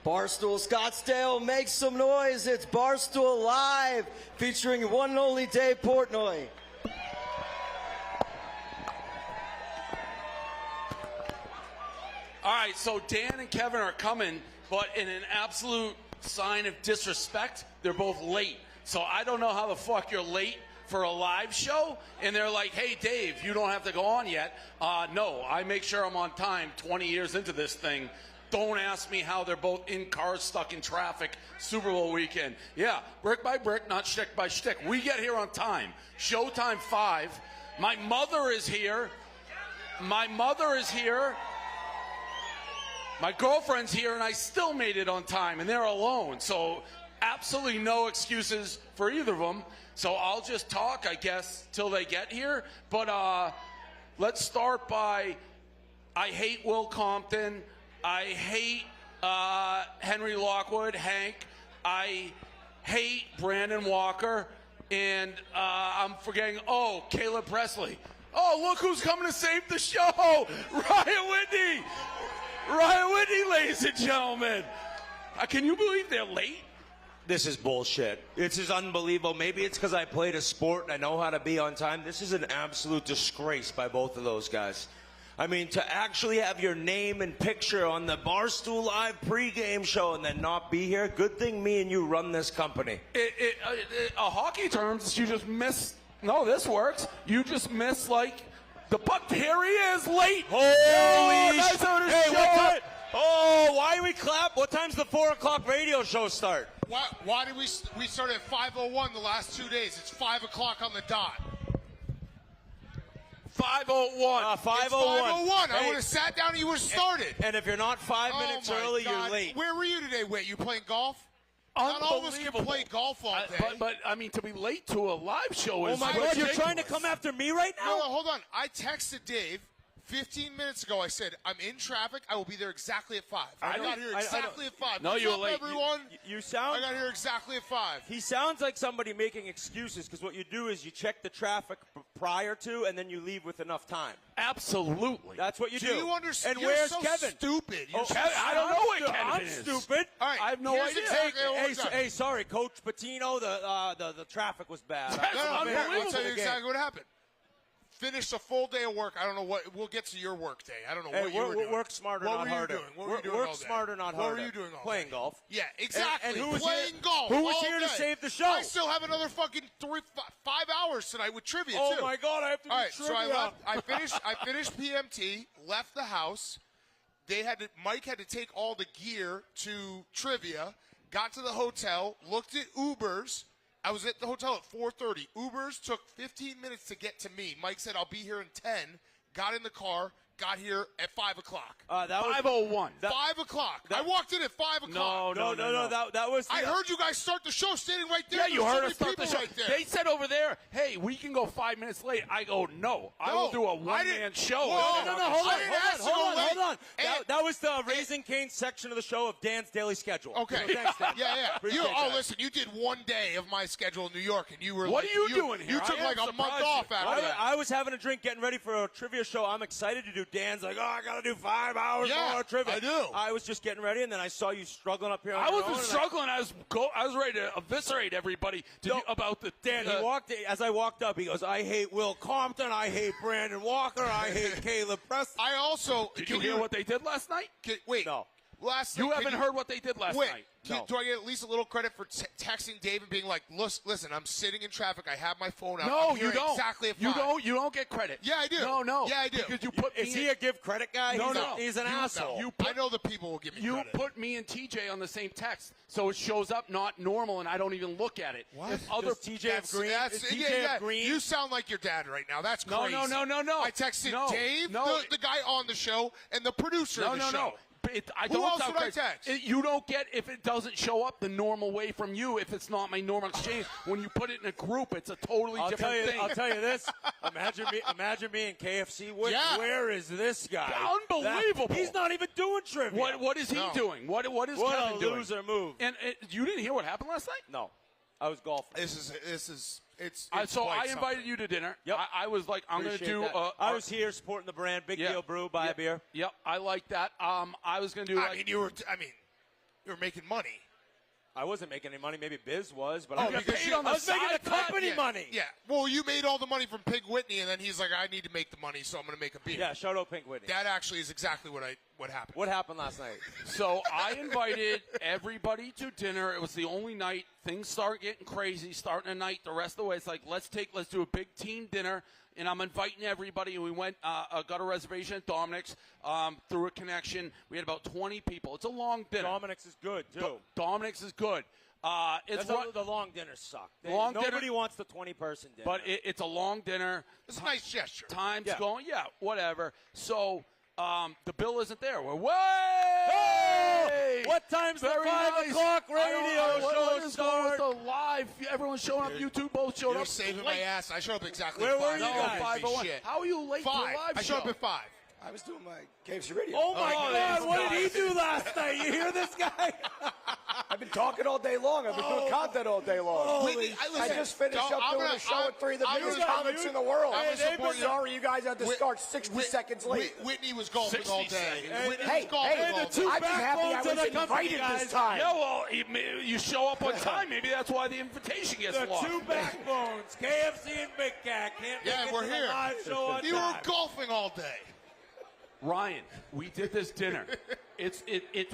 Barstool Scottsdale, make some noise. It's Barstool Live, featuring one and only Dave Portnoy. All right, so Dan and Kevin are coming, but in an absolute sign of disrespect, they're both late. So I don't know how the fuck you're late for a live show, and they're like, hey, Dave, you don't have to go on yet. No, I make sure I'm on time 20 years into this thing. Don't ask me how they're both in cars stuck in traffic Super Bowl weekend. Yeah, brick by brick, not shtick by shtick. We get here on time. Showtime 5. My mother is here. My girlfriend's here, and I still made it on time, and they're alone. So absolutely no excuses for either of them. So I'll just talk, I guess, till they get here. But let's start by, I hate Will Compton. I hate Henry Lockwood, Hank. I hate Brandon Walker. And I'm forgetting, Caleb Presley. Oh, look who's coming to save the show. Ryan Whitney, ladies and gentlemen. Can you believe they're late? This is bullshit. This is unbelievable. Maybe it's because I played a sport and I know how to be on time. This is an absolute disgrace by both of those guys. I mean, to actually have your name and picture on the Barstool Live pregame show and then not be here, good thing me and you run this company. A hockey terms, you just miss. No, this works. You just miss, like, the puck. Here he is, late. Holy nice on his Hey, show. what time? Oh, why we clap? What time's the 4 o'clock radio show start? Why did we started at 5:01 the last 2 days? It's 5 o'clock on the dot. 5:01. 5:01. Hey, I would have sat down and you would have started. And if you're not 5 minutes early, God. you're late. Where were you today, Whit? You playing golf? Not all of us can play golf all day. But I mean, to be late to a live show is Oh my God, you're ridiculous. trying to come after me right now? No, hold on. I texted Dave 15 minutes ago. I said, I'm in traffic. I will be there exactly at 5. I got here exactly at 5. No, you were late. Everyone. You sound... I got here exactly at 5. He sounds like somebody making excuses, because what you do is you check the traffic prior to, and then you leave with enough time. Absolutely. That's what you do. Do you understand? And where's so Kevin? Stupid. You're Kevin, I don't know what Kevin is. I'm stupid. All right, I have no here's idea. exactly what Hey, was done. hey, sorry, Coach Patino. The traffic was bad. That's No, unbelievable. I'll tell you exactly what happened. Finished a full day of work. I don't know what. We'll get to your work day. I don't know what you were doing. Work smarter, what not were harder. You doing? What were you doing work all day? smarter, not harder. What were you doing all Playing day? golf. Yeah, exactly. And who was playing here, golf. Who was all here day. to save the show? I still have another fucking 5 hours tonight with trivia too. Oh my God, I have to do all right, trivia. so I finished PMT, left the house. Mike had to take all the gear to trivia. Got to the hotel, looked at Ubers. I was at the hotel at 4:30. Ubers took 15 minutes to get to me. Mike said, I'll be here in 10. Got in the car, got here at 5 o'clock. That was 5:01. 5 o'clock. I walked in at 5 o'clock. No. That was. I heard you guys start the show standing right there. Yeah, you There's heard so us start many the show. people right there. They said over there, hey, we can go 5 minutes late. I go, no. I will do a one-man show. Whoa, No, hold on. That was the Raising Cane's section of the show of Dan's daily schedule. Okay. So thanks, Dan. Yeah. Appreciate that. Listen, you did 1 day of my schedule in New York, and you were What like, are you doing here? You took I am like a month surprised off you. after that. I was having a drink, getting ready for a trivia show. I'm excited to do. Dan's like, I got to do 5 hours more trivia. I do. I was just getting ready, and then I saw you struggling up here. On I your wasn't own, struggling. I was ready to eviscerate everybody about the Dan, he walked. As I walked up, he goes, I hate Will Compton. I hate Brandon Walker. I hate Caleb Presley. I also. Did you hear what they did last night? Wait. No. You haven't heard what they did last night. No. Do I get at least a little credit for texting Dave and being like, listen, I'm sitting in traffic. I have my phone out. No, I'm here you don't. Exactly at 5. You don't get credit. Yeah, I do. No. Yeah, I do. Because you put Is he a give credit guy? No. He's an asshole. I know the people will give me You credit. put me and TJ on the same text, so it shows up not normal, and I don't even look at it. What? If other TJ have green? Is TJ have green? You sound like your dad right now. That's crazy. No. I texted Dave, the guy on the show, and the producer of the show. No. I Who don't else sound would I crazy. text? You don't get, if it doesn't show up the normal way from you, if it's not my normal exchange. When you put it in a group, it's a totally different thing. I'll tell you this. Imagine me in KFC. Where is this guy? Unbelievable. He's not even doing trivia. What is he doing? What is Kevin doing? What a loser move. And you didn't hear what happened last night? No. I was golfing. It's so I quite invited something. you to dinner. Yep. I was like, I'm going to do. I was here supporting the brand. Big Deal Brew. Buy a beer. Yep. I like that. I was going to do. I mean, you were making money. I wasn't making any money. Maybe Biz was, but Oh, I got because paid you- on the side. I was making the company Yeah, money. Yeah. Well, you made all the money from Pink Whitney, and then he's like, I need to make the money, so I'm going to make a beer. Yeah, shout out Pink Whitney. That actually is exactly what happened. What happened last night? So I invited everybody to dinner. It was the only night. Things start getting crazy, starting at night. The rest of the way, it's like, let's do a big team dinner. And I'm inviting everybody. And we went, got a reservation at Dominic's through a connection. We had about 20 people. It's a long dinner. Dominic's is good, too. Dominic's is good. The long dinners suck. Nobody wants the 20-person dinner. But it's a long dinner. It's a nice gesture. Time's going, whatever. So the bill isn't there. We're What time's the 5 o'clock radio show start? The live, everyone's showing up. You two both showed You're up. saving late. my ass. I showed up exactly Where at 5. were you guys? 5:01. Shit. How are you late to a 5. live I show? showed up at 5. I was doing my KFC radio. Oh, my Oh, God. that's What did nice. he do last night? You hear this guy? I've been talking all day long. I've been doing content all day long. Whitney, I just finished up doing a show with 3 of the biggest comics in the world. I'm gonna support you. Sorry, you guys had to start 60 seconds late. Whitney was golfing 60 all day. seconds. Whitney Hey, was golfing hey, all the day. two I'm just happy I backbones of was the company, invited guys. this time. Yeah, well, you show up on time. Maybe that's why the invitation gets The lost. 2 backbones, KFC and Big Cat, can't Yeah, make it we're to here. the live show on You time. were golfing all day. Ryan, we did this dinner.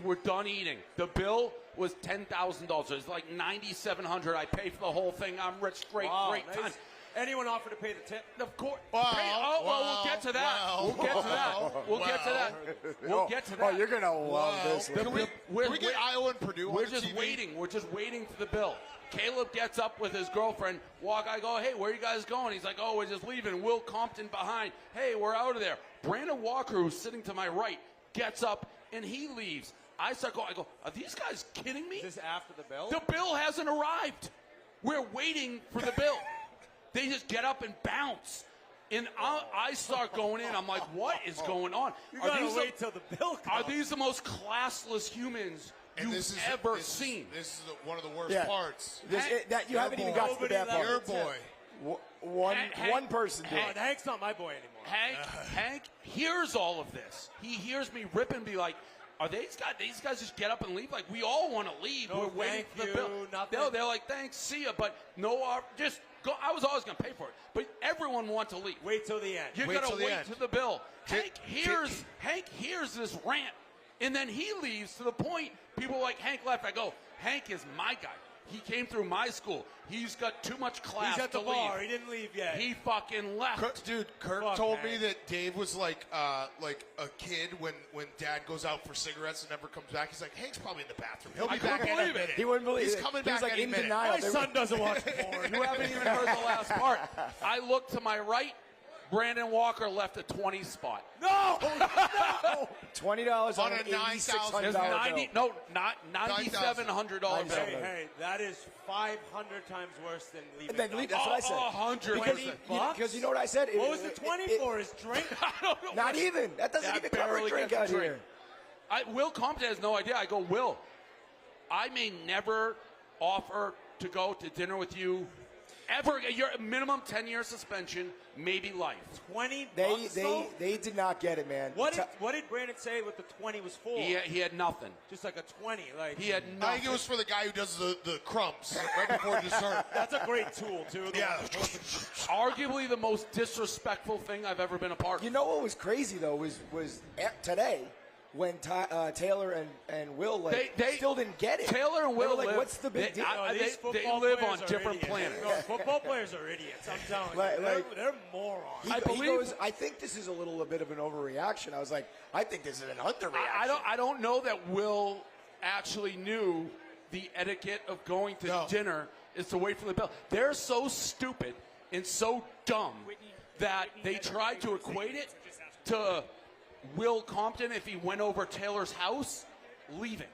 We're done eating. The bill was $10,000. It's like $9,700. I pay for the whole thing. I'm rich. Great Nice. time. Anyone offer to pay the tip? Of course. Well, we'll get to that. We'll get to that. We'll get to that. We'll get to Oh, that. you're going to love this one. Can we get Iowa and Purdue on We're the just TV? waiting. We're just waiting for the bill. Caleb gets up with his girlfriend. I go, hey, where are you guys going? He's like, oh, we're just leaving. Will Compton behind. Hey, we're out of there. Brandon Walker, who's sitting to my right, gets up and he leaves. I start going. I go, are these guys kidding me? Is this after the bill? The bill hasn't arrived. We're waiting for the bill. They just get up and bounce. And I start going in. I'm like, what is going on? You gotta wait till the bill comes. Are these the most classless humans you've ever seen? This is one of the worst Yeah. parts. You haven't even got to the bad part. Your boy. One person did. Oh, Hank's not my boy anymore. Hank hears all of this. He hears me rip and be like, are these guys just get up and leave? Like, we all want to leave. No, We're waiting for the thank bill. you, nothing. No, they're like, thanks, see ya. But no, just go. I was always going to pay for it. But everyone wants to leave. Wait till the end. You Wait got till to the wait end. to the bill. Hank hears this rant, and then he leaves to the point people are like, Hank left. I go, Hank is my guy. He came through my school. He's got too much class He's at to the bar. leave. He didn't leave yet. He fucking left. Kirk Fuck, told me Hank. that Dave was like a kid when Dad goes out for cigarettes and never comes back. He's like, Hank's probably in the bathroom. He'll be back couldn't any believe it. minute. He wouldn't believe He's it. coming He was back like any in minute. denial. My son doesn't watch porn. You haven't even heard the last part. I look to my right. Brandon Walker left a 20 spot. No! $20 on On a an $9,000 There's $8,600 bill. $9,700 bill. Hey, that is 500 times worse than leaving. Then leave, that's what I said. 100%. Because you know what I said? What was the 20 for? His drink? I don't know. Not even. That doesn't even cover a barely drink gets out a drink. here. Will Compton has no idea. I go, Will, I may never offer to go to dinner with you ever. You're minimum 10-year suspension, maybe life. 20 bucks, though? They did not get it, man. What did Brandon say what the 20 was for? He had nothing. Just like a 20. Like He had I nothing. think it was for the guy who does the crumbs right before dessert. That's a great tool, too. Yeah. Arguably the most disrespectful thing I've ever been a part of. You know what was crazy though was today when Taylor and Will They still didn't get it. Taylor and They were Will like, live. what's the big deal? No, They these football live players on are different idiots. planets. No, football players are idiots. I'm telling you. Like- They're morons. He goes, I think this is a bit of an overreaction. I was like, I think this is an underreaction. I don't know that Will actually knew the etiquette of going to dinner is to wait for the bill. They're so stupid and so dumb that they tried to equate it to Will Compton if he went over Taylor's house leaving.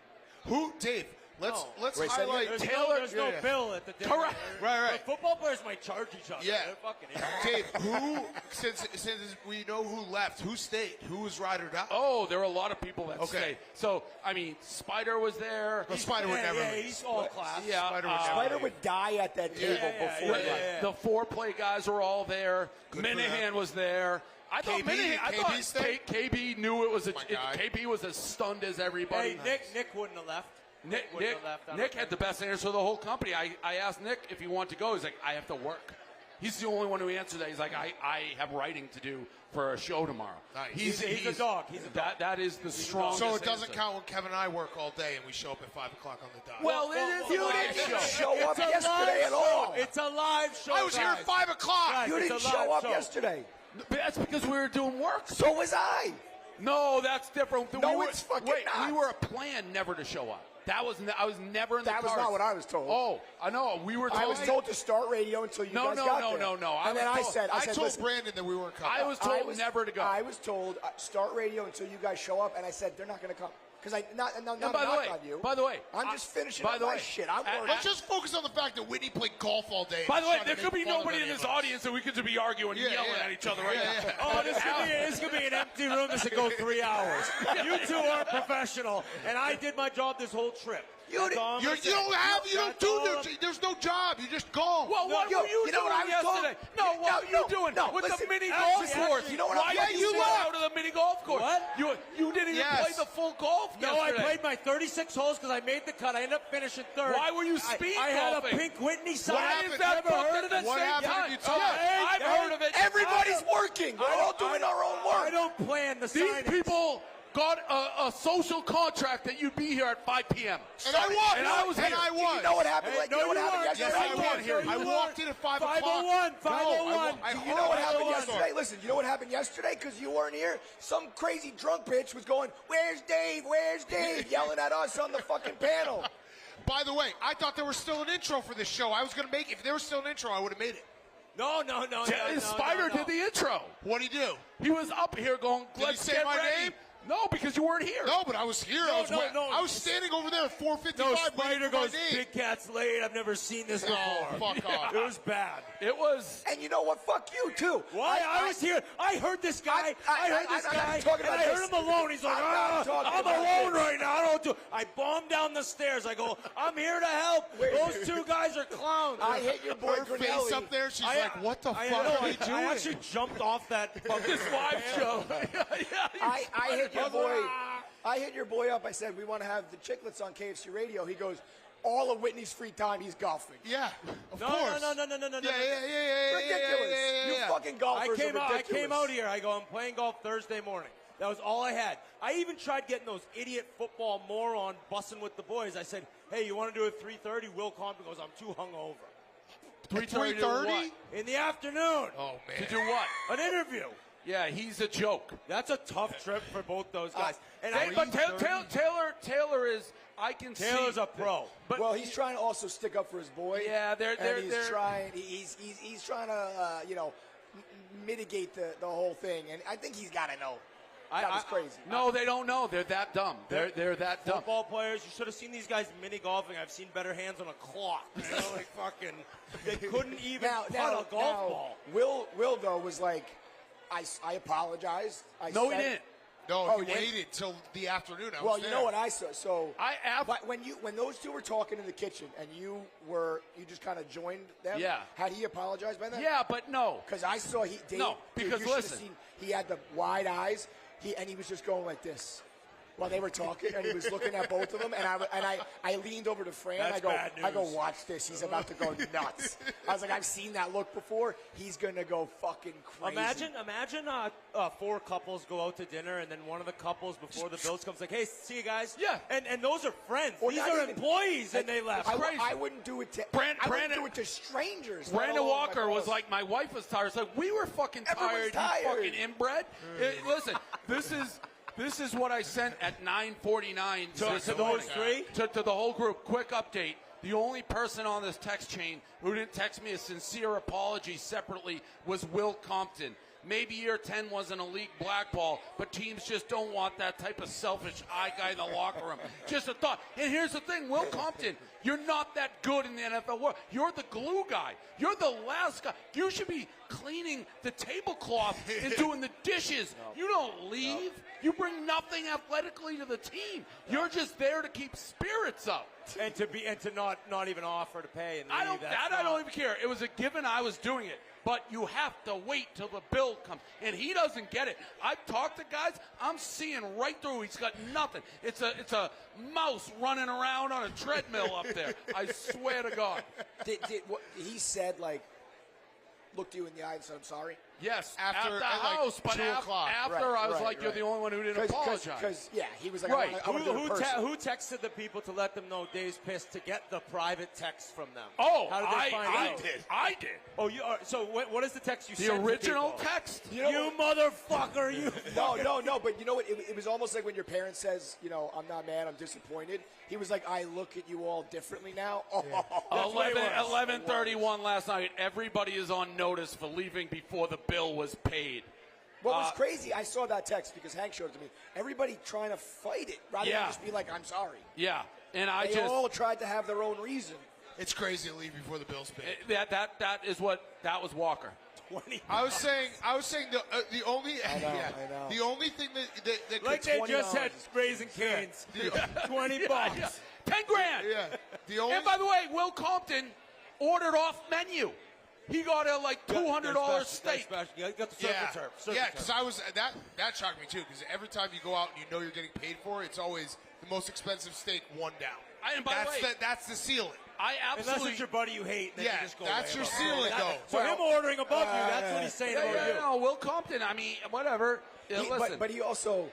Who, Dave? Let's Wait, say highlight There's Taylor- there's no Yeah. bill at the dinner. Correct. Right. The football players might charge each other. Yeah. They're fucking idiots. Dave. Who since we know who left, who stayed, who was ride or die? Oh, there were a lot of people that Okay. stayed. So, I mean, Spider was there. The Spider would never. Yeah, leave. he's all class. Yeah, Spider would never Spider leave. would die at that table before the, that. the foreplay guys were all there. Good for Minahan them. was there. I thought KB I thought stayed? KB knew it was my guy. KB was as stunned as everybody. Hey, Nick wouldn't have left. Nick had the best answer of the whole company. I asked Nick if he wanted to go. He's like, I have to work. He's the only one who answered that. He's like, I have writing to do for a show tomorrow. Nice. He's a dog. He's a dog. That is the strongest. So it doesn't answer. count when Kevin and I work all day and we show up at 5 o'clock on the dot. Well, it is a live show. Show up yesterday at all. It's a live show. I was here at 5 o'clock. Guys, You it's didn't a live show up show. yesterday. That's because we were doing work. So was I. No, that's different. No, it's fucking not. We were planned never to show up. I was never in the That was cards. not what I was told. Oh, I know. We were told. I was told to start radio until you guys got there. No. And then I said, I told listen, Brandon that we weren't coming. I was told never to go. I was told start radio until you guys show up, and I said they're not going to come because not And knock by the way, on you. by the way, I'm just finishing by up the my way, shit. I'm working. Let's just focus on the fact that Whitney played golf all day. By the way, Trying to there could make be fun of nobody in any this of us. audience, and we could just be arguing and yelling at each other right now. Oh, this could be an empty room. This could go 3 hours. You two are professional, and I did my job this whole trip. That's all I'm gonna say. There's no job. You just go. Well, what were you doing yesterday? No, what were you doing with the mini golf course? You know what Why I'm did you saying? go out of the mini golf course? What? You didn't even Yes. play the full golf No, I yesterday. played my 36 holes because I made the cut. I ended up finishing third. Why were you speed I had a golfing? pink Whitney sign. Why happened? is that Never heard of fucking it? What same happened time? if you told Yeah, I've heard of it. Everybody's working. We're all doing our own work. I don't plan the These signings. people got a social contract that you'd be here at 5 p.m. And I won. And I was here. And I won. You know what happened? Hey, Like, no, you know what you happened weren't. yesterday? Yes, I was here. I You walked were. in at 5 o'clock. 501. 501. You know what happened yesterday? Listen, you know what happened yesterday? Because you weren't here. Some crazy drunk bitch was going, "Where's Dave? Where's Dave?" yelling at us on the fucking panel. By the way, I thought there was still an intro for this show. I was going to make it. If there was still an intro, I would have made it. No. Spider did the intro. What'd he do? He was up here going, Did he let's say get my ready. name? No, because you weren't here. No, but I was here. No, I was standing over there at 4:55 No, waiting Spider for my goes, name. "Big Cat's late. I've never seen this before." Fuck off. It was bad. It was. And you know what? Fuck you, too. Why? I was here. I heard this guy. I heard this I'm guy. not talking And about I heard this. him alone. He's like, I'm not talking I'm about alone this. right now. I don't do. I bombed down the stairs. I go, I'm here to help. Those two guys are clowns. I hit your boy Her face Grinelli. up there, she's like, what the fuck know, are you doing? I actually jumped off that fucking This live show. I hit your boy. I hit your boy up. I said we want to have the chiclets on KFC radio. He goes, all of Whitney's free time he's golfing. Yeah, of No. course. No. Ridiculous. You fucking golfers I are ridiculous. came out here. I go, I'm playing golf Thursday morning. That was all I had. I even tried getting those idiot football moron bussing with the boys. I said, hey, you want to do it 3:30? Will Compton goes, I'm too hungover. 3:30? In the afternoon. Oh, man. To do what? An interview. Yeah, he's a joke. That's a tough trip for both those guys. And But Taylor is, I can see. Taylor's a pro. But Well, he's trying to also stick up for his boy. Yeah, and he's trying. He's trying to mitigate the whole thing, and I think he's got to know. That was crazy. No, they don't know. They're that dumb. They're that dumb. Football players, you should have seen these guys mini golfing. I've seen better hands on a clock. You know, like fucking, they couldn't even putt a golf ball. Will though was like, I apologized. No, he didn't. No, Oh, he he didn't? waited till the afternoon. I was Well, you there. know what I saw. So But when those two were talking in the kitchen and you just kind of joined them. Yeah. Had he apologized by then? Yeah, but no. Because I saw Dave. No, because you should have listen. seen, he had the wide eyes. He was just going like this while they were talking, and he was looking at both of them. And I leaned over to Fran. That's bad news. I go, watch this. He's about to go nuts. I was like, I've seen that look before. He's gonna go fucking crazy. Imagine 4 couples go out to dinner, and then one of the couples before the bills comes like, "Hey, see you guys." Yeah. And those are friends. Or These not are even- employees, and they left. I wouldn't do it to. I wouldn't do it to strangers. let Brandon alone my Walker was boss. like, my wife was tired. It's like, we were fucking Everyone's tired. You tired. fucking inbred. Listen, this is what I sent at 9:49 To this those morning. three? To the whole group. Quick update. The only person on this text chain who didn't text me a sincere apology separately was Will Compton. Maybe year 10 wasn't a league blackball, but teams just don't want that type of selfish eye guy in the locker room. Just a thought. And here's the thing, Will Compton, you're not that good in the NFL world. You're the glue guy. You're the last guy. You should be cleaning the tablecloth and doing the dishes. You don't leave. You bring nothing athletically to the team. You're just there to keep spirits up. And to not even offer to pay. And I don't even care. It was a given. I was doing it. But you have to wait till the bill comes. And he doesn't get it. I've talked to guys. I'm seeing right through. He's got nothing. It's a mouse running around on a treadmill up there. I swear to God. He said, like, looked you in the eye and said, I'm sorry? Yes, After at the at house, like but 2 o'clock. after I was like, you're the only one who didn't apologize. Because, yeah, he was like, Right. I want to do it in person. Who texted the people to let them know Dave's pissed to get the private text from them? Oh, how did they find out? I did. Oh, you are. So what is the text you The sent? original to people? text? You motherfucker! You. No, but you know what? It was almost like when your parent says, I'm not mad, I'm disappointed. He was like, I look at you all differently now. 11:31 last night. Everybody is on notice for leaving before the bill was paid. What was crazy, I saw that text because Hank showed it to me. Everybody trying to fight it rather than just be like, I'm sorry. Yeah, and They all tried to have their own reason. It's crazy to leave before the bill's paid. That was Walker. I was saying the only I know. the only thing that Like could they just had Raising Cane's. $20. Yeah. 10 grand. yeah. The only And by the way, Will Compton ordered off menu. He got a $200 steak. You got the surf and turf. because I was that shocked me too. Because every time you go out and you know you're getting paid for, it's always the most expensive steak, one down. And by the way, that's the ceiling. I Unless absolutely. it's your buddy you hate, then you just go that's away your above it. ceiling though. So him ordering above you, that's what he's saying about you. No, Will Compton. I mean, whatever. Listen. But he also,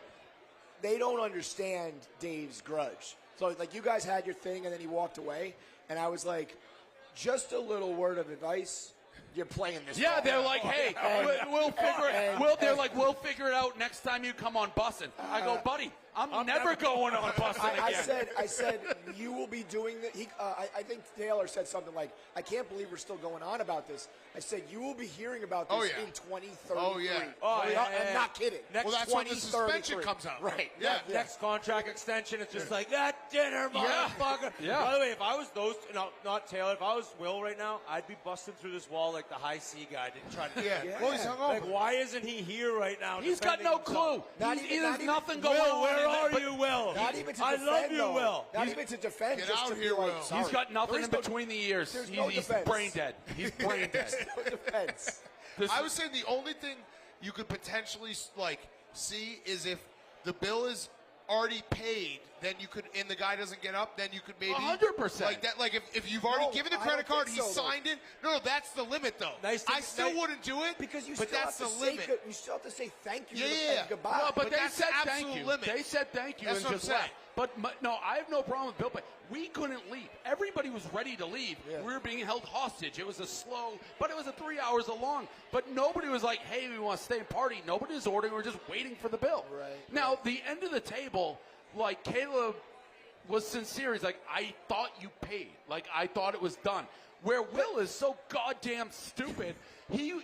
they don't understand Dave's grudge. So, like, you guys had your thing, and then he walked away, and I was like, just a little word of advice. You're playing this. Yeah, wrong. they're like, hey, we'll figure it. We'll figure it out next time you come on bussin'. I go, buddy, I'm never going on bussin' again. I said, you will be doing the. I think Taylor said something like, I can't believe we're still going on about this. I said, you will be hearing about this in 2033. Oh, yeah. I'm not kidding. Well, that's when the suspension comes out. Right. Yeah. Next contract extension, it's just like, that dinner, motherfucker. Yeah. By the way, if I was not Taylor, if I was Will right now, I'd be busting through this wall like the high C guy didn't try to. Yeah. Well, he's hungover. Like, why isn't he here right now? He's got no clue. There's nothing going Will, on. where are you, Will? Not even to I defend, love you, though. Will. Not even to defend. Get just out to here, be like, Will. sorry. He's got nothing There is in no- between the ears. there's no He's defense. brain dead. He's brain dead. No defense. I was saying the only thing you could potentially see is if the bill is already paid, then you could, and the guy doesn't get up, then you could maybe 100%. like that. Like if you've already given the I credit don't card, think he so, though. signed it. No, that's the limit though. I still wouldn't do it Because you but still that's have the to say limit. you still have to say thank you Yeah. and goodbye. No, but they that's said the thank absolute you. limit. They said thank you That's and what I'm just saying. left. But no, I have no problem with Bill. But we couldn't leave. Everybody was ready to leave. Yeah. We were being held hostage. It was a slow, but it was a 3 hours long. But nobody was like, "Hey, we want to stay and party." Nobody was ordering. We were just waiting for the bill. Right. Now, the end of the table, like Caleb was sincere. He's like, "I thought you paid. Like I thought it was done." Where Will is so goddamn stupid.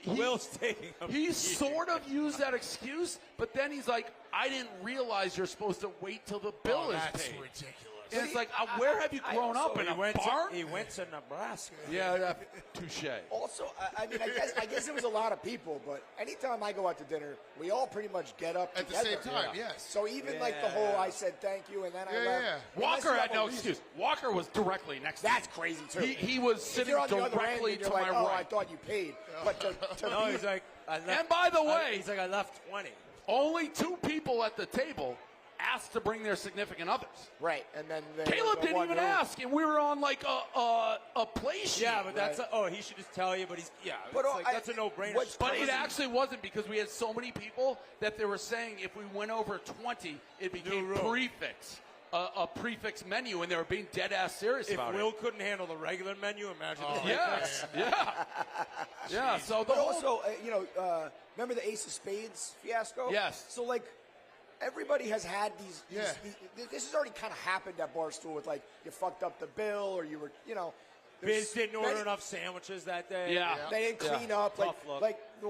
Will's taking him. He sort of used that excuse, but then he's like, I didn't realize you're supposed to wait till the bill is That's paid. ridiculous. And it's like, where have you grown up in a barn? He went to Nebraska. Yeah, touche. Also, I mean, I guess it was a lot of people, but anytime I go out to dinner, we all pretty much get up At the together. same time, yes. So even like the whole I said thank you and then I Yeah, left. yeah. unless Walker you had have a no reason. excuse. Walker was directly next to That's me. crazy too. He was If sitting you're on the other end directly and to you're like, my oh, right. I thought you paid, but to No, be, he's like, I left, And by the way- he's like, I left 20. Only 2 people at the table asked to bring their significant others. right, and then Caleb didn't even ask, and we were on like a play sheet. Yeah, but that's he should just tell you. But But, that's a no-brainer. what's But crazy- it actually wasn't because we had so many people that they were saying if we went over 20, it became rule. prefix. A prefix menu, and they were being dead-ass serious If about Will it. couldn't handle the regular menu, imagine the Yes, yeah. So the But whole also, remember the Ace of Spades fiasco? Yes. So like, everybody has had these. Yeah. This has already kind of happened at Barstool with like you fucked up the bill or you were, Biz didn't order many- enough sandwiches that day. Yeah. They didn't clean up. Tough look.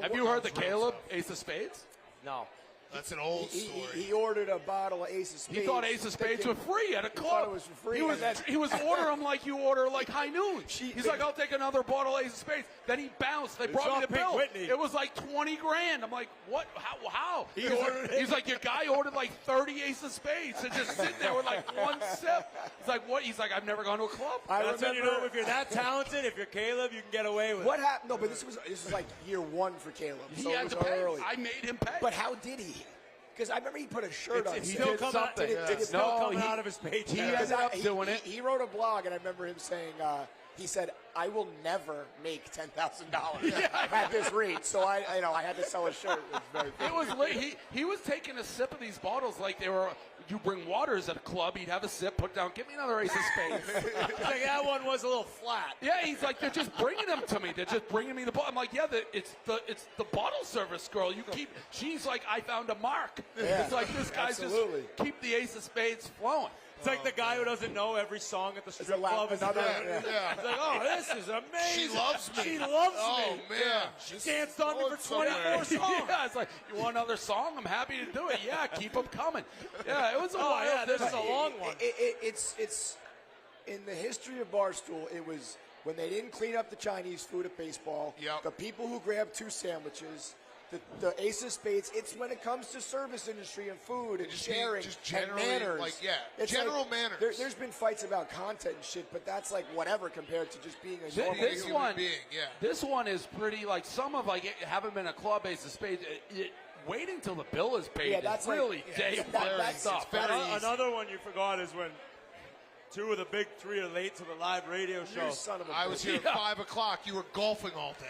Have you heard the Caleb Ace of Spades? No. That's an old story. He ordered a bottle of Ace of Spades. He thought Ace of Spades were free at a club. Thought it was for free. He was ordering them like you order like High Noon. He's like, I'll take another bottle of Ace of Spades. Then he bounced. They brought me the bill. Whitney. It was like $20 grand. I'm like, what? How? He's like, your guy ordered like 30 Ace of Spades and just sit there with like one sip. He's like, what? He's like, I've never gone to a club. That's when you know if you're that talented, if you're Caleb, you can get away with it. What happened? No, but this was like year one for Caleb. He So had it was to pay. early. I made him pay. But how did he? Because I remember he put a shirt on. It's He still did coming something. it's still coming out of his paycheck. He ended up doing it. He wrote a blog, and I remember him saying, he said, "I will never make $10,000 at this rate." So I had to sell a shirt. It was very funny. It was late. He was taking a sip of these bottles like they were. You bring waters at a club, he'd have a sip, put down, give me another Ace of Spades. He's like, that one was a little flat. Yeah, he's like, they're just bringing them to me. They're just bringing me the bottle. I'm like, yeah, it's the bottle service girl. You keep. She's like, I found a mark. Yeah, it's like this guy's absolutely. just keep the Ace of Spades flowing. It's like the guy who doesn't know every song at the strip club. Is another- yeah. He's like, oh, this is amazing. She loves me. She loves Oh, me. man. She danced on me for Going 24 songs. Yeah, it's like, you want another song? I'm happy to do it. Yeah, keep them coming. Yeah, it was a Oh, wild. yeah, this is a long one. It's in the history of Barstool. It was when they didn't clean up the Chinese food at baseball. Yep. The people who grabbed 2 sandwiches. The Ace of Spades. It's when it comes to service industry and food and Just sharing just and generally, manners. like, yeah, It's general like, manners. There's been fights about content and shit, but that's like whatever compared to just being a normal This human one, being, yeah. this one is pretty. Like some of like haven't been a club Ace of Spades. Waiting till the bill is paid. Yeah, that's is like- really yeah, day that- one that's- stuff. it's very easy. Another one you forgot is when 2 of the big 3 are late to the live radio show. You son of a I was here at 5 o'clock. You were golfing all day.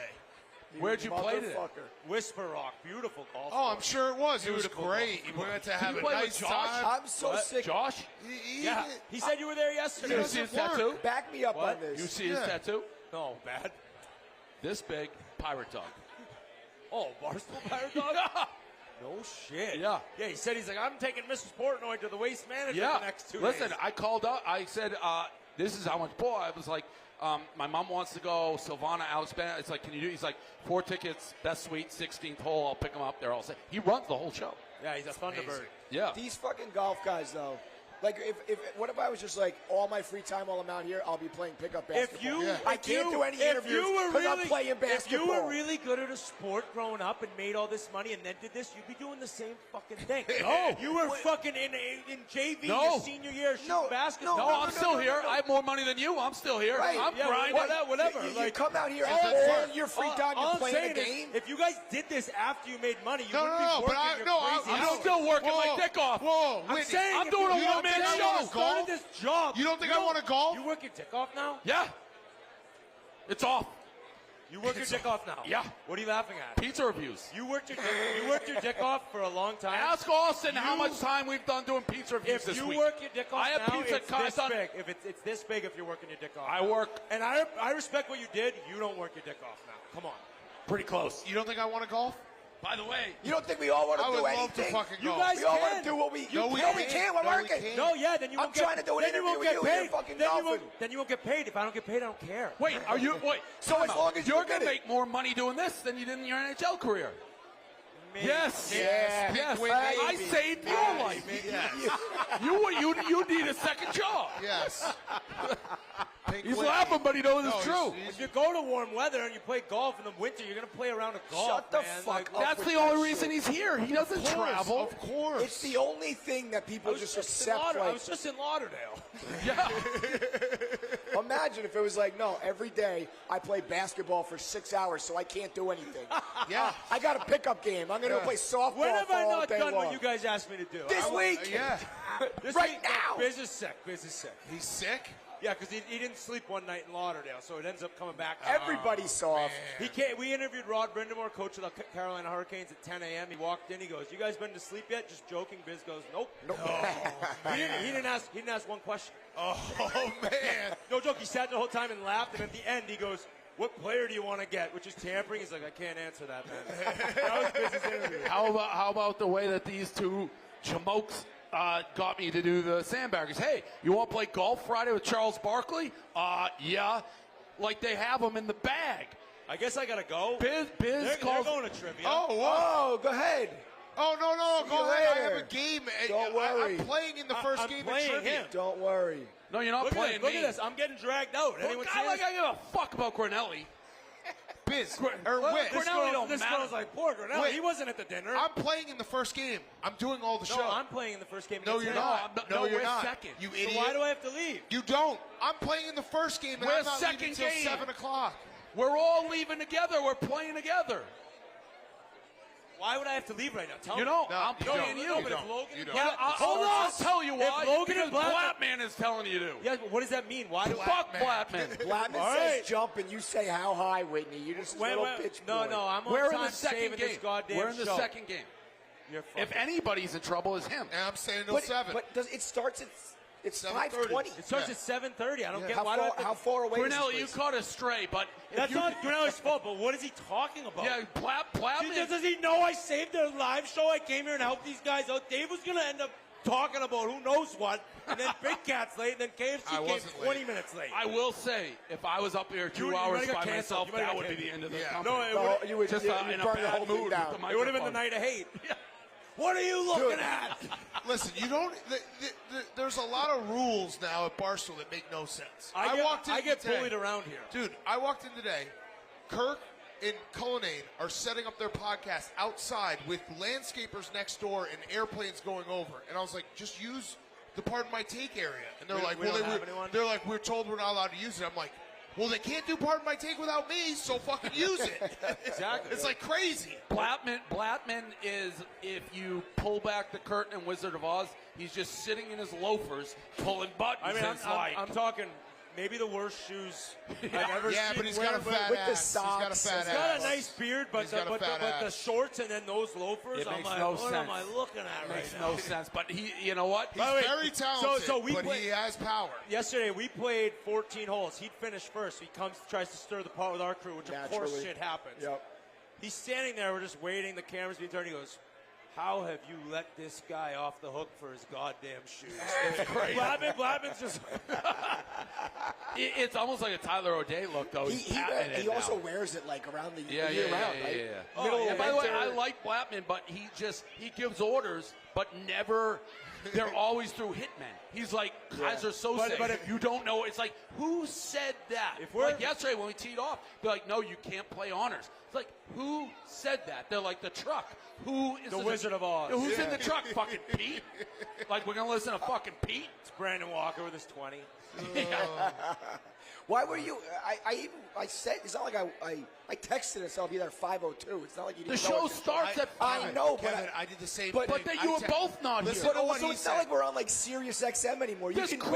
Where'd you play today? Motherfucker. Whisper Rock, beautiful golf. Oh, I'm sure it was. It was Beautiful great. We went to have you a play with nice Josh? time. I'm so sick. Josh, Yeah, he said you were there yesterday. you see his doesn't work. tattoo? Back me up What? on this. You see his Yeah. tattoo? No, bad. This big, pirate dog. Oh, Barstool Pirate Dog? No shit. Yeah. Yeah, he said, he's like, I'm taking Mrs. Portnoy to the waste management Yeah. the next 2 Listen, days. I called up. I said, this is how much. Boy, I was like, my mom wants to go. Silvana, Alex Bennett. It's like, can you do? He's like, 4 tickets, best suite, 16th hole. I'll pick them up. They're all set. He runs the whole show. Yeah, he's a Thunderbird. Yeah. These fucking golf guys, though. Like, what if I was just like, all my free time while I'm out here, I'll be playing pickup basketball. I can't do any interviews because I'm playing basketball. If you were really good at a sport growing up and made all this money and then did this, you'd be doing the same fucking thing. No. You were fucking in JV No. your senior year shooting basketball. No, I'm still here. I have more money than you. I'm still here. Right. I'm Yeah, grinding. whatever. You Like, come out here all all your free time, all you're I'm playing saying a is, game. if you guys did this after you made money, you No, wouldn't no, no, be but working your crazy I'm hours. still working Whoa. my dick off. Whoa, I'm Whitney, saying I'm if doing a you don't one-man think I show. would've started this job. You don't think I wanna golf? You work your dick off now? Yeah. It's off. You work your dick off now? Yeah. What are you laughing at? Pizza reviews. You worked your dick off for a long time. Ask Austin how much time we've done doing pizza reviews If this you week. work your dick off I have now, pizza it's cards this on. big. If it's this big, if you're working your dick off. I now. work and I respect what you did. You don't work your dick off now. Come on. pretty close. You don't think I want to golf? By the way, You don't think we all want I to would do love to anything? fucking You golf. guys We all can. want to do what we. No, we can't. can't. We're No, we working. can't. No, yeah, then you I'm won't get, trying to do an then you interview won't with get you and you're paid. fucking Then you, golfing. then you won't get paid. If I don't get paid, I don't care. wait, are you wait? So time as out. long as you you're admit gonna it. make more money doing this than you did in your NHL career. Maybe. Yes. Yeah. Yes. Maybe. I saved your life. You need a second job. Yes. Pink He's Whitney. laughing, but he knows No, it's true. If you go to warm weather and you play golf in the winter, you're gonna play around a golf. Shut the man. fuck Like, up. That's with the that only shit. reason he's here. He doesn't travel. Of course. It's the only thing that I people was just just in accept. I Like, was just in Lauderdale. Yeah. imagine if it was like, no, every day I play basketball for 6 hours, so I can't do anything. Yeah. I got a pickup game. I'm going to go play softball When have for I all not day done long. what you guys asked me to do? This week. Yeah. This right week, now. Biz is sick. Biz is sick. He's sick? Yeah, because he didn't sleep one night in Lauderdale, so it ends up coming back. Everybody's soft. He came, we interviewed Rod Brindamore, coach of the Carolina Hurricanes, at 10 a.m. He walked in. He goes, "You guys been to sleep yet?" Just joking. Biz goes, "Nope." He didn't ask one question. Oh, man. No joke. He sat the whole time and laughed. And at the end, he goes, "What player do you want to get?" Which is tampering. He's like, "I can't answer that, man." That was Biz's interview. How about the way that these two jamokes got me to do the sandbaggers? Hey, you want to play golf Friday with Charles Barkley? Yeah. Like they have them in the bag. I guess I gotta go. Biz They're calls. going to trivia. Oh, whoa. Oh, go ahead. Oh, no, See you go ahead. I later. have a game. Don't worry. I'm playing in the first game of playing trivia. him. Don't worry. No, you're not Look playing at this. Look me. at this. I'm getting dragged out. Well, Anyone I see like this? I give a fuck about Cornelli. Biz, well, Whit. This girl's like, poor Granelli. Wait. He wasn't at the dinner. I'm playing in the first game. I'm doing all the show. No, I'm playing in the first game. No, against you're him. not. No, you're we're not. second. You So idiot. why do I have to leave? You don't. I'm playing in the first game, and We're I'm not second leaving until game. 7 o'clock. We're all leaving together. We're playing together. Why would I have to leave right now? Tell You me. know, No, I'm you playing don't. you. You but don't. if Logan You and don't. Yeah, I'll tell you why. If Logan because and Blackman- Blackman is telling you to. Yeah, but what does that mean? Why do Fuck Blackman. Blackman All says right. jump, and you say how high, Whitney. You just little pitch boy. No, I'm on We're in time the second saving game. this goddamn We're in the show. second game. You're If fucking- anybody's in trouble, it's him. And I'm staying until But, 7. but it starts at it's 7:30. 5:20. It starts Yeah. at 7:30. I don't get How why do I far, have to... how far away is Cornell, this you place? caught a stray, but if That's you not Granelli's fault, but what is he talking about? Yeah, Blackman. Does he know I saved their live show? I came here and helped these guys out. Dave was going to end up talking about who knows what, and then Big Cat's late, and then KFC I came wasn't 20 late. minutes late. I will say, if I was up here 2 You hours might have by got canceled. myself, You might have that got would be the canceled. end of the Yeah. company. No, it No, would you would Just you in a burn the bad whole thing mood down. with the it would have been the microphone. night of hate. What are you looking Dude. at? Listen, you don't. There's a lot of rules now at Barstool that make no sense. I in get today. bullied around here. Dude, I walked in today. Kirk and Cullinane are setting up their podcast outside with landscapers next door and airplanes going over. And I was like, just use the Pardon My Take area. And they're like, we don't have anyone? they're like, we're told we're not allowed to use it. I'm like, well, they can't do Pardon My Take without me, so fucking use it. Exactly. It's like crazy. Blackman is, if you pull back the curtain in Wizard of Oz, he's just sitting in his loafers pulling buttons. I mean, It's like, I'm talking maybe the worst shoes I've ever seen. Yeah, but he's got a wear, fat with the ass. He's got a socks. fat He's He's got ass. a nice beard, but He's got a fat the ass. shorts and then those loafers. It I'm makes like, no what sense. am I looking at right makes now? no sense. But he, you know what? He's By the way, very talented, so we but play- he has power. Yesterday we played 14 holes. He'd finished first. He tries to stir the pot with our crew, which of course Naturally. shit happens. Yep. He's standing there. We're just waiting. The camera's being turned. He goes, "How have you let this guy off the hook for his goddamn shoes?" Blackman's just. It's almost like a Tyler O'Day look, though. He's patting it he also now. wears it like around the Yeah, year yeah, round, yeah, right? yeah, yeah. Middle And of by the way, winter. I like Blackman, but he gives orders, but never. They're always through hitmen. He's like Kaiser Sose. But if- you don't know, it's like, who said that? If we're- Like yesterday when we teed off, they're like, no, you can't play honors. It's like, who said that? They're like, the truck. Who is The Wizard of Oz. Who's in the truck? Fucking Pete. Like, we're gonna listen to fucking Pete. It's Brandon Walker with his 20. Why were you? I said it's not like I texted and said I'll be there at 5:02. It's not like you didn't The know show it. starts at I 5. know, but Kevin, I did the same but- thing. But that you were both not Listen here. to what also, he it's said. not like we're on like Sirius XM anymore. You This can crowd,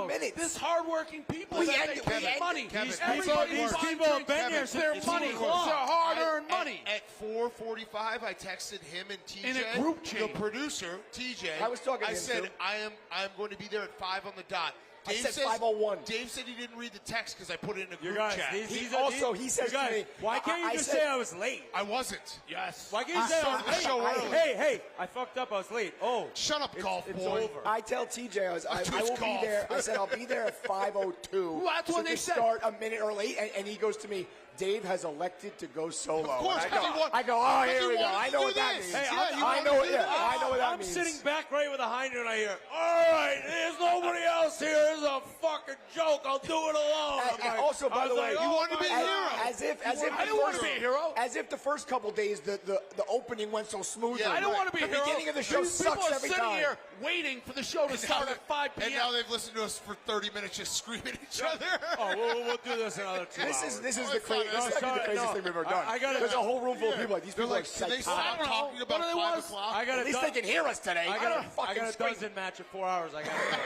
wait 2 minutes. this hardworking people, We that ended- they we pay ended- money. Kevin, Everybody's these buying people have drinks. been here It's since their it's money. 2 It's o'clock. their hard-earned money. At 4:45, I texted him and TJ, In a group chain. the producer, TJ. I was talking to I him, said, too. I am going to be there at 5 on the dot. I Dave said says- 5:01. Dave said he didn't read the text because I put it in a You group guys, chat. he says to me, why can't you I just said- say I was late? I wasn't. Yes. Why can't you say I was started the late? show early. Hey, I fucked up. I was late. Oh, Shut up, golf it's boy. over. I tell TJ I Just will golf. be there. I said I'll be there at 5:02. Well, that's what so they just said. Start a minute early, and he goes to me. Dave has elected to go solo. Of course, And because I go. Oh, because here he we go. wanted I to know do what that this. means. Hey, I you know wanted to do I know what that I'm means. sitting back right with a hinder, and I hear, all right, there's nobody else here. This is a fucking joke. I'll do it alone. And I'm like- also, by I the was way, like, you oh wanted to my be a God. hero. As if I the didn't want to first- be a hero. As if the first couple days the opening went so smoothly. Yeah, I don't want to be a The hero. beginning of the show These people sucks are every sitting time. here waiting for the show to start at 5 And p.m. now they've listened to us for 30 minutes just screaming at each other. Oh, we'll do this another 2 This hours. is the Oh, craziest. no, This is the sorry, craziest no. thing we've ever I done. gotta- There's a whole room full of people like these They're people like, are can they psychotic. stop talking about What do they 5 want? o'clock? I got At least they can hear us today. I got a scream. dozen match at 4 hours. I got to go.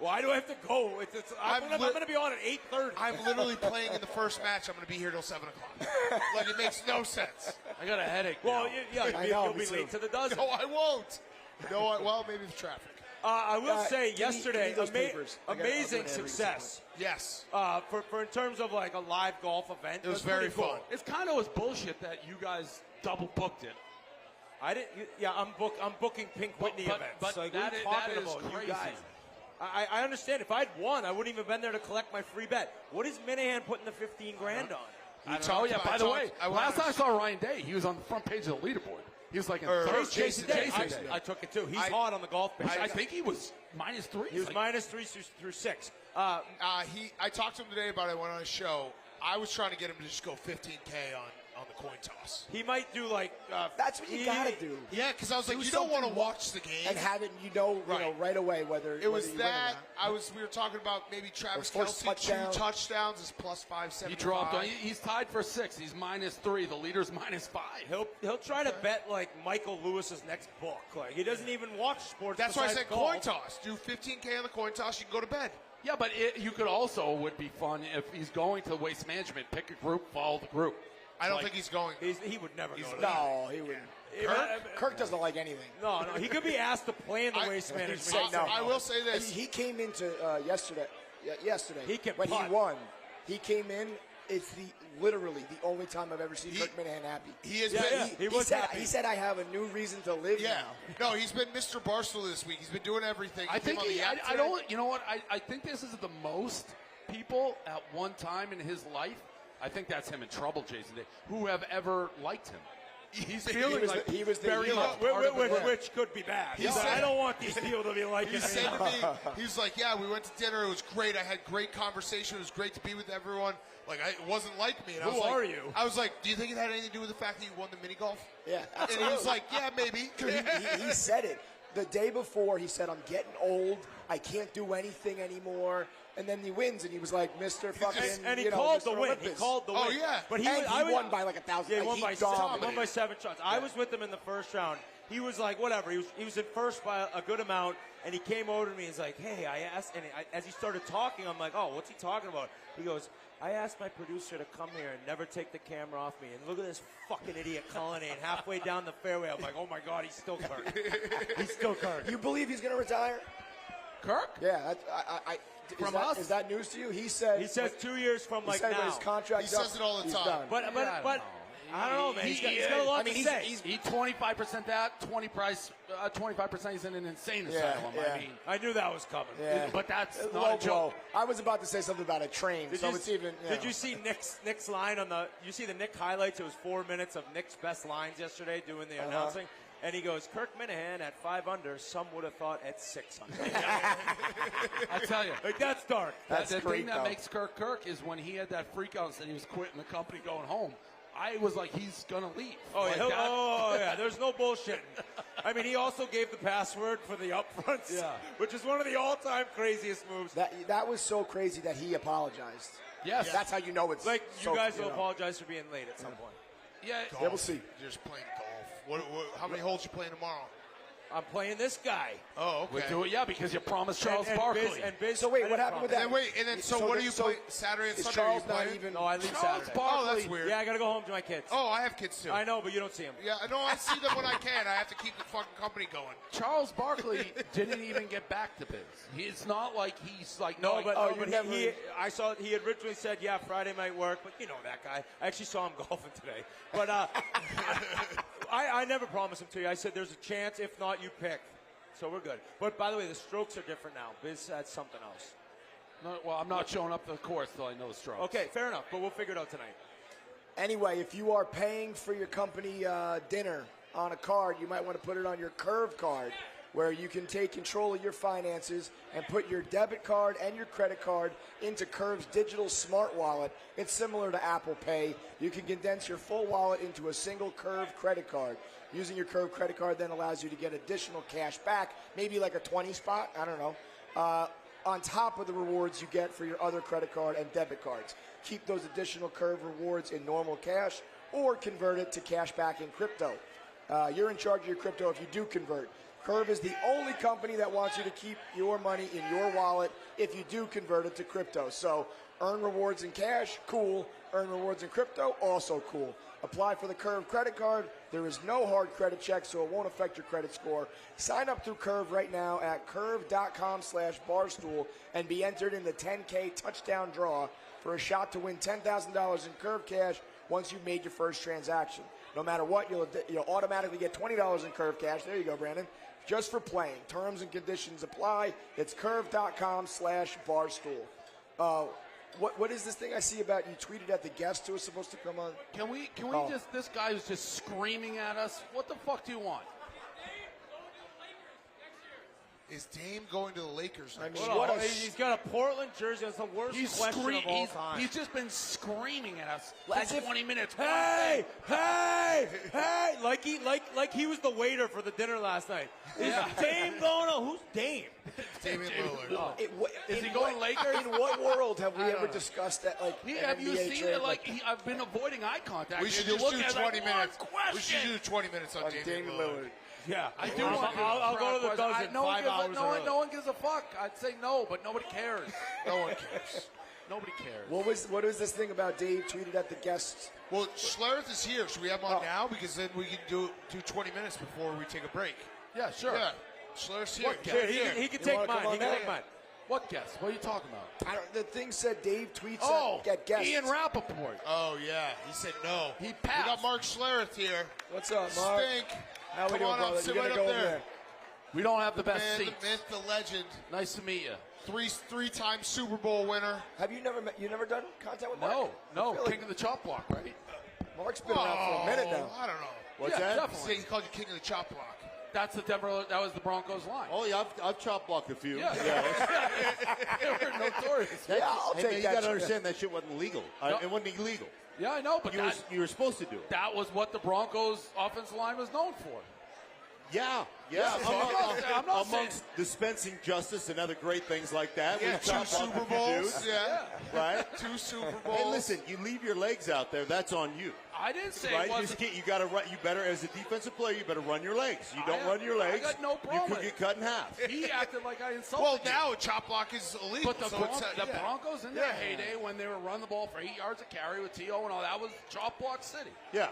Why do I have to go? I'm going to be on at 8:30. I'm literally playing in the first match. I'm going to be here till 7 o'clock. Like, it makes no sense. I got a headache. Well, now. I know, you'll me be too. late to the dozen. No, I won't. Well, maybe the traffic. I will say, give me yesterday, those papers. I'll do amazing it every success. Yes. For in terms of like a live golf event. It was That's pretty very cool. fun. It's kind of was bullshit that you guys double booked it. I didn't. I'm booking Pink Whitney but- events. but like, that what are is- you talking that is about, crazy. you guys? I understand. If I'd won, I wouldn't even been there to collect my free bet. What is Minahan putting the 15 grand on? I don't know. Yeah, by the way, I last wanted time I saw Ryan Day, he was on the front page of the leaderboard. He was like in Or third. Jason Day. I took it too. He's hot on the golf pitch. I think he was -3. He was -3 through 6. I talked to him today about it. I went on a show. I was trying to get him to just go 15K on the coin toss. He might do like. That's what you gotta do. Yeah, because I was like, you don't want to watch the game and have it. You know right away whether it was whether that. We were talking about maybe Travis Kelce 2 touchdowns is +575. He dropped. He's tied for 6. He's -3. The leader's -5. He'll try to bet like Michael Lewis's next book. Like he doesn't even watch sports. That's why I said golf. coin toss. Do 15K on the coin toss. You can go to bed. Yeah, but you could also would be fun if he's going to Waste Management. Pick a group, follow the group. I don't think he's going. He would never go to that. No, he wouldn't. Kirk doesn't like anything. No, he could be asked to play in the Waste Management. Say no. I will say this. He came into yesterday. Yesterday, when putt. he won, he came in. It's literally the only time I've ever seen Kirk Minahan happy. He has He said, "I have a new reason to live now." No, he's been Mr. Barstool this week. He's been doing everything. I think I don't. You know what? I think this is the most people at one time in his life. I think that's him in trouble, Jason Day, who have ever liked him. He's feeling he was the very hero. much part of the Which could be bad. He said, I don't want these people to be liking He me. said to me, he was like, "Yeah, we went to dinner. It was great. I had great conversation. It was great to be with everyone. Like, it wasn't like me." And Who are you? I was like, "Do you think it had anything to do with the fact that you won the mini golf?" Yeah, And he was like, "Yeah, maybe." he said it the day before. He said, "I'm getting old. I can't do anything anymore." And then he wins, and he was like, "Mr. Fucking," and he you know, called Mr. the win. Olympus. He called the win. Oh, yeah. But He won by like 1,000. Yeah, he like, won by 7 shots. I was with him in the first round. He was like, whatever. He was in first by a good amount, and he came over to me. He's like, "Hey, I asked," and as he started talking, I'm like, "Oh, what's he talking about?" He goes, "I asked my producer to come here and never take the camera off me. And look at this fucking idiot Cullinane halfway down the fairway." I'm like, "Oh my God, he's still Kirk. He's still Kirk." You believe he's going to retire? Kirk? Yeah, is that news to you? He says 2 years from like he said now. His contract He says it all the time. Done. But I don't know, man. He's got a lot to say. He's 25% that, 25% he's in an insane asylum. yeah. I mean, I knew that was coming. Yeah. but that's Low not a joke. blow. I was about to say something about a train, it's even. Did you see Nick's line on the? You see the Nick highlights? It was 4 minutes of Nick's best lines yesterday doing the announcing. And he goes, "Kirk Minahan at 5 under, some would have thought at 6 under." I tell you. Like, that's dark. That's the great, thing that though. makes Kirk is when he had that freak out and said he was quitting the company going home. I was like, he's going to leave. Oh, Like yeah. that. Yeah. There's no bullshit. I mean, he also gave the password for the upfronts, which is one of the all-time craziest moves. That was so crazy that he apologized. Yes. That's how you know it's Like, so, you guys will know. apologize for being late at some point. Yeah. Yeah, we'll see. You're just playing golf. How many holes you playing tomorrow? I'm playing this guy. Oh, We okay. do it, yeah, because you promised Charles Barkley. So wait, what happened with that? And wait, and then so what do you play Saturday and Is Sunday? Charles Are you not playing? even? No, I leave Charles Saturday. Barkley. Oh, that's weird. Yeah, I got to go home to my kids. Oh, I have kids too. I know, but you don't see them. Yeah, no, I see them when I can. I have to keep the fucking company going. Charles Barkley didn't even get back to biz. It's not like he's like, No, but, Oh, no, you but never- I saw he had originally said, yeah, Friday might work, but you know that guy. I actually saw him golfing today. But I never promised him to you. I said there's a chance. If not, you pick. So we're good. But by the way, the strokes are different now. Biz had something else. No, well, I'm not showing up to the course till I know the strokes. Okay, fair enough. But we'll figure it out tonight. Anyway, if you are paying for your company dinner on a card, you might want to put it on your Curve card, where you can take control of your finances and put your debit card and your credit card into Curve's digital smart wallet. It's similar to Apple Pay. You can condense your full wallet into a single Curve credit card. Using your Curve credit card then allows you to get additional cash back, maybe like a 20 spot, I don't know, on top of the rewards you get for your other credit card and debit cards. Keep those additional Curve rewards in normal cash or convert it to cash back in crypto. You're in charge of your crypto if you do convert. Curve is the only company that wants you to keep your money in your wallet if you do convert it to crypto. So earn rewards in cash, cool. Earn rewards in crypto, also cool. Apply for the Curve credit card. There is no hard credit check, so it won't affect your credit score. Sign up through Curve right now at curve.com/barstool and be entered in the 10K touchdown draw for a shot to win $10,000 in Curve cash once you've made your first transaction. No matter what, you'll automatically get $20 in Curve cash. There you go, Brandon. Just for playing. Terms and conditions apply. It's curve.com/barstool. what is this thing I see about you tweeted at the guest who was supposed to come on? Can we Oh. just, this guy who's just screaming at us, what the fuck do you want? Is Dame going to the Lakers? I mean, Hold on, what a he's got a Portland jersey. That's the worst question of all time. He's just been screaming at us As for if- 20 minutes. Hey, like he was the waiter for the dinner last night. Is Dame going on? Who's Dame? Damian Lillard. Is he going Lakers? In what world have we ever discussed that? Like, Have you NBA seen trade, it? I've been avoiding eye contact. We should If you just look do at 20 that minutes. one We should question. do 20 minutes on Damian Lillard. Yeah, I do want I'll go to the dozen. no one 5 gives hours a, in no, a one, row. no one gives a fuck. I'd say no, but nobody cares. No one cares. Nobody cares. what was this thing about Dave tweeted at the guest? Well, Schlereth is here. Should we have him on now? Because then we can do 20 minutes before we take a break. Yeah, sure. Yeah. Schlereth's here. What guy? Here, Here. he can You take wanna come mine. on He can now? take mine. What guest? What are you talking about? The thing said Dave tweets Oh, at guests. Ian Rappaport. Oh, yeah. He said no. He We passed. got Mark Schlereth here. What's up, Mark? Stink. How we Come doing, on brother? up. Sit You're right gonna up go over there. We don't have the best Man, seats. the myth, the legend. Nice to meet you. Three-time Super Bowl winner. Have you never done contact with Mark? No, I feel like King of the Chop Block, right? Mark's been around for a minute now. I don't know. What's Yeah, that? definitely. He called you King of the Chop Block. That's the Denver. That was the Broncos line. Oh yeah, I've chop blocked a few. Yeah. They were notorious. That- Yeah, I'll hey, take man, that You got to shit. understand that shit wasn't legal. No. It wasn't illegal. Yeah, I know, but You were supposed to do it. that was what the Broncos offensive line was known for. Yeah. I'm not saying- Amongst dispensing justice and other great things like that. Yeah, we 2 chop Super blocked a few Bowls. dudes, Yeah. Right? 2 Super Bowls. Hey, listen, you leave your legs out there. That's on you. I didn't say Right? it wasn't. You got to run. You better, as a defensive player, you better run your legs. You don't run your legs. I got no problem You could with get cut in half. He acted like I insulted Well, you. now a chop block is illegal. But the, so it's, yeah. Broncos in their heyday when they were running the ball for 8 yards a carry with T.O. and all that was Chop Block City. Yeah.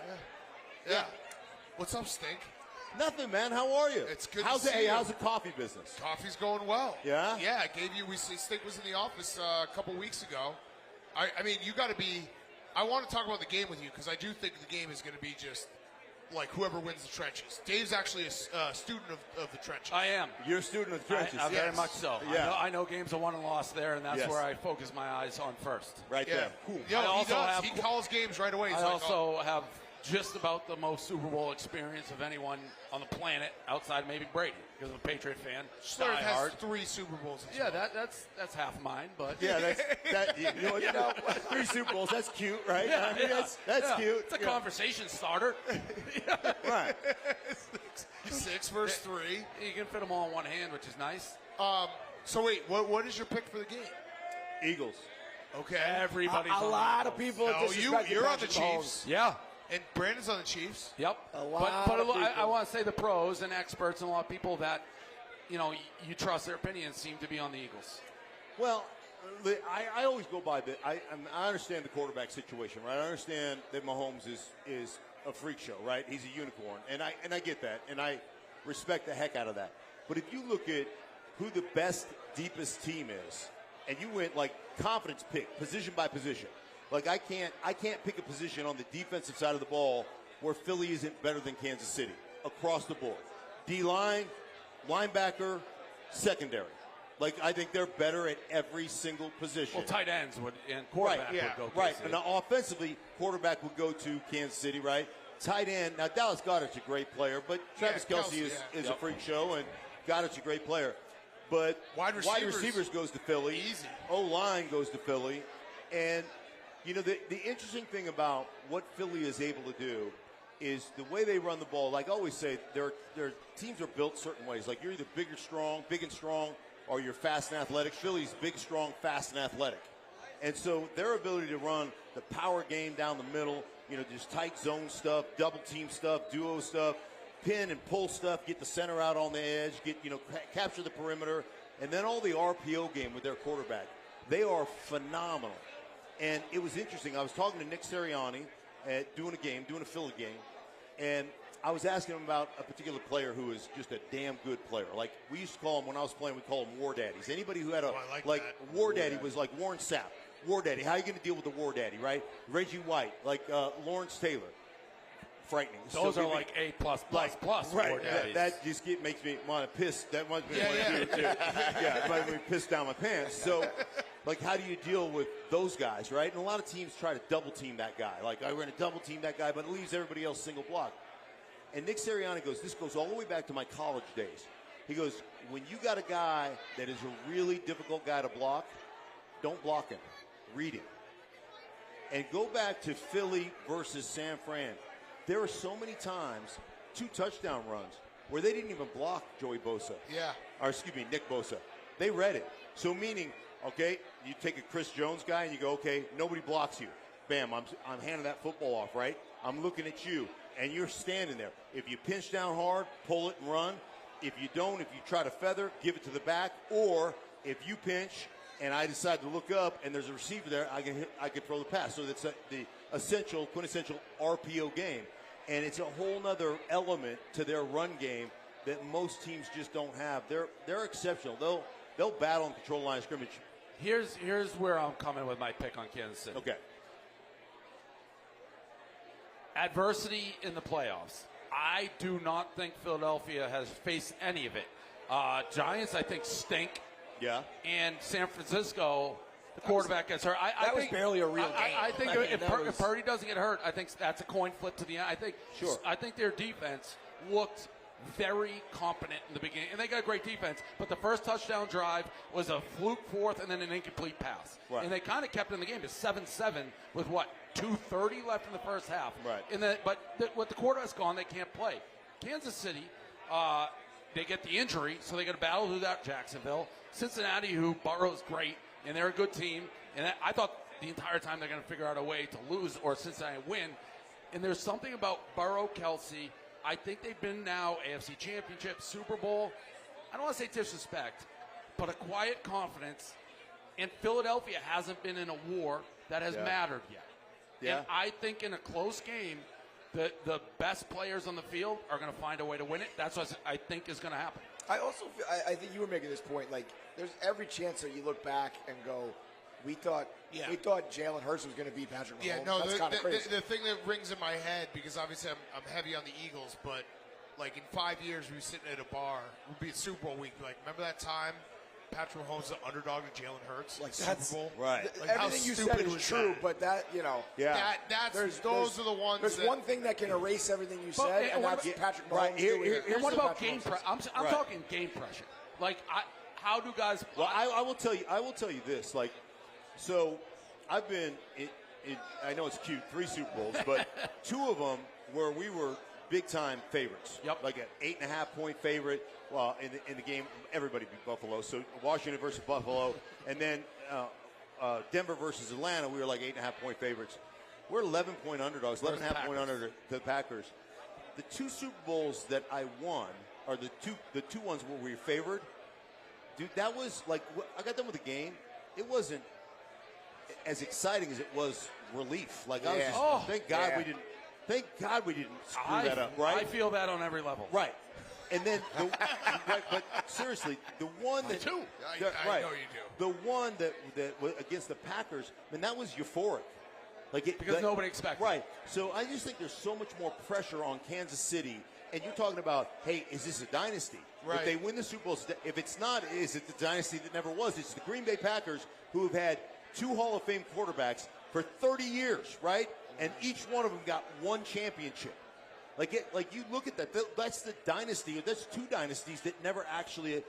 Yeah. What's up, Stink? Nothing, man. How are you? It's good How's to the, see hey, you. how's the coffee business? Coffee's going well. Yeah? Yeah, I gave you. Stink was in the office a couple weeks ago. I mean, you got to be. I want to talk about the game with you because I do think the game is going to be just like whoever wins the trenches. Dave's actually a student of the trenches. I am. You're a student of the trenches. I very Yes. much so. Yeah. I know games are won and lost there, and that's Yes. where I focus my eyes on first. Right Yeah. there. Cool. Yo, I he also does. have- He calls games right away. He's I like, also have just about the most Super Bowl experience of anyone on the planet outside maybe Brady, because I'm a Patriot fan. Schlereth Die has hard. 3 Super Bowls. Yeah, that's half of mine, but Yeah, you know, 3 Super Bowls. That's cute, right? I mean, that's yeah. cute. It's a conversation starter. Right. 6 versus 3. You can fit them all in one hand, which is nice. So wait, what is your pick for the game? Eagles. Okay. Everybody's A on lot the of Eagles. people No, disrespect you're on the Patrick Mahomes. Chiefs, Yeah. and Brandon's on the Chiefs. Yep. A lot but of I people. want to say the pros and experts and a lot of people that, you know, you trust their opinions seem to be on the Eagles. Well, I always go by the. I understand the quarterback situation, right? I understand that Mahomes is a freak show, right? He's a unicorn, and I get that, and I respect the heck out of that. But if you look at who the best, deepest team is, and you went like confidence pick, position by position. Like I can't pick a position on the defensive side of the ball where Philly isn't better than Kansas City across the board. D-line, linebacker, secondary. Like I think they're better at every single position. Well, tight ends would and quarterback Right, yeah, would go right. KC. And now offensively, quarterback would go to Kansas City, right? Tight end. Now Dallas Goedert's a great player, but Travis Kelce is a freak show, and Goedert's a great player. But Wide receivers goes to Philly. easy. O-line goes to Philly, and you know the interesting thing about what Philly is able to do is the way they run the ball. Like I always say, their teams are built certain ways. Like you're either big and strong, or you're fast and athletic. Philly's big, strong, fast, and athletic. And so their ability to run the power game down the middle, you know, just tight zone stuff, double team stuff, duo stuff, pin and pull stuff, get the center out on the edge, capture the perimeter, and then all the RPO game with their quarterback. They are phenomenal. And it was interesting. I was talking to Nick Sirianni doing a Philly game, and I was asking him about a particular player who is just a damn good player. Like we used to call him when I was playing, we call him War Daddies. Anybody who had War Daddy was like Warren Sapp. War Daddy. How are you going to deal with the War Daddy, right? Reggie White, like Lawrence Taylor. Frightening. Those are like A++++. Right. That just makes me want to piss. That wants me to do it too. Yeah, it makes me piss down my pants. So Like, how do you deal with those guys, right? And a lot of teams try to double team that guy. Like, we're going to double team that guy, but it leaves everybody else single block. And Nick Sirianni goes, this goes all the way back to my college days. He goes, when you got a guy that is a really difficult guy to block, don't block him. Read him. And go back to Philly versus San Fran. There are so many times, 2 touchdown runs, where they didn't even block Joey Bosa. Yeah. Or, excuse me, Nick Bosa. They read it. So meaning, okay, you take a Chris Jones guy and you go, okay, nobody blocks you. Bam, I'm handing that football off, right? I'm looking at you, and you're standing there. If you pinch down hard, pull it and run. If you don't, if you try to feather, give it to the back. Or if you pinch and I decide to look up and there's a receiver there, I can throw the pass. So that's the quintessential RPO game. And it's a whole nother element to their run game that most teams just don't have. They're exceptional. They'll battle and control the line of scrimmage. Here's where I'm coming with my pick on Kansas City. Okay. Adversity in the playoffs. I do not think Philadelphia has faced any of it. Giants, I think, stink. Yeah. And San Francisco, the quarterback gets hurt. That was barely a real game. I think if Purdy doesn't get hurt, I think that's a coin flip to the end. I think their defense looked very competent in the beginning, and they got a great defense. But the first touchdown drive was a fluke fourth and then an incomplete pass. Right. And they kind of kept it in the game to 7-7 with, 2:30 left in the first half. Right. With the quarterback's gone, they can't play. Kansas City, they get the injury, so they got to battle through that. Jacksonville. Cincinnati, who Burrow's great, and they're a good team. And I thought the entire time they're going to figure out a way to lose or Cincinnati win. And there's something about Burrow, Kelsey. I think they've been now AFC Championship, Super Bowl. I don't want to say disrespect, but a quiet confidence. And Philadelphia hasn't been in a war that has mattered yet. Yeah. And I think in a close game, the best players on the field are going to find a way to win it. That's what I think is going to happen. I also feel, I think you were making this point, like, there's every chance that you look back and go, we thought Jalen Hurts was going to beat Patrick Mahomes. Yeah, no, that's kind of crazy. The thing that rings in my head, because obviously I'm heavy on the Eagles, but like in 5 years we were sitting at a bar, we'd be at Super Bowl week. Like, remember that time Patrick Mahomes the underdog to Jalen Hurts? Like, Super that's Bowl? right. Like, everything you said is true, but that, Yeah. Those are the ones. There's one thing that can erase everything you said, and that's Patrick Mahomes. Right. doing it. And what about game pressure? I'm talking game pressure. Like, how do guys? Well, I will tell you. I will tell you this. Like, so I've been I know it's cute, 3 Super Bowls, but 2 of them where we were big time favorites. Yep. Like an 8.5-point favorite. Well, in the game, everybody beat Buffalo. So Washington versus Buffalo, and then Denver versus Atlanta, we were like 8.5-point favorites. We're 11-point underdogs, 11.5-point under to the Packers. The 2 Super Bowls that I won are the two ones where we were favored. Dude, that was like, I got done with the game. It wasn't as exciting as it was relief. Like, I was just, thank God we didn't screw that up, right? I feel that on every level. Right. And then, but seriously, the one that, I know you do. The one that was against the Packers, that was euphoric. Because nobody expected. Right. So I just think there's so much more pressure on Kansas City. And you're talking about, hey, is this a dynasty? Right. If they win the Super Bowl, if it's not, is it the dynasty that never was? It's the Green Bay Packers who have had 2 Hall of Fame quarterbacks for 30 years, right? And each one of them got 1 championship. Like you look at that, that's the dynasty. That's 2 dynasties that never actually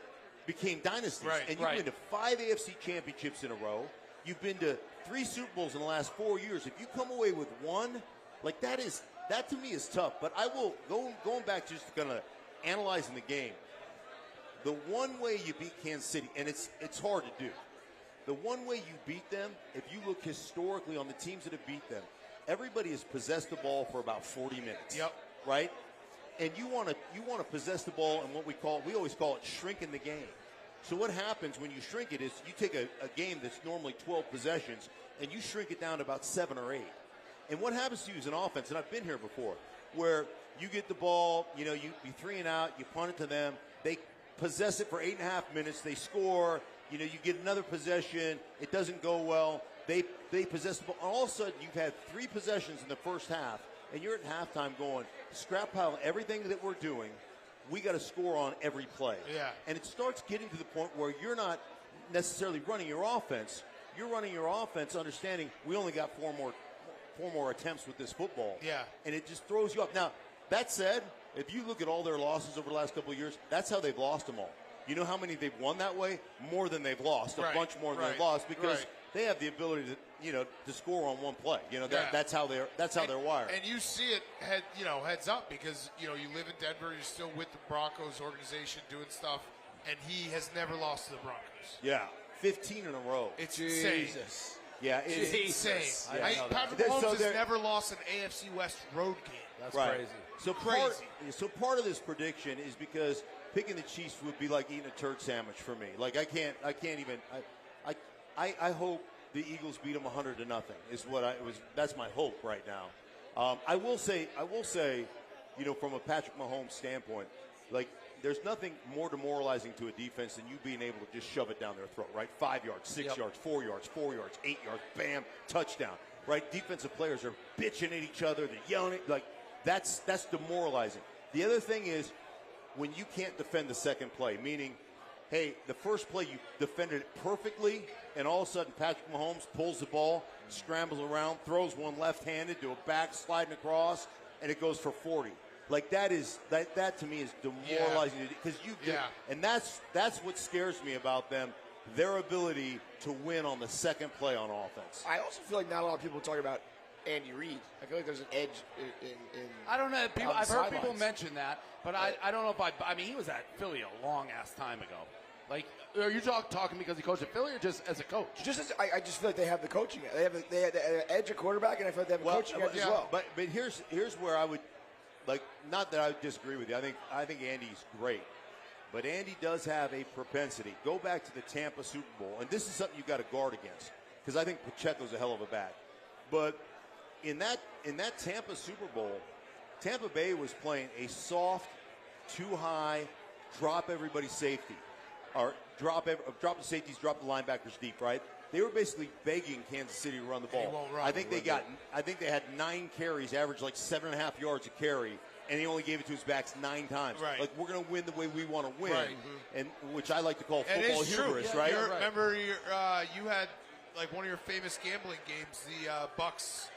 became dynasties. Right, and you've been to 5 AFC championships in a row. You've been to 3 Super Bowls in the last 4 years. If you come away with 1, like that to me is tough. But I will going back to just kind of analyzing the game. The one way you beat Kansas City, and it's hard to do. The one way you beat them, if you look historically on the teams that have beat them, everybody has possessed the ball for about 40 minutes. Yep. Right? And you want to possess the ball in what we always call it shrinking the game. So what happens when you shrink it is you take a game that's normally 12 possessions and you shrink it down to about 7 or 8. And what happens to you as an offense, and I've been here before, where you get the ball, you be 3 and out, you punt it to them, they possess it for 8.5 minutes, they score, you get another possession, it doesn't go well, they possess the ball, and all of a sudden you've had 3 possessions in the first half, and you're at halftime going, scrap pile everything that we're doing, we got to score on every play. Yeah. And it starts getting to the point where you're not necessarily running your offense, you're running your offense understanding we only got four more attempts with this football. Yeah. And it just throws you off. Now, that said, if you look at all their losses over the last couple of years, that's how they've lost them all. You know how many they've won that way? More than they've lost. A bunch more than they've lost because they have the ability to score on one play. That's how they're wired. And you see it heads up because you live in Denver, you're still with the Broncos organization doing stuff, and he has never lost to the Broncos. Yeah, 15 in a row. It's insane. Yeah, it's insane. Patrick So Mahomes has never lost an AFC West road game. That's crazy. So part of this prediction is because picking the Chiefs would be like eating a turd sandwich for me. Like I can't even. I hope the Eagles beat them 100-0. Is what that's my hope right now. I will say, from a Patrick Mahomes standpoint, like there's nothing more demoralizing to a defense than you being able to just shove it down their throat. Right, 5 yards, 6 yards, 4 yards, 4 yards, 8 yards, bam, touchdown. Right, defensive players are bitching at each other. They're yelling like that's demoralizing. The other thing is when you can't defend the second play, meaning, hey, the first play you defended it perfectly, and all of a sudden Patrick Mahomes pulls the ball, scrambles around, throws one left-handed to a back, sliding across, and it goes for 40. Like that to me is demoralizing because and that's what scares me about them, their ability to win on the second play on offense. I also feel like not a lot of people talk about Andy Reid. I feel like there's an edge in I don't know. I've heard people sidelines. mention that, but I don't know if I mean, he was at Philly a long-ass time ago. Like, are you talking because he coached at Philly or just as a coach? I just feel like they have the coaching. They have the edge at quarterback, and I feel like they have a coaching edge as well. But here's where I would, not that I would disagree with you. I think Andy's great. But Andy does have a propensity. Go back to the Tampa Super Bowl, and this is something you've got to guard against because I think Pacheco's a hell of a back. But in that Tampa Super Bowl, Tampa Bay was playing a soft, too high, drop everybody's safety, or drop the safeties, drop the linebackers deep. Right? They were basically begging Kansas City to run the ball. He won't run. I think they had 9 carries, averaged like 7.5 yards a carry. And he only gave it to his backs 9 times. Right. Like, we're going to win the way we want to win, right. And which I like to call football hubris, true. right? Remember, you had like one of your famous gambling games, the Bucks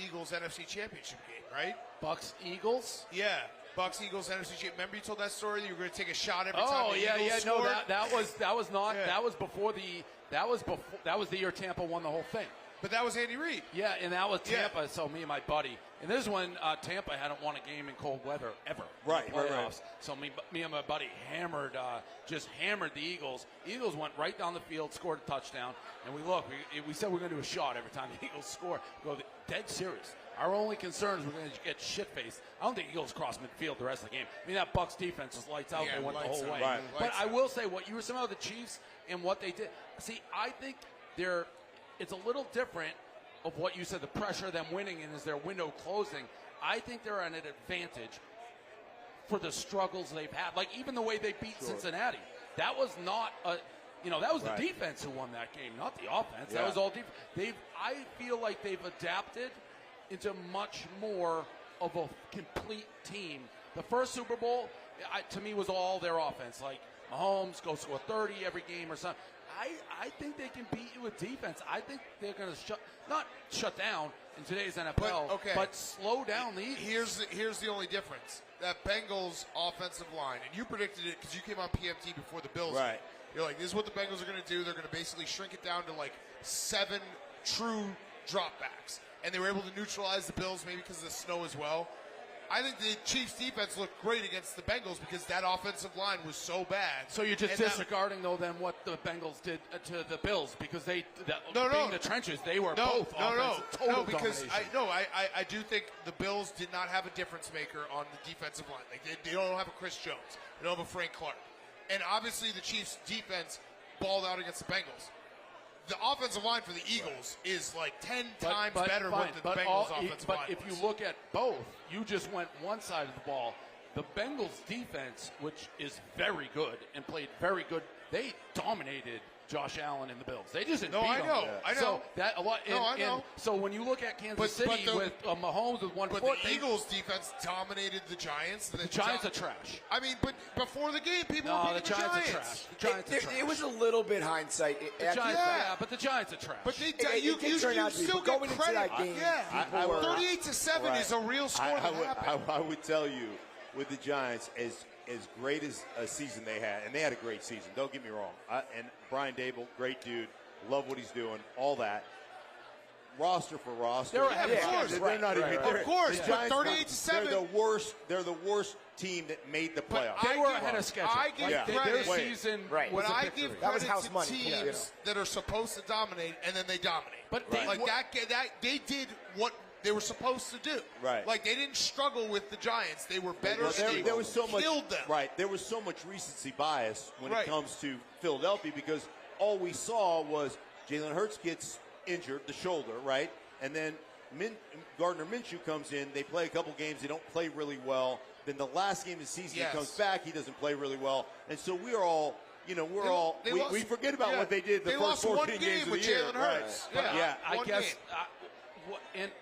Eagles NFC Championship game, right? Bucks Eagles? Yeah, Bucks Eagles NFC Championship. Remember you told that story that you were going to take a shot every time the Eagles scored? No, that was not. Yeah. That was the year Tampa won the whole thing. But that was Andy Reid. Yeah, and that was Tampa. Yeah. So me and my buddy, and this is when Tampa hadn't won a game in cold weather ever. Right. So me and my buddy just hammered the Eagles. Eagles went right down the field, scored a touchdown, and we said we're going to do a shot every time the Eagles score. Go dead serious. Our only concern is we're going to get shit-faced. I don't think Eagles cross midfield the rest of the game. I mean, that Bucks defense was lights out. They went the whole way. Right. But I will say what you were saying about the Chiefs and what they did. See, I think it's a little different of what you said, the pressure of them winning and is their window closing. I think they're at an advantage for the struggles they've had. Like, even the way they beat Cincinnati. That was not that was the defense who won that game, not the offense. Yeah. That was all defense. I feel like they've adapted into much more of a complete team. The first Super Bowl, to me, was all their offense. Like, Mahomes goes score 30 every game or something. I think they can beat you with defense. I think they're going to not shut down in today's NFL, but slow down the Eagles. Here's the only difference. That Bengals offensive line, and you predicted it because you came on PMT before the Bills. Right. You're like, this is what the Bengals are going to do. They're going to basically shrink it down to like 7 true dropbacks. And they were able to neutralize the Bills maybe because of the snow as well. I think the Chiefs' defense looked great against the Bengals because that offensive line was so bad. So you're just disregarding, though, then what the Bengals did to the Bills because being the trenches, they were both total because domination. I do think the Bills did not have a difference maker on the defensive line. Like they don't have a Chris Jones. They don't have a Frank Clark. And obviously the Chiefs' defense balled out against the Bengals. The offensive line for the Eagles is like 10 times better than the Bengals' offensive line. But if you look at both, you just went one side of the ball. The Bengals' defense, which is very good and played very good they dominated Josh Allen and the Bills. They just didn't No, beat I him. know. I know. So that a lot. No, I know. And so when you look at Kansas City with Mahomes with one But foot, the Eagles' defense dominated the Giants. the Giants are trash. I mean, but before the game, people No, were the beating Giants the are trash. Giants. The Giants are trash. It was a little bit hindsight. The Giants, Yeah. but the Giants are trash. But they, It you did turn out to be, still but get going into credit. that game, yeah, people were- 38-7 is a real score that happened. I would tell you, with the Giants, as great as a season they had, and they had a great season, don't get me wrong. And Brian Dable, great dude, love what he's doing, all that. Roster for roster. They're ahead of course. They're not even. Of course, the but Giants, 38-7. They're the worst team that made the playoffs. They were ahead of schedule. I give Yeah. credit. Their season Right. was When a I victory. give That was credit house to money. teams that are supposed to dominate, and then they dominate. But they like were- that they did what they were supposed to do. Right. Like they didn't struggle with the Giants. They were better. Well, there was so much. Killed them. Right. There was so much recency bias when Right. it comes to Philadelphia because all we saw was Jalen Hurts gets injured, the shoulder, right, and then Gardner Minshew comes in. They play a couple games. They don't play really well. Then the last game of the season, Yes. he comes back. He doesn't play really well, and so we're all. We lost- forget about yeah. what they did the They first lost one 14 games game of with the year. Jalen Hurts. Right. Yeah. Yeah. I One guess, game. and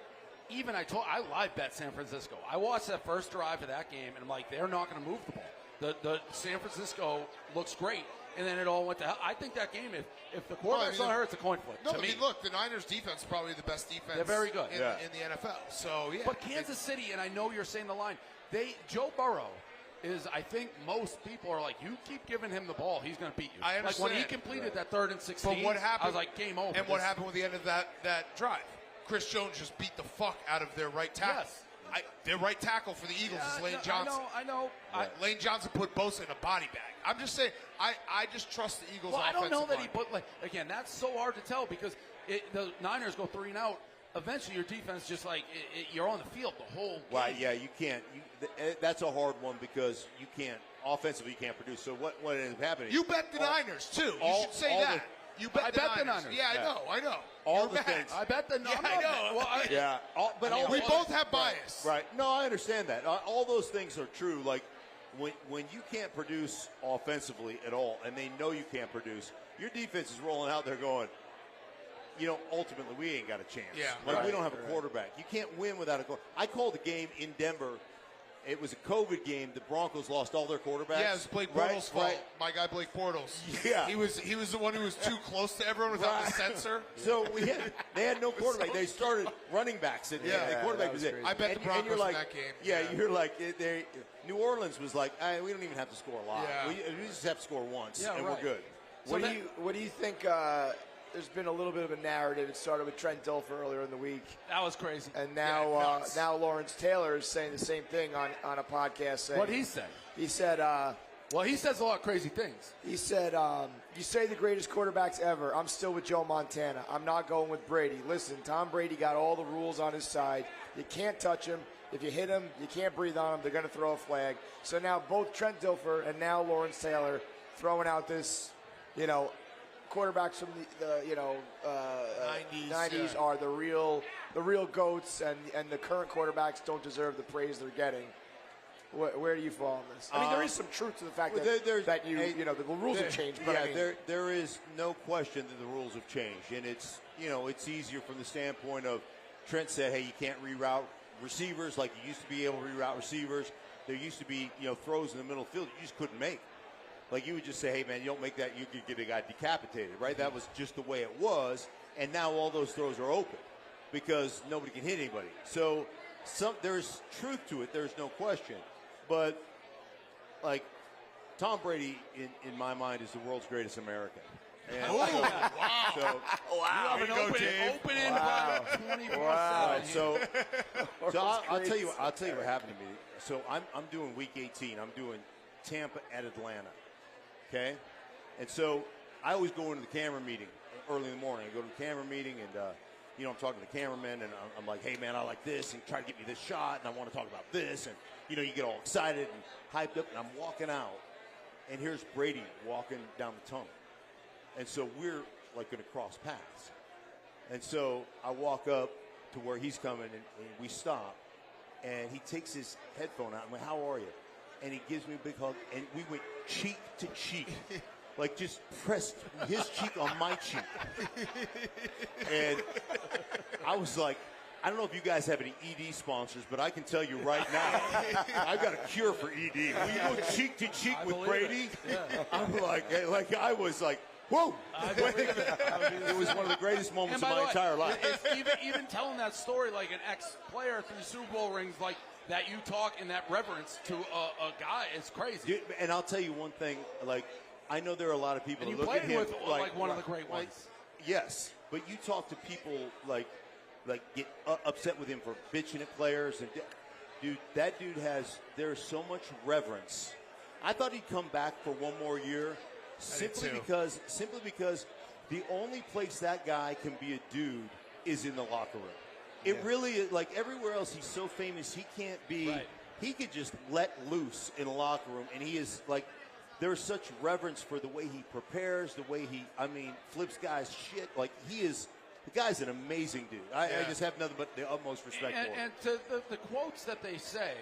even I live bet San Francisco. I watched that first drive of that game, and I'm like, they're not going to move the ball. The San Francisco looks great, and then it all went to hell. I think that game, if the quarterback's not hurt, it's a coin flip. No, to I me. mean, look, the Niners' defense is probably the best defense. They're very good. in the NFL. So yeah, But Kansas City, and I know you're saying the line, Joe Burrow is, I think most people are like, you keep giving him the ball, he's going to beat you. I Like when he understand. completed that 3rd and 16, But what happened? I was like, game over. And what happened with the end of that drive? Chris Jones just beat the fuck out of their right tackle. Yes. Their right tackle for the Eagles is Lane Johnson. I know. Lane Johnson put Bosa in a body bag. I'm just saying, I just trust the Eagles' Well, I offensive don't know that line. he put, again, that's so hard to tell because the Niners go 3 and out. Eventually, your defense just you're on the field the whole game. Right, yeah, you can't. That's a hard one because you can't offensively. You can't produce. So what ended up happening? You bet the Niners too. You should say that. You bet I the bet the Niners. Niners. Yeah, I know. All You're the mad. things. I bet the Yeah, I know. Well, Yeah, We both have bias. Right. No, I understand that. All those things are true. Like when you can't produce offensively at all, and they know you can't produce, your defense is rolling out there going, ultimately we ain't got a chance. Yeah. Like we don't have a quarterback. You can't win without a quarterback. I called the game in Denver. It was a COVID game. The Broncos lost all their quarterbacks. Yeah, it was Blake Bortles' fault. Right. My guy Blake Bortles. Yeah. He was the one who was too close to everyone without the sensor. So they had no quarterback. They started running backs. The quarterback was it. I bet the Broncos you're like, in that game. Yeah, you're like, New Orleans was like, we don't even have to score a lot. Yeah. We just have to score once, Yeah, and right. we're good. What do you think? There's been a little bit of a narrative. It started with Trent Dilfer earlier in the week, that was crazy. and now nuts. now Lawrence Taylor is saying the same thing on a podcast. Saying, What he said? He said. Well, he says a lot of crazy things. He said, you say the greatest quarterbacks ever. I'm still with Joe Montana. I'm not going with Brady. Listen, Tom Brady got all the rules on his side. You can't touch him. If you hit him, you can't breathe on him. They're going to throw a flag. So now both Trent Dilfer and now Lawrence Taylor throwing out this, quarterbacks from the 90s are the real goats, and the current quarterbacks don't deserve the praise they're getting. Where do you fall on this? I mean, there is some truth to the fact that the rules have changed. But there is no question that the rules have changed, and it's easier from the standpoint of Trent said, hey, you can't reroute receivers like you used to be able to reroute receivers. There used to be throws in the middle of the field you just couldn't make. Like you would just say, hey man, you don't make that, you could get a guy decapitated, right? That was just the way it was, and now all those throws are open because nobody can hit anybody. So there's truth to it. There's no question. But like Tom Brady, in my mind, is the world's greatest American. And Wow. So, You have an open environment 24/7. Wow. So I'll tell you what happened to me. So I'm doing week 18. I'm doing Tampa at Atlanta. Okay, and so I always go into the camera meeting early in the morning. I go to the camera meeting, and I'm talking to the cameraman, and I'm like, hey man, I like this, and try to get me this shot, and I want to talk about this, and you get all excited and hyped up, and I'm walking out, and here's Brady walking down the tunnel, and so we're like going to cross paths, and so I walk up to where he's coming, and we stop, and he takes his headphone out. I'm like, how are you? And he gives me a big hug, and we went cheek to cheek. like just pressed his cheek on my cheek. And I was like, I don't know if you guys have any ED sponsors, but I can tell you right now, I've got a cure for ED. When you go cheek to cheek with Brady, I'm like I was like, whoa! It was one of the greatest moments of my entire life. Even telling that story like an ex-player through Super Bowl rings, like that you talk in that reverence to a guy, it's crazy. Dude, and I'll tell you one thing, like, I know there are a lot of people and that look at him with, like one of the great ones. Yes, but you talk to people like get upset with him for bitching at players, and dude, that dude there's so much reverence. I thought he'd come back for one more year, simply because the only place that guy can be a dude is in the locker room. It really is, like everywhere else, he's so famous he can't be. Right. He could just let loose in a locker room, and he is like. There's such reverence for the way he prepares, the way he, flips guys shit. Like the guy's an amazing dude. I just have nothing but the utmost respect for him. And to the quotes that they say,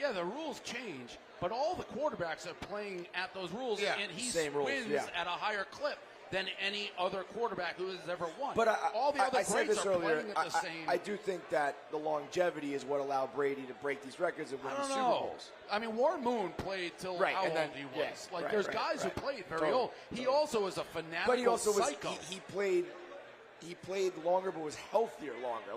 yeah, the rules change, but all the quarterbacks are playing at those rules, and he wins at a higher clip than any other quarterback who has ever won. But all the other I said greats this are earlier. playing at the same. I do think that the longevity is what allowed Brady to break these records and win the Super Bowls. I mean, Warren Moon played till how old he was. There's guys who played very old. He also is a fanatical but he also psycho. He played longer, but was healthier longer.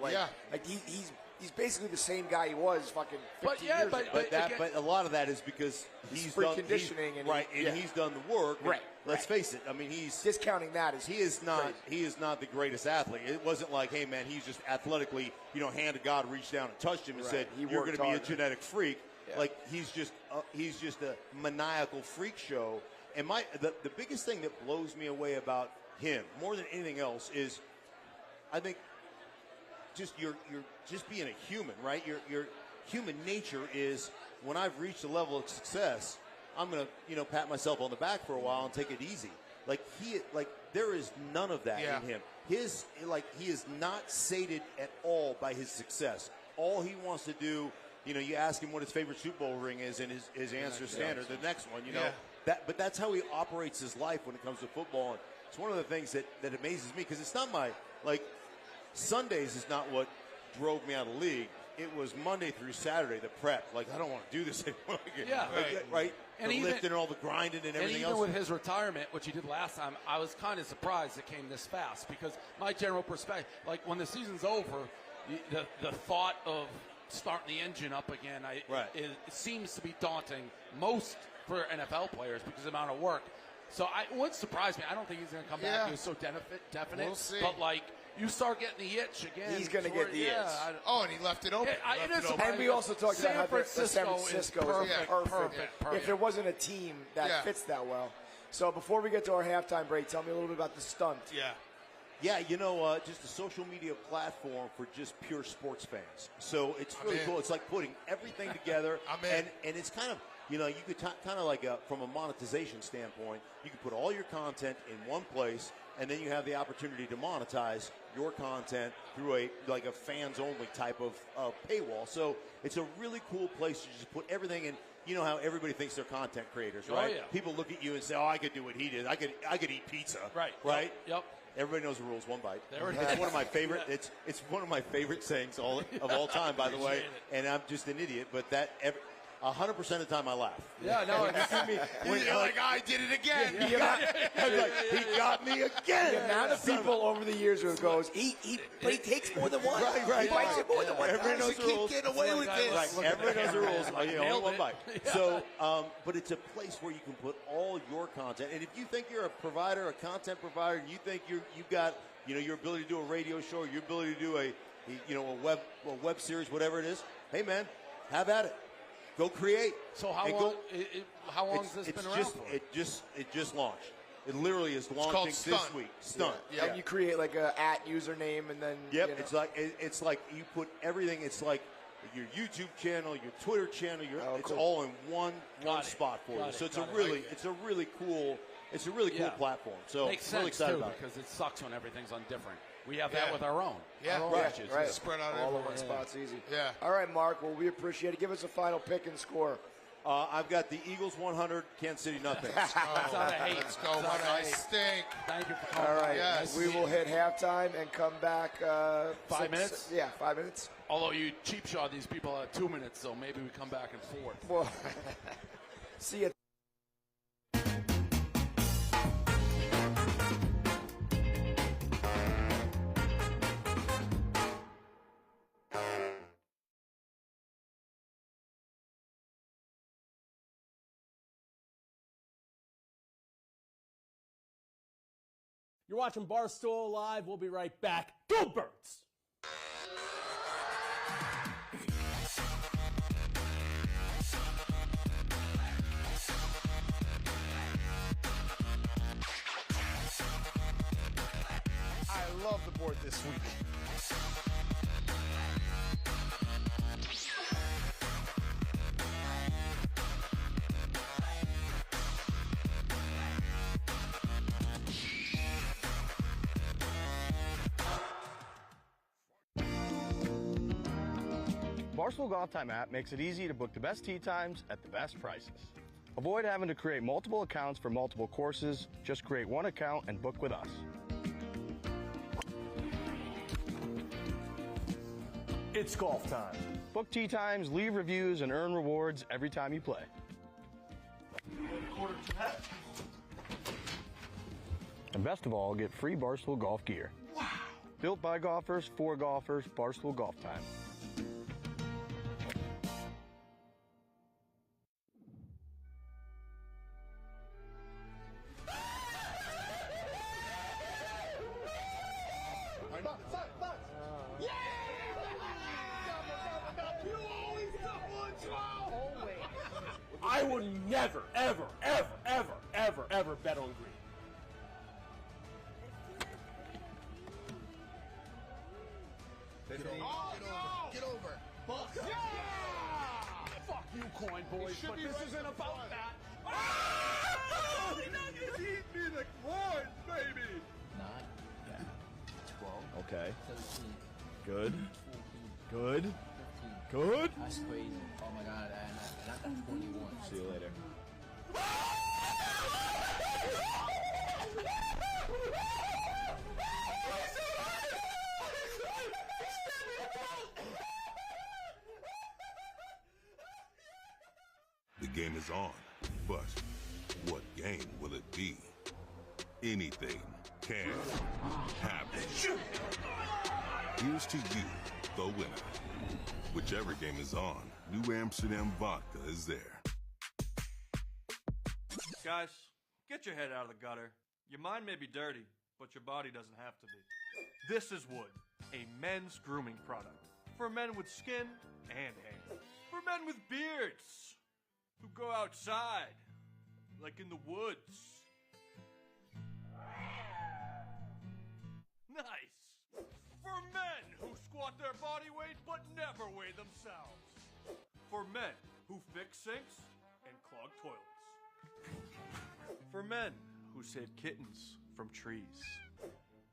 He's basically the same guy he was fucking 15 years ago. But a lot of that is because he's done conditioning he's done the work. Right. Let's face it. I mean, he's discounting that as he is not the greatest athlete. It wasn't like, hey man, he's just athletically, hand of God reached down and touched him and said, "You're going to be a genetic freak." Yeah. Like he's just a maniacal freak show. And the biggest thing that blows me away about him more than anything else is, I think, just you're just being a human, right? Your human nature is, when I've reached a level of success, I'm gonna pat myself on the back for a while and take it easy. There is none of that in him. He is not sated at all by his success. All he wants to do, you ask him what his favorite Super Bowl ring is, and his answer is standard. The next one, but that's how he operates his life when it comes to football. And it's one of the things that amazes me, because it's not Sundays is not what drove me out of the league. It was Monday through Saturday, the prep. I don't want to do this anymore. Right. And the lifting and all the grinding and everything else. And even with his retirement, which he did last time, I was kind of surprised it came this fast, because my general perspective, when the season's over, the thought of starting the engine up again, it seems to be daunting most for NFL players because of the amount of work. So it wouldn't surprise me. I don't think he's going to come back. He was so definite. We'll see. But you start getting the itch again. He's going to get the itch. And he left it open. And we also talked about how San Francisco is perfect. If there wasn't a team that fits that well. So before we get to our halftime break, tell me a little bit about the stunt. Yeah, just a social media platform for just pure sports fans. So it's really cool. It's like putting everything together. And it's kind of, you could kind of from a monetization standpoint, you can put all your content in one place, and then you have the opportunity to monetize your content through a fans-only type of paywall. So it's a really cool place to just put everything in. You know how everybody thinks they're content creators, right? Oh, yeah. People look at you and say, "Oh, I could do what he did. I could eat pizza." Right. Yep. Everybody knows the rules. One bite. There it it's is. one of my favorite. It's one of my favorite sayings of all time, by the way. And I'm just an idiot, but 100% of the time I laugh. Yeah, no. I did it again. He got me again. The amount of people over the years who goes, but he takes more than one. Right. He bites it more than one. Everybody knows the rules. Keep getting away with this. Right. Everybody knows the rules. Only one bite. So, but it's a place where you can put all your content. And if you think you're a provider, a content provider, and you think you've got your ability to do a radio show, or your ability to do a web series, whatever it is, hey man, have at it. Go create. So how long has this been around for? It just launched. It literally is launching this week. Stunt. Yeah. And you create a @ username, and then it's like you put everything. It's like your YouTube channel, your Twitter channel. It's all in one spot for you. So it's a really cool platform. So makes sense, really excited too, about because it sucks when everything's on different. We have that with our own. Yeah, right. Spread out all everywhere. in one spot's easy. Yeah. All right, Mark. Well, we appreciate it. Give us a final pick and score. I've got the Eagles 100, Kansas City nothing. It's not a hate. Let's go, my guys. Stink. Thank you for coming. All right, Yes. we will hit halftime and come back. 5 minutes? Yeah, 5 minutes. Although you cheap shot these people at 2 minutes, so maybe we come back in fourth. Well, see you. You're watching Barstool Live. We'll be right back. Go Birds! I love the board this week. Barstool Golf Time app makes it easy to book the best tee times at the best prices. Avoid having to create multiple accounts for multiple courses. Just create one account and book with us. It's golf time. Book tee times, leave reviews, and earn rewards every time you play. And best of all, get free Barstool golf gear. Wow! Built by golfers, for golfers, Barstool Golf Time. I would never, ever, ever, ever, ever, ever bet on green. Get over. Yeah! Fuck you, coin boys, but this isn't about that. Eat me the coin, baby! 9, 12, Okay. 13, Good. 14, Good. 15. Good. That's crazy. Oh my god, I got that 21. See you later. The game is on, but what game will it be? Anything can happen. Here's to you, the winner. Whichever game is on, New Amsterdam Vodka is there. Guys, get your head out of the gutter. Your mind may be dirty, but your body doesn't have to be. This is Wood, a men's grooming product. For men with skin and hair. For men with beards who go outside, like in the woods. Nice. For men who squat their body weight but never weigh themselves. For men who fix sinks and clog toilets. For men who save kittens from trees.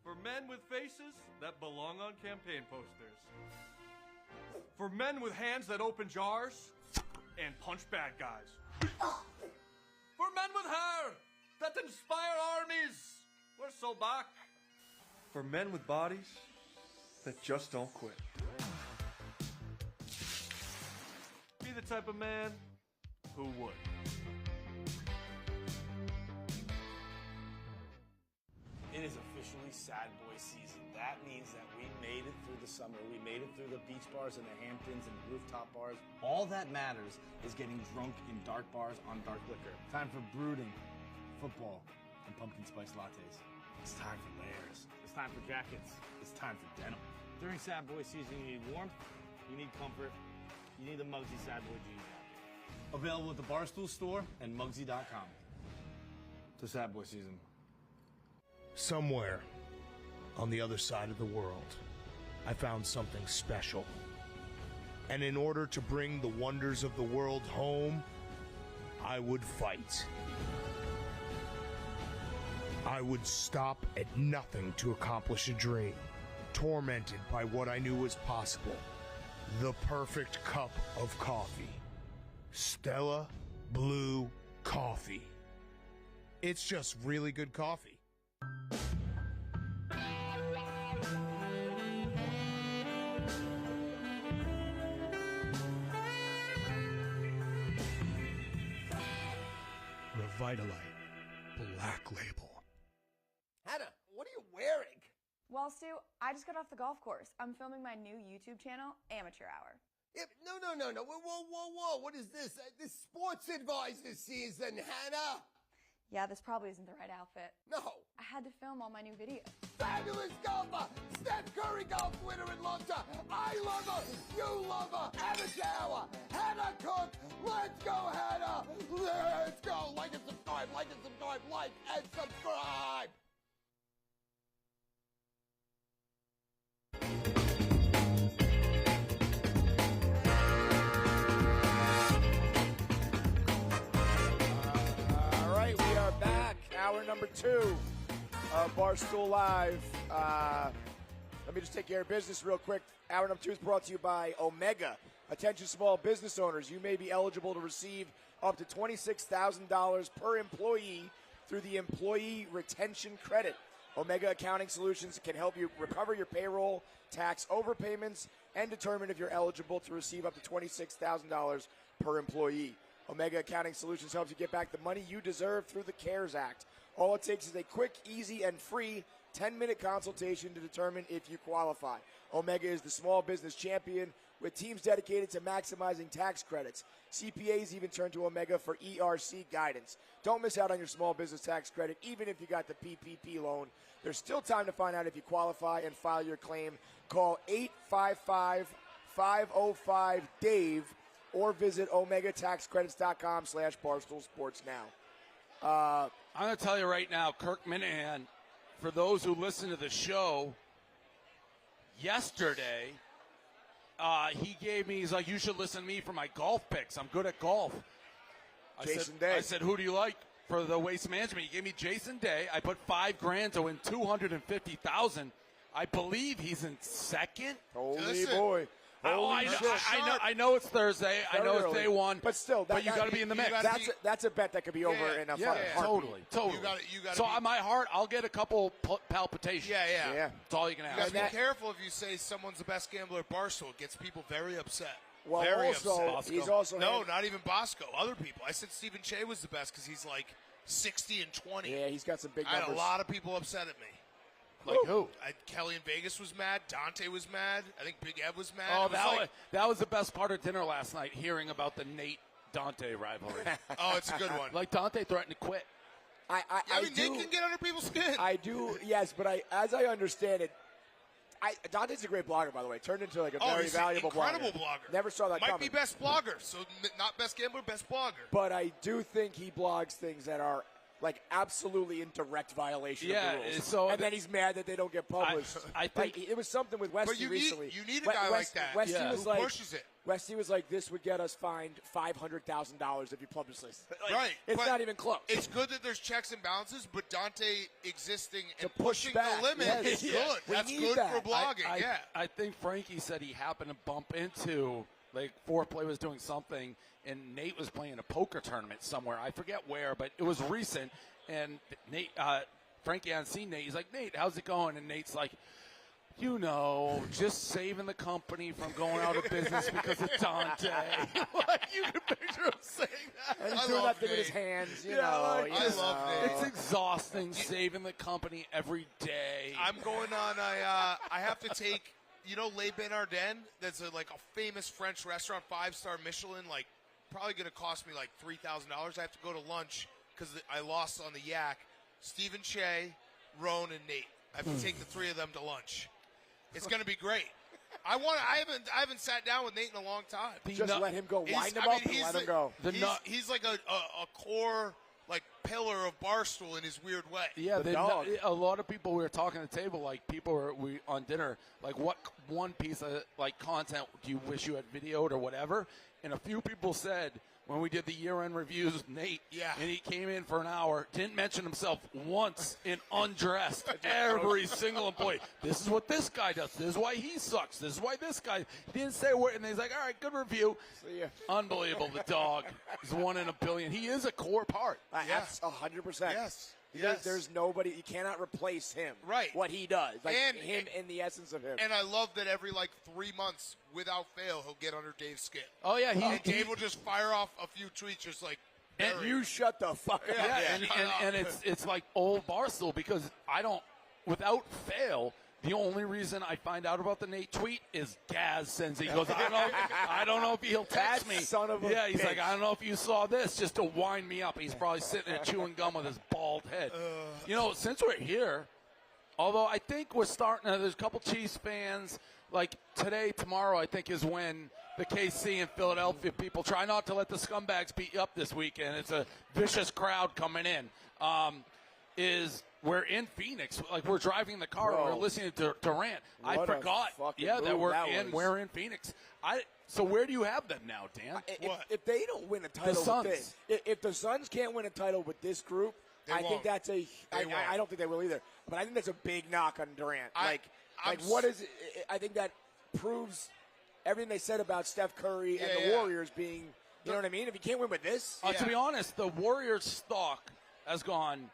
For men with faces that belong on campaign posters. For men with hands that open jars and punch bad guys. For men with hair that inspire armies. We're so back. For men with bodies that just don't quit. Be the type of man who would. It is officially sad boy season. That means that we made it through the summer. We made it through the beach bars and the Hamptons and the rooftop bars. All that matters is getting drunk in dark bars on dark liquor. Time for brooding, football, and pumpkin spice lattes. It's time for layers. It's time for jackets. It's time for denim. During sad boy season, you need warmth, you need comfort, you need the Muggsy Sad Boy jean jacket. Available at the Barstool store and Muggsy.com. It's sad boy season. Somewhere on the other side of the world, I found something special. And in order to bring the wonders of the world home, I would fight. I would stop at nothing to accomplish a dream, tormented by what I knew was possible. The perfect cup of coffee. Stella Blue Coffee. It's just really good coffee. Revitalight Black Label. Hannah, what are you wearing? Well, Stu, I just got off the golf course. I'm filming my new YouTube channel, Amateur Hour. Yeah, no. Whoa. What is this? This Sports Advisor season, Hannah. Yeah, this probably isn't the right outfit. No. I had to film all my new videos. Fabulous golfer, Steph Curry golf winner and loves her. I love her. You love her. Amateur Hour. Hannah Cook. Let's go, Hannah. Let's go. Like and subscribe. Like and subscribe. Like and subscribe. All right, we are back. Hour number 2 of Barstool Live. Let me just take care of business real quick. Hour number 2 is brought to you by Omega. Attention small business owners, you may be eligible to receive up to $26,000 per employee through the Employee Retention Credit. Omega Accounting Solutions can help you recover your payroll, tax overpayments, and determine if you're eligible to receive up to $26,000 per employee. Omega Accounting Solutions helps you get back the money you deserve through the CARES Act. All it takes is a quick, easy, and free 10-minute consultation to determine if you qualify. Omega is the small business champion with teams dedicated to maximizing tax credits. CPAs even turn to Omega for ERC guidance. Don't miss out on your small business tax credit, even if you got the PPP loan. There's still time to find out if you qualify and file your claim. Call 855-505-DAVE or visit OmegaTaxCredits.com/Barstool Sports now. I'm going to tell you right now, Kirk Minahan, for those who listen to the show, yesterday, he gave me, he's like, you should listen to me for my golf picks. I'm good at golf. Jason Day. I said, who do you like for the waste management? He gave me Jason Day. I put $5,000 to win $250,000. I believe he's in second. Holy boy. I know it's Thursday. I know it's day one. But still, you got to be in the mix. That's a bet that could be over in a totally. You gotta so be, on my heart, I'll get a couple palpitations. Yeah. That's all you can ask. You gotta be careful if you say someone's the best gambler at Barstool. It gets people very upset. Well, very also, upset. he's also not even Bosco. Other people. I said Stephen Che was the best because he's like 60 and 20. Yeah, he's got some big I numbers. had a lot of people upset at me. Like who? Kelly in Vegas was mad. Dante was mad. I think Big Ed was mad. Oh, that was the best part of dinner last night, hearing about the Nate-Dante rivalry. Oh, it's a good one. Like, Dante threatened to quit. I mean, Nate can get under people's skin. I do, yes, but as I understand it, Dante's a great blogger, by the way. Turned into like a very he's valuable an incredible blogger. Never saw that Might coming. be best blogger, so not best gambler, best blogger. But I do think he blogs things that are like absolutely in direct violation of the rules. So and then he's mad that they don't get published. I think it was something with Westy recently. You need a guy like that. Westy was who like, pushes it. Westy was like, this would get us fined $500,000 if you publish this. Right. It's not even close. It's good that there's checks and balances, but Dante existing and push pushing back. the limit is good. We That's need good that. for blogging, I think Frankie said he happened to bump into, like, Foreplay was doing something, and Nate was playing a poker tournament somewhere. I forget where, but it was recent. And Nate, Frankie hadn't seen Nate. He's like, Nate, how's it going? And Nate's like, you know, just saving the company from going out of business because of Dante. Like, you can picture him saying that. And he's doing that thing with his hands, you know. I love Nate. It's exhausting saving the company every day. I'm going on I have to take, you know, Les Ben Ardennes? That's like a famous French restaurant, 5-star Michelin, like probably going to cost me like $3,000. I have to go to lunch because I lost on the yak. Stephen Che, Roan, and Nate. I have to take the three of them to lunch. It's going to be great. I haven't sat down with Nate in a long time. Just let him go. Wind him up and let him go. He's like a core like pillar of Barstool in his weird way. Yeah, a lot of people we were talking at the table, like people were on dinner, like what one piece of like content do you wish you had videoed or whatever? And a few people said when we did the year-end reviews with Nate. Yeah. And he came in for an hour, didn't mention himself once, and undressed every single employee. This is what this guy does. This is why he sucks. This is why this guy didn't say a word. And he's like, all right, good review. See ya. Unbelievable. The dog is 1 in a billion. He is a core part. That's 100%. Yes. There's nobody, you cannot replace him. Right. What he does. Like And- him in the essence of him. And I love that every 3 months, without fail, he'll get under Dave's skin. Oh, yeah. And Dave will just fire off a few tweets just like, and you shut the fuck up. Yeah, and it's like old Barstool because without fail, the only reason I find out about the Nate tweet is Gaz sends it. He goes, I don't know if he'll text That me. son of a He's bitch. like, I don't know if you saw this, just to wind me up. He's probably sitting there chewing gum with his bald head. Since we're here, although I think we're starting to, there's a couple Chiefs fans, like today, tomorrow, I think is when the KC and Philadelphia people try not to let the scumbags beat you up this weekend. It's a vicious crowd coming in. We're in Phoenix. Like, we're driving the car and we're listening to Durant. I What a forgot. fucking That move we're that in. was. We're in Phoenix. So where do you have them now, Dan? If they don't win a title Suns. with this, if the Suns can't win a title with this group, I think that's I don't think they will either. But I think that's a big knock on Durant. What is it? I think that proves everything they said about Steph Curry and the Warriors being, you know what I mean? If you can't win with this. To be honest, the Warriors' stock has gone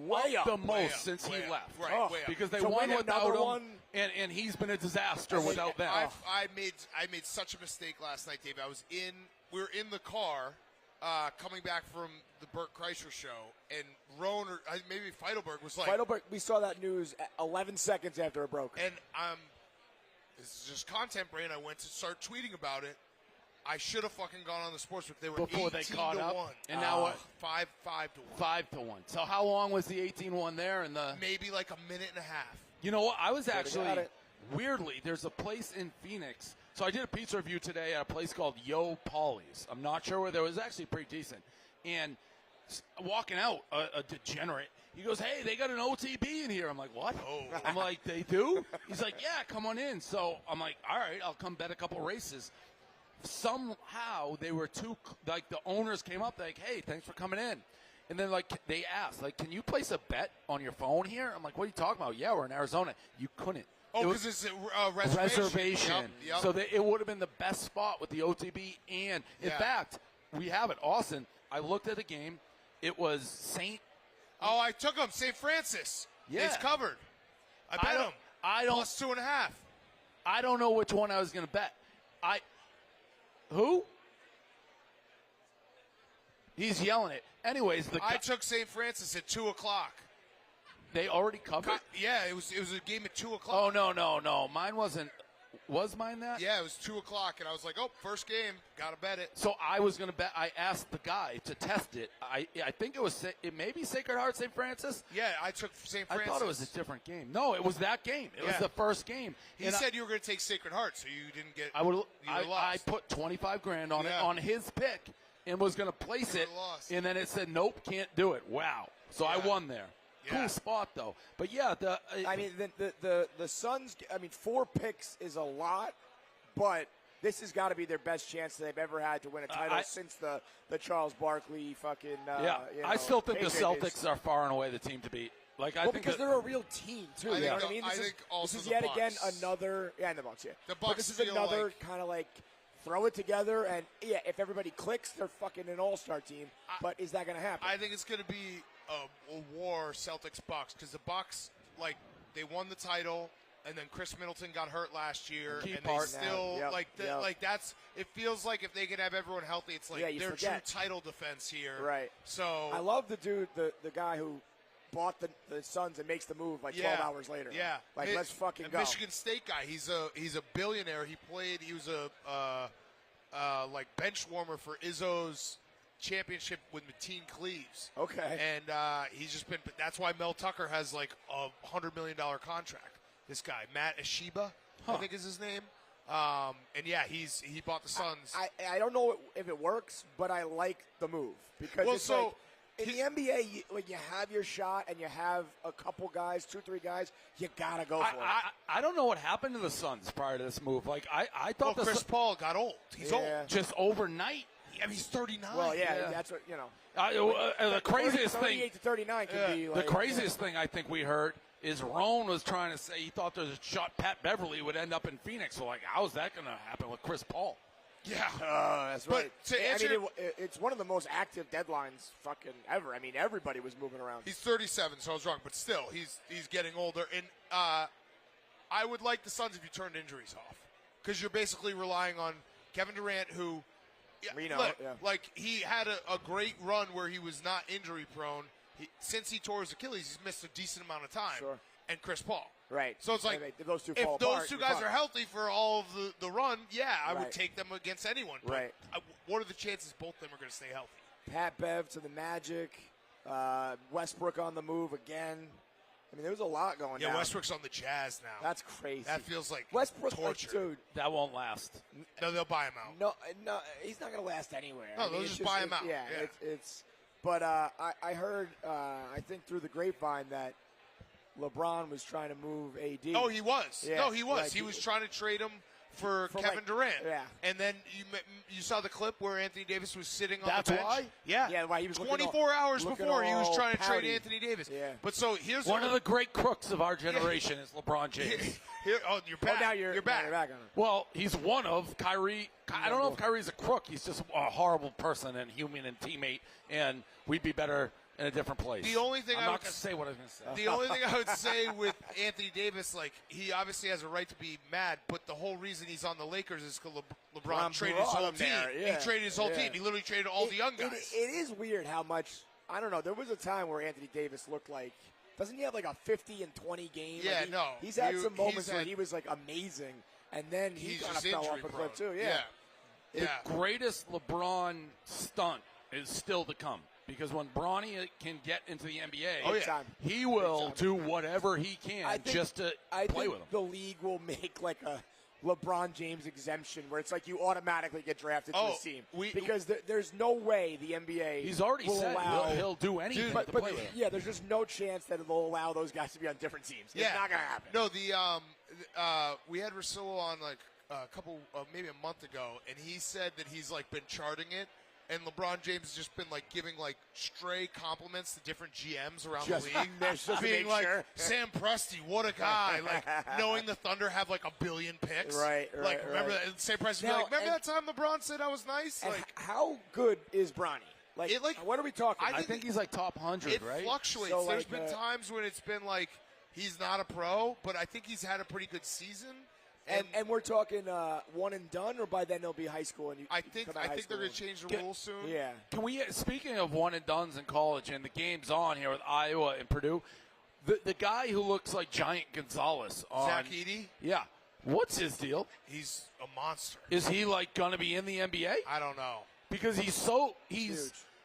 way up the most since he left. Right, way up. Because they To won win without another him, one. and he's been a disaster without them. I made such a mistake last night, Dave. We were in the car coming back from the Burt Kreischer show, and Roan or maybe Feidelberg was like, Feidelberg, we saw that news 11 seconds after it broke. and this is just content brain. I went to start tweeting about it. I should have fucking gone on the sports book. They were Before they 18 caught to up. 1. And now what? 5 to 1. 5-1. So how long was the 18-1 there? And Maybe like a minute and a half. You know what? I was actually got it. weirdly. There's a place in Phoenix. So I did a pizza review today at a place called Yo Polly's. I'm not sure where. It was actually pretty decent. And walking out, a degenerate. He goes, "Hey, they got an OTB in here." I'm like, "What?" Oh. I'm like, "They do?" He's like, "Yeah, come on in." So I'm like, "All right, I'll come bet a couple races." Somehow they were the owners came up like, "Hey, thanks for coming in," and then they asked, "Can you place a bet on your phone here?" I'm like, "What are you talking about?" "Yeah, we're in Arizona." You couldn't. Oh, because it's a reservation. Yep. So it would have been the best spot with the OTB, and in fact, we have it. Austin, I looked at the game. It was St. Oh, I took him. St. Francis. Yeah. It's covered. I bet him. I don't. Plus 2.5. I don't know which one I was going to bet. Who? He's yelling it. Anyways, I took St. Francis at 2 o'clock. They already covered? Yeah, it was a game at 2 o'clock. Oh, no. Mine wasn't. Was mine that? Yeah, it was 2 o'clock, and I was like, oh, first game, got to bet it. So I was going to bet. I asked the guy to test it. I think it may be Sacred Heart St. Francis. Yeah, I took St. Francis. I thought it was a different game. No, it was that game. It was the first game. He said you were going to take Sacred Heart, so you didn't get. I put $25,000 on it on his pick and was going to place it, and then it said nope, can't do it. Wow. So I won there. Yeah. Cool spot though. But yeah, the Suns. 4 picks is a lot, but this has got to be their best chance they've ever had to win a title since the Charles Barkley fucking. I still think the Patriot Celtics are far and away the team to beat. I think because they're a real team too. You know what I mean? This is yet again another. Yeah, and the Bucks. Yeah, the Bucks. But this is another kind of throw it together, and if everybody clicks, they're fucking an all-star team. But is that going to happen? I think it's going to be a war, Celtics-Bucks, because the Bucks, they won the title, and then Chris Middleton got hurt last year, and they still that's. It feels like if they can have everyone healthy, it's their true title defense here. Right. So I love the dude, the guy who bought the Suns and makes the move 12 hours later. Yeah. Let's fucking go. Michigan State guy. He's a billionaire. He was a bench warmer for Izzo's championship with Mateen Cleaves. Okay. And he's just been. That's why Mel Tucker has a $100 million contract. This guy, Matt Ashiba, I think is his name. And yeah, he bought the Suns. I don't know if it works, but I like the move because in the NBA, when you have your shot and you have a couple guys, 2-3 guys, you gotta go for it. I don't know what happened to the Suns prior to this move. I thought Chris Paul got old. He's old. Just overnight I mean, he's 39. Well, yeah, that's what, The craziest 38 to 39 can be like. The craziest thing I think we heard is Roan was trying to say he thought there's a shot Pat Beverly would end up in Phoenix. So, like, how's that going to happen with Chris Paul? Yeah. That's right. It's one of the most active deadlines fucking ever. I mean, everybody was moving around. He's 37, so I was wrong. But still, he's getting older. And I would like the Suns if you turned injuries off. Because you're basically relying on Kevin Durant, who, like he had a great run where he was not injury prone. Since he tore his Achilles, he's missed a decent amount of time. Sure. And Chris Paul. Right. So it's like, if those two if fall those apart, two you're guys fine. are healthy for all of the run, I would Right. take them against anyone. But Right. What are the chances both of them are going to stay healthy? Pat Bev to the Magic. Westbrook on the move again. I mean, there was a lot going down. Yeah, Westbrook's on the Jazz now. That's crazy. That feels like Westbrook, torture. dude. That won't last. No, they'll buy him out. No, he's not going to last anywhere. No, they'll just buy him out. Yeah, Yeah. it's. But I heard, I think through the grapevine that LeBron was trying to move AD. Oh, he was. Yeah, No, he was. like he was trying to trade him for Kevin like- Durant. yeah. And then you saw the clip where Anthony Davis was sitting on That's the bench. why? Yeah. Yeah, why he was looking 24 hours looking before he was all trying to trade pouty. Anthony Davis. Yeah. But so here's One of the great crooks of our generation is LeBron James. you're back. now you're back. You're back on it. Well, he's one of Kyrie. I don't know if Kyrie's a crook. He's just a horrible person and human and teammate, and we'd be better in a different place. The only thing I'm I not would going to say what I was going to say. The only thing I would say with Anthony Davis, like, he obviously has a right to be mad, but the whole reason he's on the Lakers is because LeBron traded his whole team. Yeah. He traded his whole team. He literally traded all the young guys. It is weird how much, I don't know, there was a time where Anthony Davis looked like, doesn't he have like a 50 and 20 game? Yeah, like no. He's had some moments he's where had- he was like amazing, and then he He's kind of just fell off injury a cliff prone. too. Yeah. The greatest LeBron stunt is still to come. Because when Bronny can get into the NBA, he will do whatever he can just to I play think with him. the league will make like a LeBron James exemption where it's like you automatically get drafted to the team. Because there's no way the NBA He's already will said allow, he'll do anything but, to play with him. Yeah, there's just no chance that they'll allow those guys to be on different teams. It's not going to happen. No, we had Rasul on like a couple, maybe a month ago, and he said that he's like been charting it. And LeBron James has just been like giving like stray compliments to different GMs around the league, just being like sure. Sam Presti, what a guy! Like knowing the Thunder have like 1 billion picks, Right, Like remember that? And Sam Presti, be Now, like, remember that time LeBron said I was nice? And Like, how good is Bronny? Like, what are we talking about? I think he's like top 100, it right? fluctuates. So, There's like, been times when it's been like he's not a pro, but I think he's had a pretty good season. And we're talking one and done, or by then they'll be high school and you. I think they're going to change the rules soon. Yeah. Can we? Speaking of one and dones in college, and the game's on here with Iowa and Purdue, the guy who looks like Giant Gonzalez on Zach Edey? Yeah, what's his deal? He's a monster. Is he like going to be in the NBA? I don't know Because he's huge.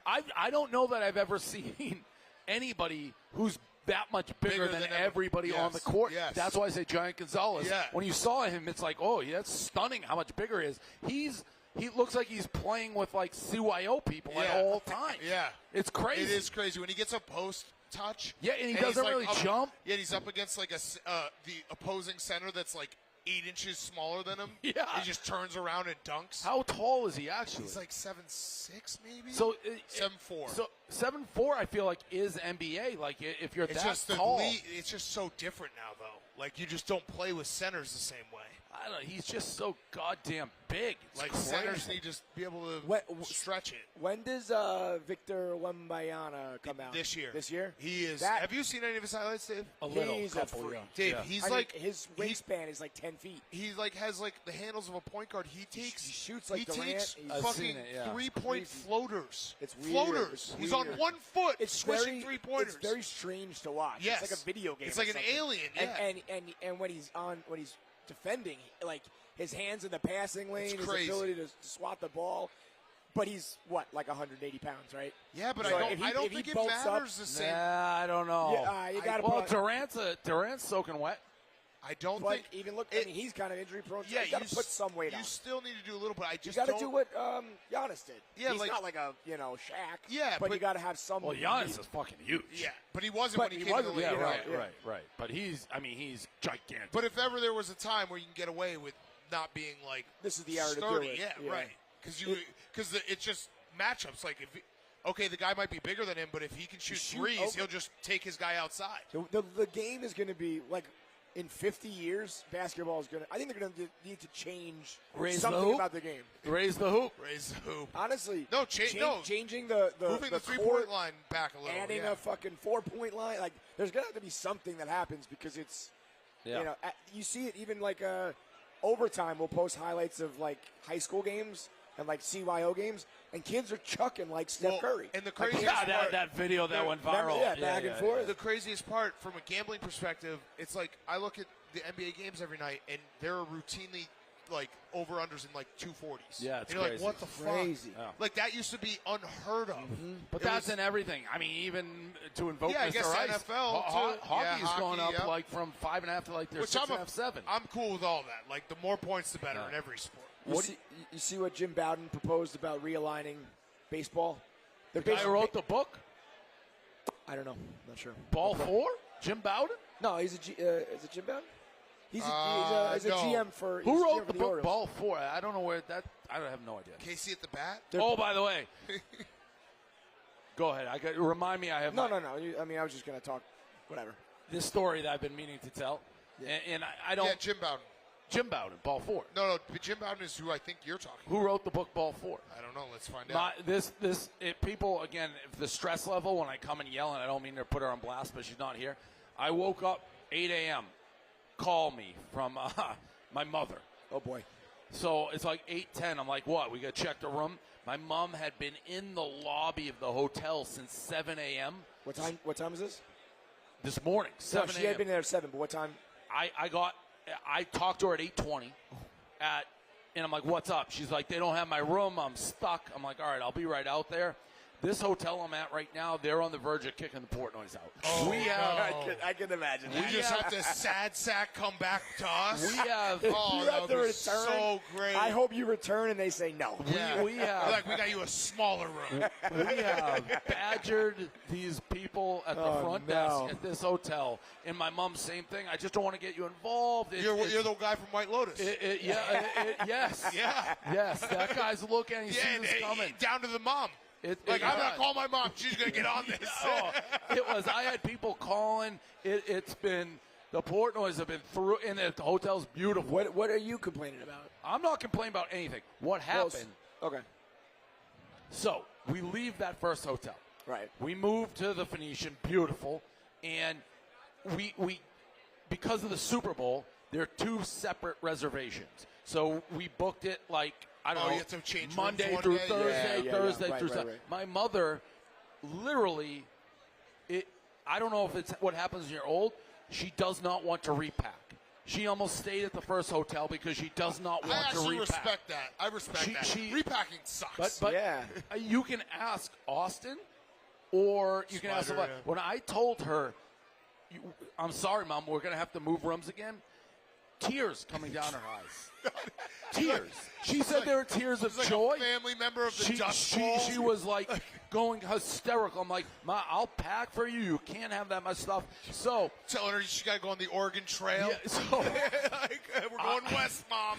I don't know that I've ever seen anybody who's that much bigger than everybody on the court. Yes. That's why I say Giant Gonzalez. Yeah. When you saw him, it's like, oh, yeah, that's stunning how much bigger he is. He looks like he's playing with like CYO people at all times. Yeah. It's crazy. It is crazy. When he gets a post touch. Yeah, and he he's, doesn't like, really up- jump. Yeah, he's up against like the opposing center that's like 8 inches smaller than him. Yeah. He just turns around and dunks. How tall is he actually? He's like 7'6", maybe. So 7'4". So 7'4", I feel like is NBA. Like if you're It's that just tall, it's just so different now, though. Like you just don't play with centers the same way. I don't know. He's just so goddamn big. It's Like crazy. centers need to just be able to stretch it. When does Victor Wembanyama come out? This year. This year? He is. That- Have you seen any of his highlights, Dave? A little, He's couple, a freak. yeah. Dave, Yeah. he's I like mean, his wingspan is like 10 feet. He like has like the handles of a point guard. He takes He shoots like he Durant. takes He's- I've fucking seen it, yeah. 3-point Crazy. floaters. It's weird. Floaters. It's He's on weird. 1 foot. It's swishing very 3-pointers. It's very strange to watch. Yes. It's like a video game. It's or like an something. alien, yeah. And when he's defending, like his hands in the passing lane, It's his crazy. ability to swat the ball. But he's like 180 pounds, right? Yeah, but So I if don't he think it bulks matters up, the same. Nah, I don't know. Yeah, you gotta well, put- Durant's soaking wet. I don't But think even look, I mean, he's kind of injury prone. Yeah, you got to put some weight you on. still need to do a little bit. I You just got to don't. do what Giannis did. Yeah, he's like- not like a Shaq. Yeah, but you but- got to have some. Well, Giannis is fucking huge. Yeah, but he wasn't But when he he came to the wasn't, league. Yeah, Yeah, right. But he's gigantic. But if ever there was a time where you can get away with not being like This is the era to do sturdy, it. yeah, Yeah. right. because it's just matchups. Like if the guy might be bigger than him, but if he can shoot threes, he'll just take his guy outside. The game is going to be like. In 50 years, basketball is going to. I think they're going to need to change something about the game. Raise the hoop. Honestly, changing the moving the 3-point line back a little. Adding a fucking 4-point line. Like, there's going to have to be something that happens because it's. You know, you see it even like overtime. We'll post highlights of like high school games and like CYO games, and kids are chucking like Steph Curry. And the craziest part, that video that went viral. Back and forth. The craziest part, from a gambling perspective, it's like I look at the NBA games every night, and there are routinely like over-unders in like 240s. Yeah, it's and you're crazy. like, what the fuck? Yeah. Like, that used to be unheard of. But that's in everything. I mean, even to invoke I guess Mr. Ice, NFL, too. hockey's going up yeah. like from 5.5 to like their 6.5, 7. I'm cool with all that. Like, the more points, the better in every sport. You see what Jim Bowden proposed about realigning baseball? The guy who wrote the book? I don't know. Not sure. Ball 4? Jim Bowden? No, he's is it Jim Bowden? He's a GM for. Who wrote the book Orioles. Ball 4? I don't know where that. I have no idea. Casey at the bat? Oh, by the way. Go ahead. Remind me. I have. No. I mean, I was just going to talk. Whatever. This story that I've been meaning to tell, and I don't. Yeah, Jim Bowden. Jim Bowden, Ball 4. No, but Jim Bowden is who I think you're talking about. Who wrote the book Ball 4? I don't know. Let's find out. People, again, if the stress level when I come and yell, and I don't mean to put her on blast, but she's not here. I woke up 8 a.m. Call me from my mother. Oh, boy. So it's like 8:10. I'm like, what? We got to check the room. My mom had been in the lobby of the hotel since 7 a.m. What time is this? This morning, 7 a.m. She had been there at 7, but what time? I talked to her at 8:20 and I'm like, what's up? She's like, they don't have my room. I'm stuck. I'm like, all right, I'll be right out there. This hotel I'm at right now, they're on the verge of kicking the Portnoys out. Oh, I can imagine. We just have to sad sack come back to us. We have. You have to return. So great. I hope you return and they say no. We have. Like, we got you a smaller room. We have badgered these people at the front desk at this hotel. And my mom, same thing. I just don't want to get you involved. You're the guy from White Lotus. Yes. Yeah. Yes. That guy's looking. He's seen this coming. Down to the mom. I'm going to call my mom. She's going to get on this. I had people calling. It's been, the Portnoys have been through, and the hotel's beautiful. What are you complaining about? I'm not complaining about anything. What happened? Okay. So, we leave that first hotel. Right. We move to the Phoenician, beautiful, and we because of the Super Bowl, there are 2 separate reservations. So we booked it like, I don't know, you have to change Monday rooms through one day? Thursday, Thursday Right, through right, Sunday. right. My mother, literally, I don't know if it's what happens when you're old. She does not want to repack. She almost stayed at the first hotel because she does not want to repack. I actually respect that. I respect that. Repacking sucks. But you can ask Austin, or you can ask somebody. When I told her, I'm sorry, Mom, we're going to have to move rooms again, tears coming down her eyes. Tears. She said there were tears of joy. A family member of the Dust Bowl. She was like going hysterical. I'm like, Ma, I'll pack for you. You can't have that much stuff. So telling her she got to go on the Oregon Trail. Yeah, so we're going west, Mom.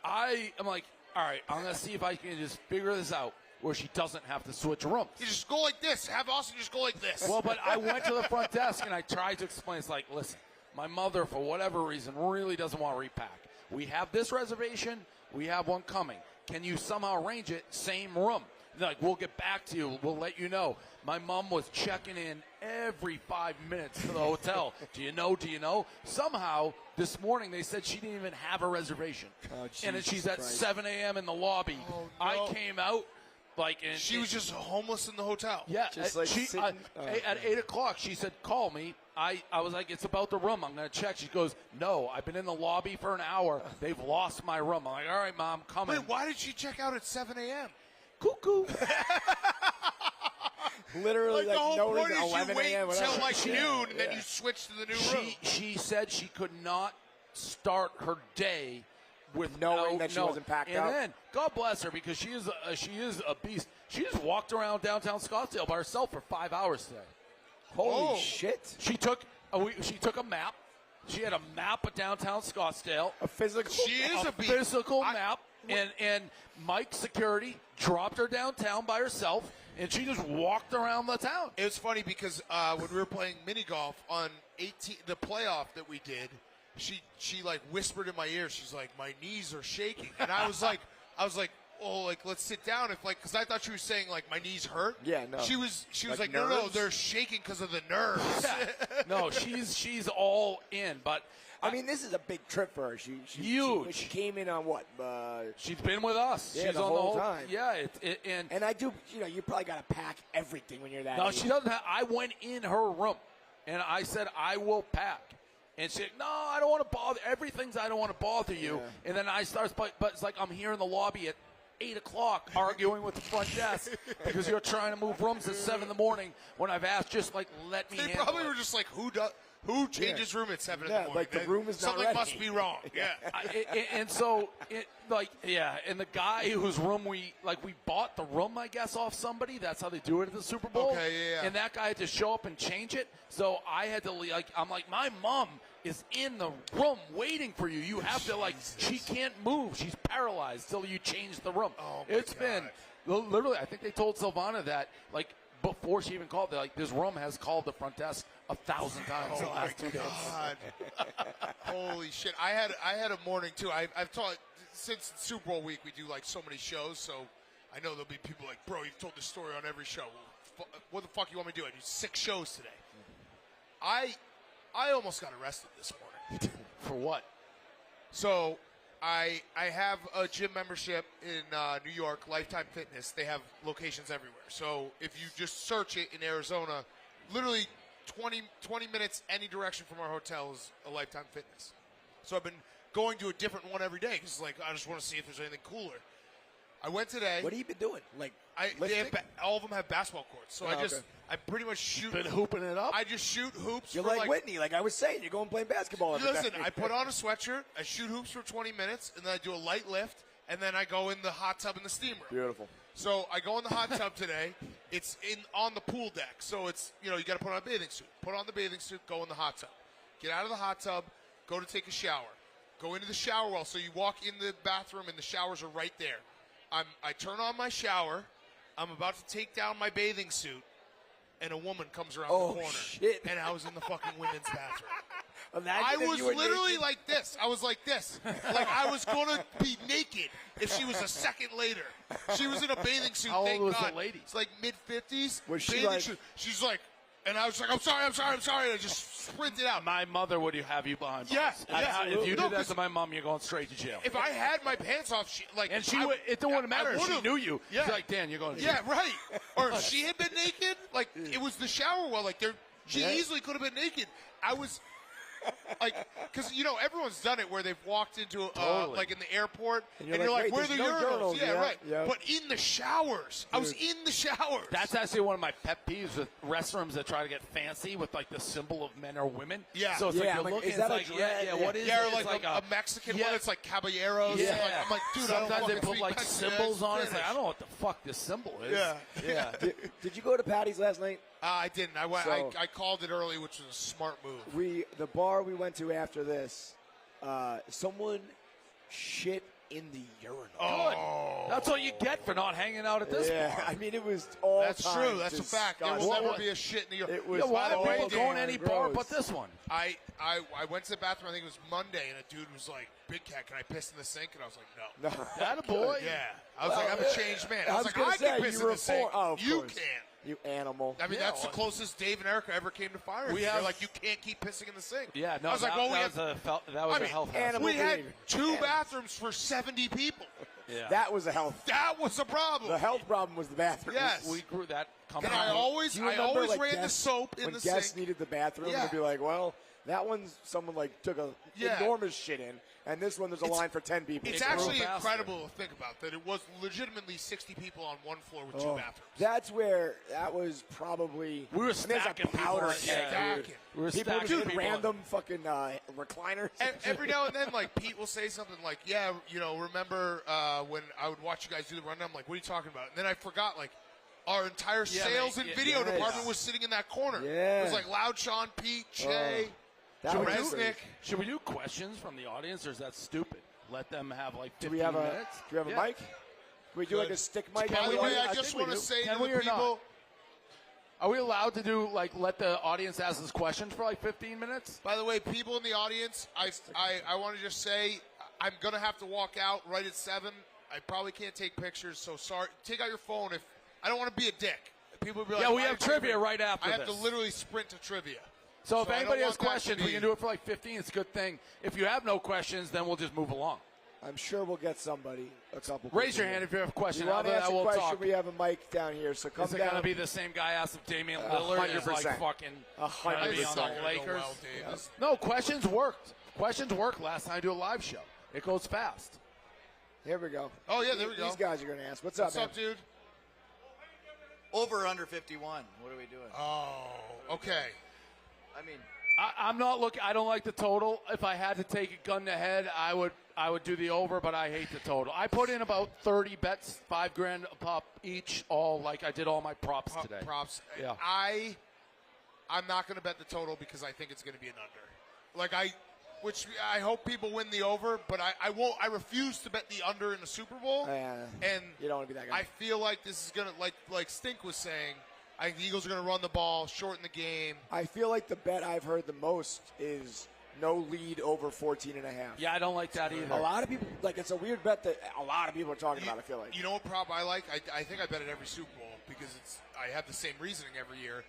I'm like, all right, I'm gonna see if I can just figure this out where she doesn't have to switch rooms. You just go like this. Have Austin just go like this. Well, but I went to the front desk and I tried to explain. It's like, listen, my mother, for whatever reason, really doesn't want to repack. We have this reservation. We have one coming. Can you somehow arrange it? Same room. They're like, we'll get back to you. We'll let you know. My mom was checking in every 5 minutes to the hotel. Do you know? Do you know? Somehow, this morning, they said she didn't even have a reservation. Oh, and then she's at Christ. 7 a.m. in the lobby. Oh, no. I came out. And she was just homeless in the hotel. Yeah, Just like sitting- at 8 o'clock, she said, call me. I was like, it's about the room. I'm going to check. She goes, no, I've been in the lobby for an hour. They've lost my room. I'm like, all right, Mom, coming. Wait, why did she check out at 7 a.m.? Cuckoo. Literally, the whole no point reason, is 11 you wait a.m., until whatever. noon, and then you switch to the new room. She said she could not start her day with Knowing that she wasn't packed and up. then, God bless her, because she is a beast. She just walked around downtown Scottsdale by herself for 5 hours today. Holy shit. She took a map. She had a map of downtown Scottsdale. A physical. She is a beast. Physical map. And Mike security dropped her downtown by herself, and she just walked around the town. It was funny because when we were playing mini golf on the playoff that we did, she like whispered in my ear. She's like, my knees are shaking, and I was like, oh, like let's sit down because I thought she was saying like my knees hurt. Yeah, no. She was like no, they're shaking because of the nerves. Yeah. No, she's all in, but. I mean, this is a big trip for her. She huge. She came in on what? She's been with us. Yeah, She's the on whole the whole time. Yeah, and I do. You probably got to pack everything when you're that. No, age. she doesn't. I went in her room, and I said I will pack, and she said, no, I don't want to bother. Everything's I don't want to bother you. Yeah. And then I start, but it's like I'm here in the lobby at 8 o'clock arguing with the front desk because you're trying to move rooms at 7 in the morning when I've asked just like let me. They handle probably it. were just like, who changes room at 7 in the morning? Like the room is not Something ready. must be wrong. Yeah. And so, and the guy whose room we bought the room, I guess, off somebody. That's how they do it at the Super Bowl. Okay, yeah. And that guy had to show up and change it. So I had to, I'm like, my mom is in the room waiting for you. You have to, she can't move. She's paralyzed till you change the room. Oh, my It's been, literally, I think they told Silvana that, before she even called, this room has called the front desk 1,000 times the last 2 days. God. Holy shit. I had a morning too. I've taught since Super Bowl week we do so many shows, so I know there'll be people like, bro, you've told this story on every show. What the fuck you want me to do? I do 6 shows today. I almost got arrested this morning. For what? So I have a gym membership in New York, Lifetime Fitness. They have locations everywhere. So if you just search it in Arizona, literally 20 minutes any direction from our hotel is a Lifetime Fitness. So I've been going to a different one every day because I just want to see if there's anything cooler. I went today. What have you been doing? All of them have basketball courts. So I pretty much shoot. Been hooping it up? I just shoot hoops. You're for like Whitney, like I was saying. You're going playing basketball every Listen, day. I put on a sweatshirt, I shoot hoops for 20 minutes, and then I do a light lift, and then I go in the hot tub in the steam room. Beautiful. So I go in the hot tub today. It's on the pool deck. So it's, you got to put on a bathing suit. Put on the bathing suit, go in the hot tub. Get out of the hot tub, go to take a shower. Go into the shower well. So you walk in the bathroom, and the showers are right there. I turn on my shower. I'm about to take down my bathing suit, and a woman comes around the corner. Shit. And I was in the fucking women's bathroom. Imagine I if was you were literally naked. like this. I was like this. Like I was going to be naked if she was a second later. She was in a bathing suit. How old thank was God. the lady? It's like mid-50s. Was she bathing like- suit. She's like, and I was like, I'm sorry. And I just sprinted out. My mother would have you behind bars. Yeah, If you no, did that 'cause to my mom, you're going straight to jail. If I had my pants off, It wouldn't matter if she would've. knew you. Yeah. She's like, Dan, you're going to Yeah, right. Or if she had been naked, it was the shower well. She easily could have been naked. I was because everyone's done it where they've walked into Totally. in the airport And and you're you're like, like, where are wait, the there's no urinals? urinals. Yeah, Yeah, right. yeah. But in the showers, I was in the showers. That's actually one of my pet peeves with restrooms that try to get fancy with the symbol of men or women. Yeah. So it's Yeah, like I'm you're like, looking, is that it's a like, dread? what is yeah, it? or It's a Mexican yeah. one. It's like caballeros. Yeah. I'm like, dude, I don't Sometimes they fucking put speak Mexican. symbols on it. It's like, Spanish. I don't know what the fuck this symbol is. Yeah. Did you go to Patty's last night? I didn't. I went. So- I called it early, which was a smart move. The bar we went to after this, someone shit in the urinal. Oh, That's what you get for not hanging out at this yeah, bar. I mean, it was all That's time true. That's a fact. There will disgusting. never be a shit in the It was Yeah, why By the are way, people dude, going to any bar gross. but this one? I went to the bathroom. I think it was Monday, and a dude was like, "Big Cat, can I piss in the sink?" And I was like, "No." No. Attaboy. Yeah, I was like, "I'm a changed man." I was like, gonna "I say, can piss you in were the sink. Oh, of You course. can't." You animal. I mean, Yeah, that's the well- closest Dave and Erica ever came to fire. We They're have- like, "You can't keep pissing in the sink." Yeah, no, I was like, that, "Well, that was a health hazard. animal we had behavior. 2 bathrooms for 70 people. Yeah. That was a health. That was a problem. The health problem was the bathroom. Yes. We grew that And company. I always Do you remember, ran the guests- soap in when the guests sink. needed the bathroom, Yeah. and it'd be like, well, that one's someone took a Yeah. enormous shit in, and this one there's a line for 10 people. It's It grew actually faster. incredible to think about that it was legitimately 60 people on one floor with 2 bathrooms. That's where that was probably. We were I mean, there's stacking a powder people. keg, Yeah. dude. Stacking. We were People stacking just people. random fucking recliners. And every now and then, Pete will say something like, "Yeah, remember when I would watch you guys do the rundown?" I'm like, "What are you talking about?" And then I forgot, our entire sales and video yes. department was sitting in that corner. Yeah. It was like Loud Sean, Pete, Che. Should we do questions from the audience, or is that stupid? Let them have like 15 Do we have minutes. a mic? Can we do like a stick mic? By the way, I just want to say to the people. Are we allowed to do let the audience ask us questions for like 15 minutes? By the way, people in the audience, I want to just say I'm gonna have to walk out right at 7. I probably can't take pictures, so sorry. Take out your phone if I don't want to be a dick. People will be like, yeah, we have trivia right after I this. have to literally sprint to trivia. So if anybody has questions, we can do it for like 15. It's a good thing. If you have no questions, then we'll just move along. I'm sure we'll get somebody. A couple. Raise your hand if you have a question. You want to ask a we'll question? talk. We have a mic down here, so come Is it down. going to be the same guy asked if Damian Lillard is like 100%. fucking going to be on the 100%. Lakers? No, questions worked. Questions worked last time I do a live show. It goes fast. Here we go. Oh, yeah, there we go. These guys are going to ask. What's up, man? dude? Over or under 51? What are we doing? Oh, okay. I mean, I'm not looking. I don't like the total. If I had to take a gun to head, I would do the over, but I hate the total. I put in about 30 bets, $5,000 a pop each. All like I did all my props today. Props. Yeah. I'm not going to bet the total because I think it's going to be an under. Which I hope people win the over, but I won't. I refuse to bet the under in the Super Bowl. And you don't want to be that guy. I feel like this is going to like Stink was saying. I think the Eagles are going to run the ball, shorten the game. I feel like the bet I've heard the most is no lead over 14.5. Yeah, I don't like that either. A lot of people, it's a weird bet that a lot of people are talking about, I feel like. You know what prop I like? I think I bet it every Super Bowl because I have the same reasoning every year.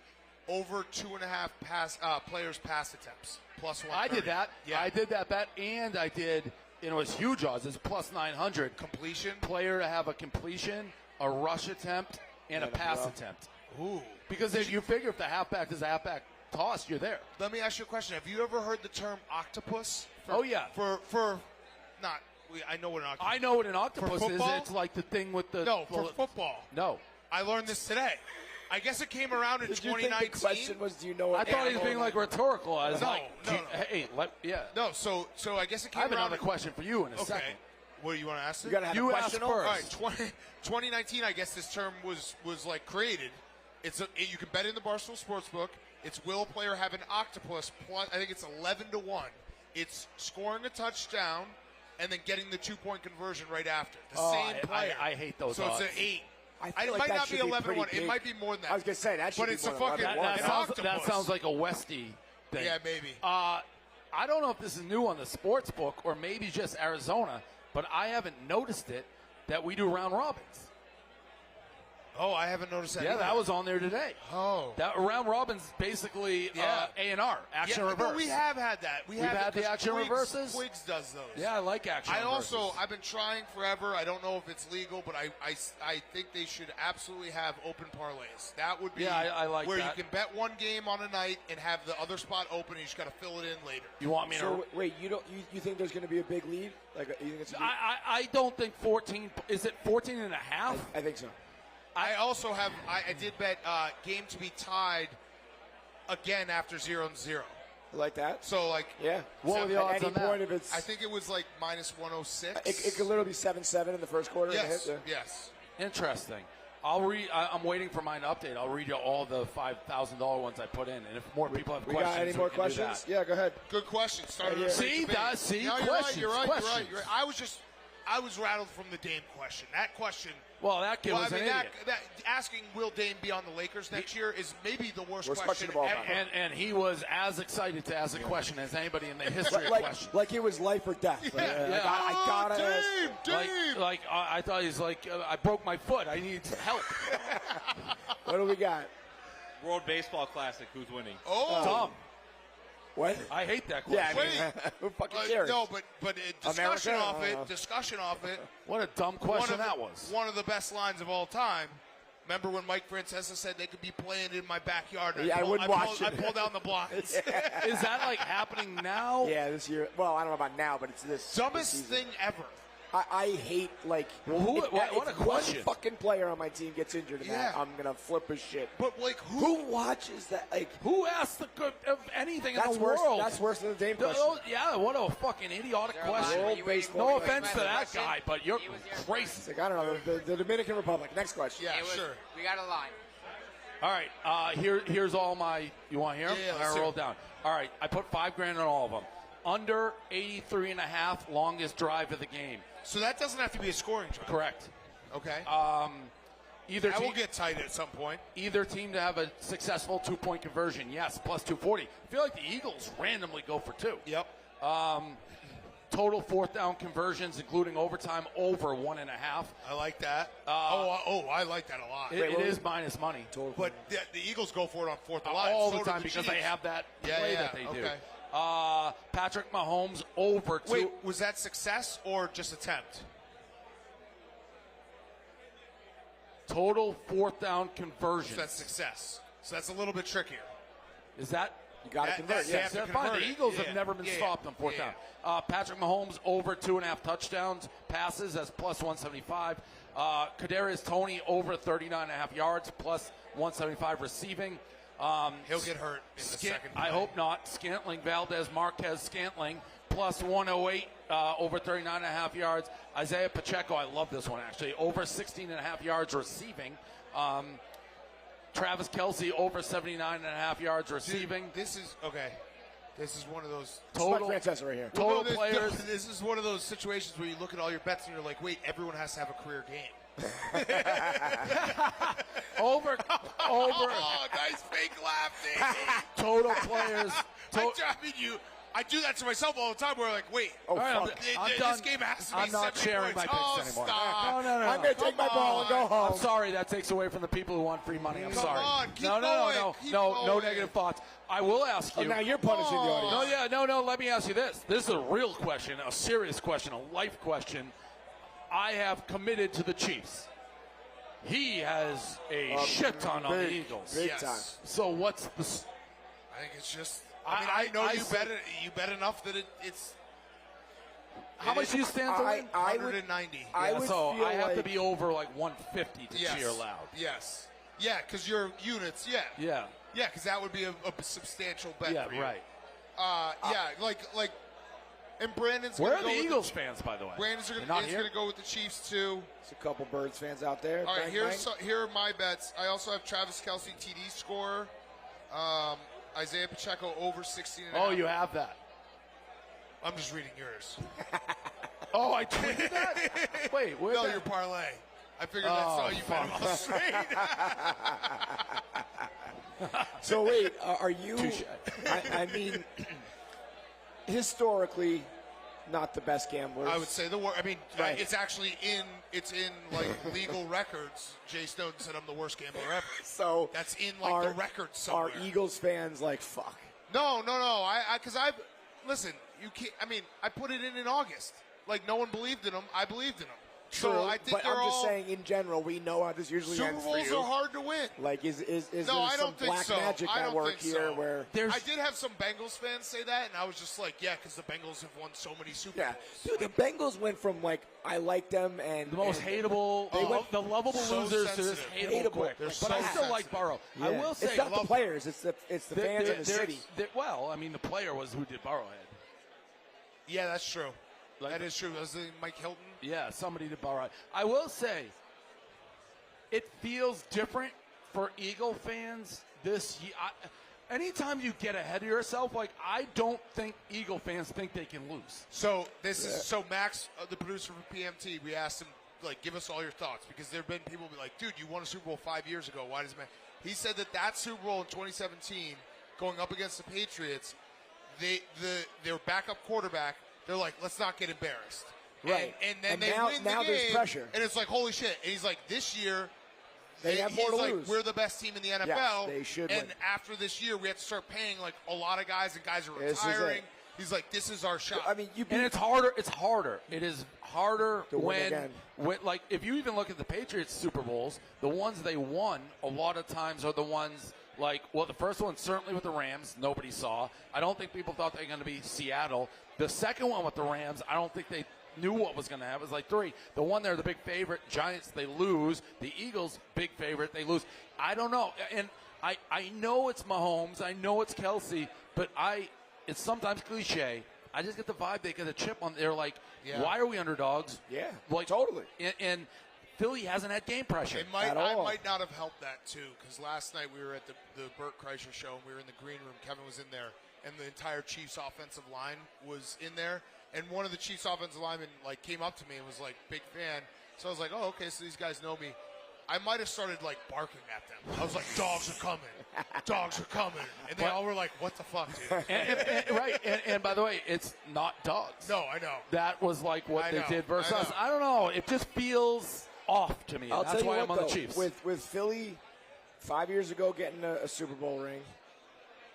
Over 2.5 players pass attempts, plus 130. I did that. Yeah. I did that bet, and I did, it was huge odds. It's plus 900. Completion? Player to have a completion, a rush attempt, and a pass attempt. Ooh. Because if you figure if the halfback is a halfback toss, you're there. Let me ask you a question. Have you ever heard the term octopus? Oh, yeah. I know what an octopus is. I know what an octopus is. football? It's like the thing with the... No, for football. No. I learned this today. I guess it came around in 2019. You think the question was, do you know what I thought he was being rhetorical. I was No. No, so I guess it came I have around. another question for you in a second. What do you want to ask? You got to have a question ask first. All right, 2019. I guess this term was created. You can bet in the Barstool Sports book. It's will a player have an octopus? Plus, I think it's 11-1. It's scoring a touchdown and then getting the 2-point conversion right after. The same player. I hate those So odds. it's an 8. I It might not be 11-1. It might be more than that. I was going to say, that should but be it's a more than fucking 11-1. That sounds like a Westie thing. Yeah, maybe. I don't know if this is new on the sports book or maybe just Arizona, but I haven't noticed it that we do round robins. Oh, I haven't noticed that. Yeah, either. that was on there today. Oh, that round robins basically A&R action reverse. No, we have had that. We've had the action reverses. Quigs does those. Yeah, I like action reverses. I've been trying forever. I don't know if it's legal, but I think they should absolutely have open parlays. That would be I like where that. you can bet one game on a night and have the other spot open, and you just got to fill it in later. You want me to? So wait, you think there's going to be a big lead? You think it's? I don't think 14. Is it 14 and a half? I think so. I also have. I did bet game to be tied again after 0-0. Like that? So yeah. What were the odds on that? If it's, I think it was minus 106. It could literally be 7-7 in the first quarter. Yes. And a hit. Yes. Interesting. I'll read. I'm waiting for mine to update. I'll read you all the $5,000 ones I put in, and if more people have questions, got any more we can do questions? that. Yeah, go ahead. Good question. Started Yeah. See, questions. You're right. I was rattled from the Dame question. That question. Well, that kid was an idiot. Asking will Dame be on the Lakers next year is maybe the worst question of all time. And he was as excited to ask a question as anybody in the history of questions. Like it was life or death. I gotta ask. Dame. I thought he's I broke my foot. I need help. What do we got? World Baseball Classic. Who's winning? Oh, Tom. What? I hate that Yeah, question. who fucking cares? No, but discussion America? off it. What a dumb question that was. One of the best lines of all time. Remember when Mike Francesa said they could be playing in my backyard? And I wouldn't watch it. I pulled down the blinds. Is that happening now? Yeah, this year. Well, I don't know about now, but it's this. Dumbest this thing ever. I hate what a if question. one fucking player on my team gets injured in that, I'm gonna flip his shit. But who watches that? Who asks of anything in the worse, world? That's worse than the Dame question. Yeah, what a fucking idiotic question. No offense to that guy, but you're crazy. I don't know. The Dominican Republic. Next question. Yeah, sure. We got a line. All right, here's all my. You want to hear them? Yeah, All let's right, hear roll 'em. down. All right, I put $5,000 on all of them. Under 83.5, longest drive of the game. So that doesn't have to be a scoring drive. Correct. Okay. Either that team will get tight at some point. Either team to have a successful 2-point conversion. Yes, plus 240. I feel like the Eagles randomly go for 2. Yep. Total fourth down conversions, including overtime, over 1.5. I like that. I like that a lot. It is minus money. But the Eagles go for it on fourth and line. All So the do time because Chiefs. they have that play that they do. Okay. Patrick Mahomes over 2. Wait, was that success or just attempt? Total fourth down conversions. So that's success. So that's a little bit trickier. Is that? You got to convert. They Yes. have to Fine. convert The it. Eagles Yeah. have never been Yeah. stopped on fourth Yeah. down. Patrick Mahomes over 2.5 touchdowns passes as plus 175. Kadarius Toney over 39.5 yards plus 175 receiving. He'll get hurt in the second play. I hope not. Scantling, Valdez, Marquez, Scantling plus 108 over 39.5 yards. Isaiah Pacheco, I love this one actually, over 16.5 yards receiving. Travis Kelce over 79.5 yards receiving. This is okay. This is one of those Total Francesa right here. Total this, players. This is one of those situations where you look at all your bets and you're like, wait, everyone has to have a career game. over. Oh, nice fake laugh, Davey. Total players. I do that to myself all the time. Where like, wait, All right, I'm this done. game has to be I'm not 70 sharing my points. picks anymore. Stop. No. I'm going to take my ball and go home. I'm sorry, that takes away from the people who want free money. I'm Come sorry. on, keep no, going, keep no going. negative thoughts. I will ask you. Oh, now you're punishing the audience. No. Let me ask you this. This is a real question, a serious question, a life question. I have committed to the Chiefs. He has a shit ton on the Eagles. Big time. So what's the? I think it's just. I know you bet enough that it's. How much do you stand to win? 190. I would so feel I have to like- be over like 150 to cheer loud. Yes. Yeah, because your units. Yeah. Yeah. Yeah, because that would be a substantial bet Yeah, for you. right. Like, and Brandon's. Where gonna are go the with Eagles fans, by the way? Brandon's They're not here? going to go with the Chiefs too. There's a couple Birds fans out there. All right, Bang, bang. here are my bets. I also have Travis Kelce TD score. Isaiah Pacheco over 16. Oh, you have that. I'm just reading yours. Oh, I tweeted that? Wait, where's No, that? your parlay. I figured that's all you bet them all straight. So wait, are you? Touche. I mean, historically, not the best gamblers. I would say the worst. I mean, Right. it's actually in like legal records. Jay Snowden said I'm the worst gambler ever. So That's in like the records somewhere. Are Eagles fans like fuck? No. Because listen. You can't. I mean, I put it in August. Like no one believed in them. I believed in them. True, So I think but they're I'm just all. saying in general, we know how this usually Super ends for Bowls you. are hard to win. Like, is No, there I some don't think black so. magic I at don't work think here so. where? I did have some Bengals fans say that, and I was just like, yeah, because the Bengals have won so many Super Yeah, Bowls. dude, the Bengals went from like I like them and The most and hateable, They the lovable so losers to this sensitive. hateable quick. They're But so I still sensitive. like Burrow. I Yeah. will say, it's not the players; it's the fans in the city. Well, I mean, the player was who did Burrowhead. Yeah, that's true. That is true. Was it Mike Hilton? Yeah, somebody did Burrowhead. I will say, it feels different for Eagle fans this year. Anytime you get ahead of yourself, like I don't think Eagle fans think they can lose. So Max, the producer for PMT, we asked him like, give us all your thoughts because there've been people be like, dude, you won a Super Bowl 5 years ago. Why does it matter? He said that Super Bowl in 2017, going up against the Patriots, their backup quarterback, they're like, let's not get embarrassed. Right. And then And they now- win the now game. there's pressure. And it's like, holy shit. And he's like, this year, They have more to he's like, lose. we're the best team in the NFL. Yes, they should And win. after this year, we have to start paying like a lot of guys, and guys are This is it. retiring. He's like, this is our shot. I mean, And it's harder. It's harder. It is harder To win again. when, like, if you even look at the Patriots Super Bowls, the ones they won a lot of times are the ones like, well, the first one certainly with the Rams, nobody saw. I don't think people thought they were going to be Seattle. The second one with the Rams, I don't think they knew what was going to happen. It was like 3. The one they're the big favorite, Giants, they lose. The Eagles, big favorite, they lose. I don't know. And I know it's Mahomes. I know it's Kelce, but it's sometimes cliche. I just get the vibe they get a chip on. They're like, Yeah. why are we underdogs? Yeah, like totally. And Philly hasn't had game pressure I at all. might not have helped that too, because last night we were at the Burt Kreischer show and we were in the green room. Kevin was in there, and the entire Chiefs offensive line was in there. And one of the Chiefs offensive linemen like came up to me and was like, big fan. So I was like, oh, okay, so these guys know me. I might have started like barking at them. I was like, dogs are coming. Dogs are coming. And they all were like, what the fuck, dude? Right. And by the way, it's not dogs. No, I know. That was like what they did versus I know. us. I don't know. It just feels off to me. I'll That's tell you why what, I'm on though, the Chiefs. With Philly, 5 years ago getting a Super Bowl ring,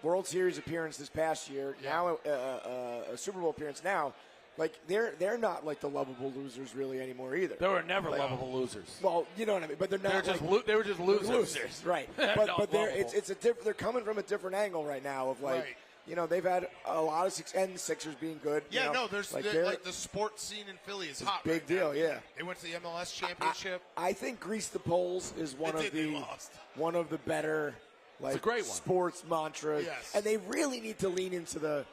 World Series appearance this past year, now a Super Bowl appearance now. Like they're not like the lovable losers really anymore either. They were never lovable losers. Well, you know what I mean, but they're not. They were just losers. Right? But it's a different. They're coming from a different angle right now. Of like, you know, they've had a lot of and Sixers being good. Yeah, you know, no, there's like the sports scene in Philly is hot. Big right deal, now. yeah. They went to the MLS championship. I think Grease the Polls is one of the better like it's a great one. Sports mantras. Yes. And they really need to lean into the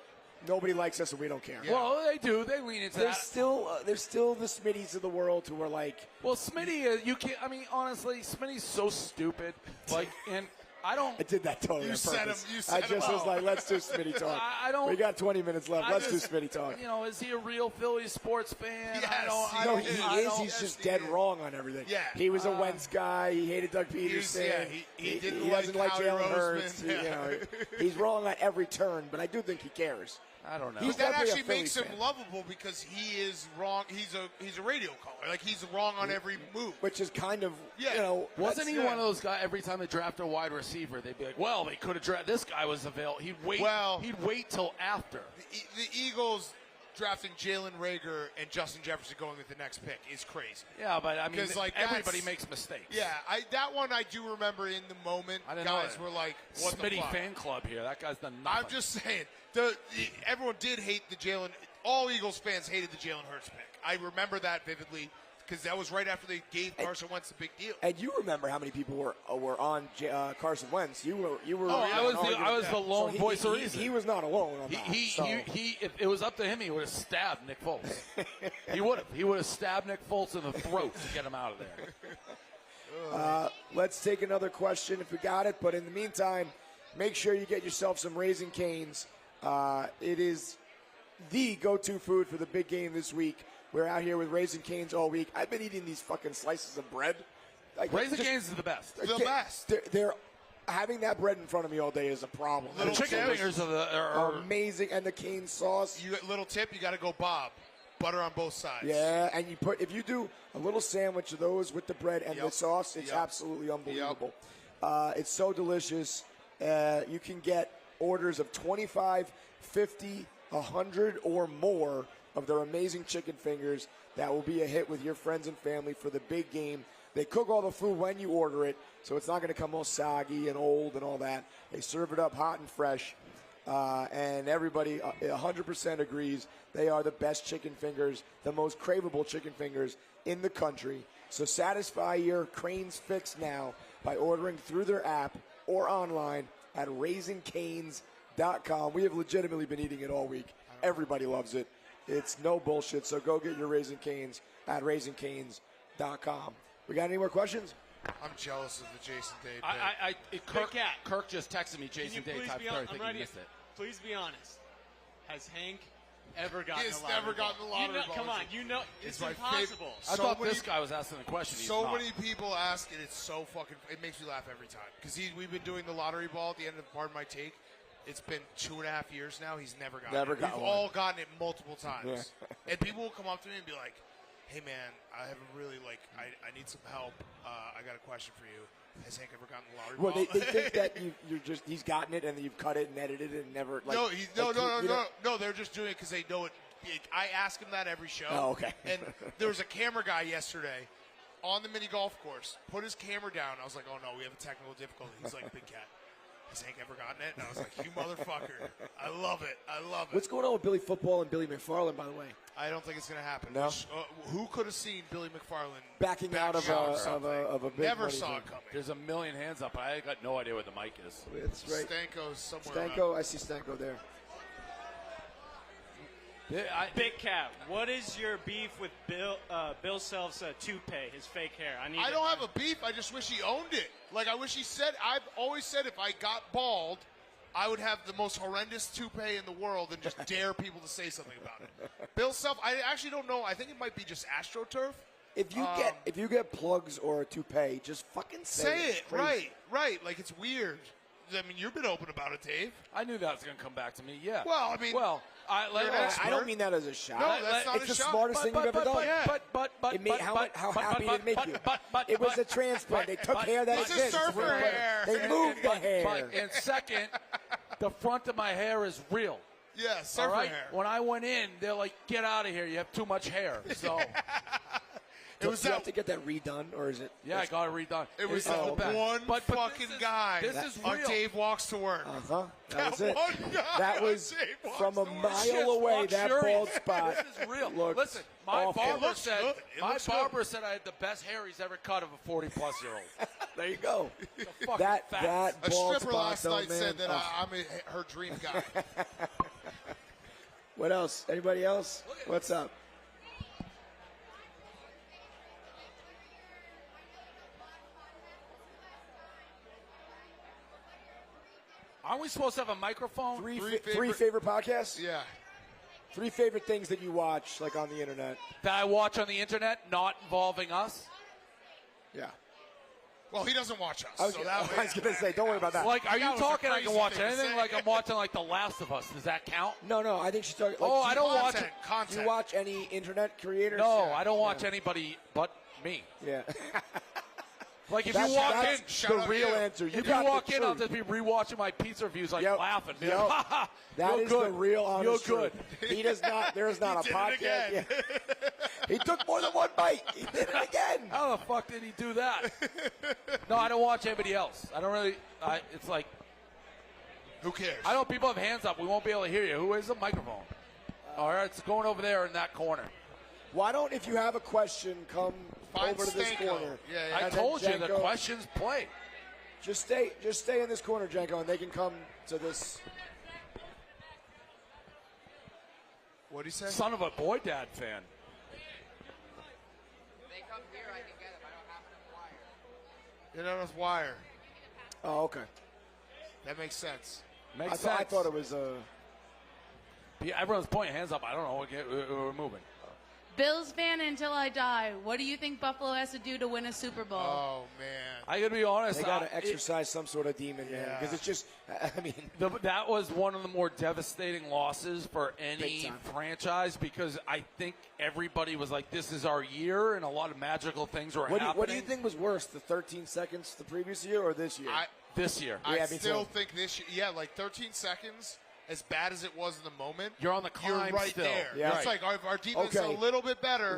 nobody likes us and we don't care. Yeah. Well, they do. They lean into there's that. There's still the Smitties of the world who are like. Well, Smitty, you can't. I mean, honestly, Smitty's so stupid. Like, and I don't. I did that totally. You on said purpose. him. You said I just was like, let's do Smitty talk. I don't. We got 20 minutes left. Let's do Smitty talk. You know, is he a real Philly sports fan? Yes, He is. He's just dead wrong on everything. Yeah. He was a Wentz guy. He hated Doug Peterson. He didn't he doesn't like Howie Jalen Hurts. Roseman. You know, he's wrong on every turn, but I do think he cares. I don't know. He's But that definitely a actually makes Phillies him fan. lovable because he is wrong. He's a radio caller. Like he's wrong on every move. Which is kind of, Yeah. you know. Wasn't he one of those guys? Every time they draft a wide receiver, they'd be like, "Well, they could have drafted this guy was available." He'd wait till after. The Eagles drafting Jalen Reagor and Justin Jefferson going with the next pick is crazy. Yeah, but I mean, like everybody makes mistakes. Yeah, that one I do remember in the moment. I didn't know Guys that. were like, "What the Smitty fuck?" fan club here. That guy's done nothing. I'm just saying. Everyone did hate the Jalen. All Eagles fans hated the Jalen Hurts pick. I remember that vividly because that was right after they gave Carson Wentz the big deal. And you remember how many people were on Carson Wentz? You were. I was the lone voice of reason. He was not alone on that. If it was up to him, he would have stabbed Nick Foles. He would have stabbed Nick Foles in the throat to get him out of there. Let's take another question if we got it. But in the meantime, make sure you get yourself some Raising Cane's. It is the go-to food for the big game this week. We're out here with Raising Cane's all week. I've been eating these fucking slices of bread. Raising Cane's is the best. The best. They're having that bread in front of me all day is a problem. The chicken fingers are amazing, and the cane sauce. You little tip, you got to go Bob. Butter on both sides. Yeah, and if you do a little sandwich of those with the bread and the sauce, it's absolutely unbelievable. It's so delicious. You can get orders of 25, 50, 100 or more of their amazing chicken fingers. That will be a hit with your friends and family for the big game. They cook all the food when you order it, so it's not going to come all soggy and old and all that. They serve it up hot and fresh, and everybody 100% agrees they are the best chicken fingers, the most craveable chicken fingers in the country. So satisfy your Crane's fix now by ordering through their app or online at raisingcanes.com. We have legitimately been eating it all week. Everybody loves it. It's no bullshit, so go get your Raising Canes at raisingcanes.com. We got any more questions? I'm jealous of the Jason Day. Kirk just texted me Jason Day type 30. I think he missed it. Please be honest. Has Hank ever gotten He's the lottery never gotten the lottery ball. Come on, it's my impossible. I thought this guy was asking the question. So many people ask, and it's so fucking. It makes me laugh every time because we've been doing the lottery ball at the end of Pardon My Take. It's been 2.5 years now. He's never gotten it. We've all gotten it multiple times, and people will come up to me and be like, "Hey man, I have a really I need some help. I got a question for you. Has Hank ever gotten the lottery ball?" Well, they think that he's gotten it and then you've cut it and edited it and never. No. They're just doing it because they know it. I ask him that every show. Oh, okay. And there was a camera guy yesterday on the mini golf course. Put his camera down. I was like, "Oh no, we have a technical difficulty." He's like, "Big Cat, has Hank ever gotten it?" And I was like, "You motherfucker! I love it. I love it." What's going on with Billy Football and Billy McFarland, by the way? I don't think it's going to happen. No. Who could have seen Billy McFarland backing out of a big Never money saw thing. it coming. There's a million hands up. I got no idea where the mic is. It's right. Stanko's somewhere. Stanko, I see Stanko there. Big Cap, what is your beef with Bill Self's toupee, his fake hair? I don't have a beef. I just wish he owned it. Like, I wish he said, I've always said if I got bald, I would have the most horrendous toupee in the world and just dare people to say something about it. Bill Self, I actually don't know. I think it might be just AstroTurf. If you get plugs or a toupee, just fucking say it. Right. Like, it's weird. I mean, you've been open about it, Dave. I knew that was going to come back to me. Yeah. Well, I mean, I don't mean that as a shot. No, that's not it's a the shot. smartest thing you've ever done. How happy did it make you? It was a transplant. They took hair that It's a exists. surfer hair. They moved the hair. And second, the front of my hair is real. Yeah, surfer all right? hair. When I went in, they're like, "Get out of here! You have too much hair." So. Do you have to get that redone, or is it? Yeah, I got it redone. It was It's that one fucking guy This is on real. Dave Walks to Work. That was it. one guy That was on Dave Walks from a to Work. mile away. That bald spot. This is real. looked Listen, my awful. barber said It looks good. I had the best hair he's ever cut of a 40-plus-year-old. There you go. That that A bald stripper spot, last though, night man. said that Oh. I'm her dream guy. What else? Anybody else? What's up? Aren't we supposed to have a microphone? Three favorite podcasts? Yeah. 3 favorite things that you watch, like on the internet. That I watch on the internet, not involving us? Yeah. Well, he doesn't watch us. I was, so that way, going to say, don't worry about that. Like, are you That was a talking I can crazy watch thing to anything? say. Like I'm watching like The Last of Us. Does that count? No, I think she's talking. Like, Oh, I don't watch content, it. content. You watch any internet creators? No, Yeah. I don't watch anybody but me. Yeah. Like if That's- you walk in, that's the real answer. If you got the walk in, I'll truth. just be rewatching my pizza reviews, like laughing. Yep. Ha ha! That You're is good. the real honest You're good. truth. He does not. There is not He a did it podcast. again. Yeah. He took more than one bite. He did it again. How the fuck did he do that? No, I don't watch anybody else. I don't really. It's like, who cares? I know people have hands up. We won't be able to hear you. Who is the microphone? All right, it's going over there in that corner. Why don't, if you have a question, come Find over to this Stanko. corner? Yeah. I And then told you the Jenko- questions play. Just stay in this corner, Jenko, and they can come to this. What did he say? Son of a boy dad fan. They come here, I can get them. I don't have enough wire. You know, enough wire. Oh, okay. That makes sense. Makes I sense. thought it was Yeah, everyone's pointing hands up. I don't know. We're moving. Bills fan until I die. What do you think Buffalo has to do to win a Super Bowl? Oh, man. I gotta be honest. They got to exercise some sort of demon, man. Because it's just, I mean. That was one of the more devastating losses for Big any time. franchise because I think everybody was like, this is our year, and a lot of magical things were happening. What do you think was worse, the 13 seconds the previous year or this year? This year. I Yeah, me still too. think this year, yeah, like 13 seconds, as bad as it was in the moment, You're on the climb you're right still. there. Yeah. It's like our defense is Okay. a little bit better.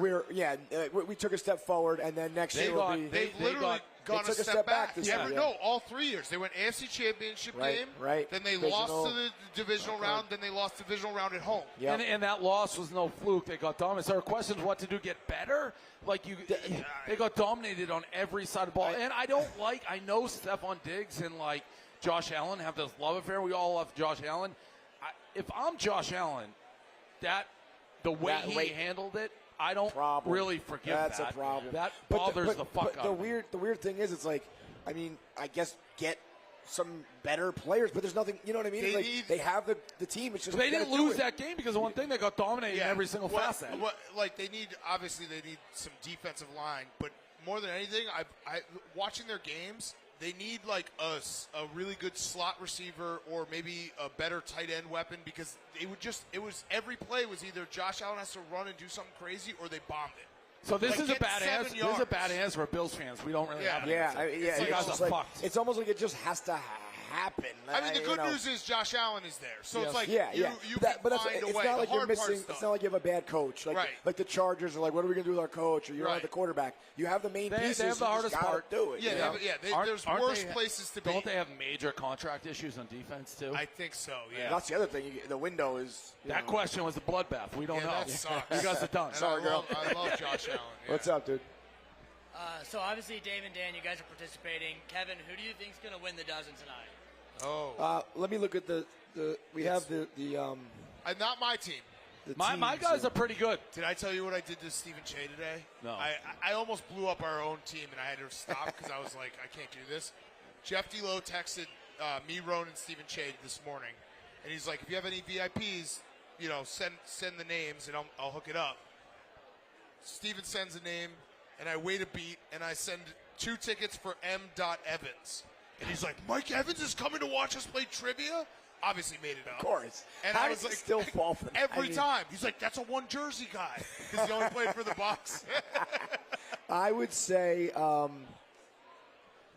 We took a step forward, and then next year will be. They've literally gone took a step back. this Yeah, year. no, all 3 years. They went AFC Championship Right, game. right. Then they Divisional. lost to the divisional round. Then they lost divisional round at home. Yep. And that loss was no fluke. They got dominated. So our question is what to do to get better? Like they got dominated on every side of the ball. And I know Stephon Diggs and like Josh Allen have this love affair. We all love Josh Allen. If I'm Josh Allen, the way he handled it, I don't really forgive That's that. a problem. That But bothers the fuck but out of me. the weird thing is, it's like, I mean, I guess get some better players, but there's nothing. You know what I mean? They have the team. It's just They you gotta didn't do lose it. that game because of one thing. They got dominated in every single facet. Like they need, obviously, they need some defensive line, but more than anything, I watching their games. They need like a really good slot receiver or maybe a better tight end weapon because it was every play was either Josh Allen has to run and do something crazy or they bombed it. So this Like, is a get bad 7 answer. This is a yards. bad answer for Bills fans. We don't really have an Yeah, answer. yeah. You guys It's are like, fucked. it's almost like it just has to happen. I mean, the good news is Josh Allen is there, so it's like you but can find a it's way. not The like you're hard missing. part's It's done. not like you have a bad coach. Like, Right. like the Chargers are like, what are we going to do with our coach? Or you don't have the quarterback. You have the main pieces. They have the you hardest just gotta part. do it. Yeah, you they know? have- there's worse places to be. Don't they have major contract issues on defense too? I think so. Yeah. That's the other thing. The window is. That question was a bloodbath. We don't Yeah, know. that sucks. You guys are done. And Sorry, girl. I love Josh Allen. Yeah. What's up, dude? So obviously, Dave and Dan, you guys are participating. Kevin, who do you think's going to win the dozen tonight? Oh. Let me look at the we have the not my team. My guys are pretty good. Did I tell you what I did to Stephen Che today? No. I almost blew up our own team, and I had to stop because I was like, I can't do this. Jeff D'Lo texted me, Roan, and Stephen Che this morning, and he's like, if you have any VIPs, send the names, and I'll hook it up. Stephen sends a name, and I wait a beat, and I send 2 tickets for M. Evans. And he's like, Mike Evans is coming to watch us play trivia? Obviously made it up. Of course. And How I does was it like, still fall for that? every time. He's like, that's a one jersey guy. Because he only played for the Bucks. I would say,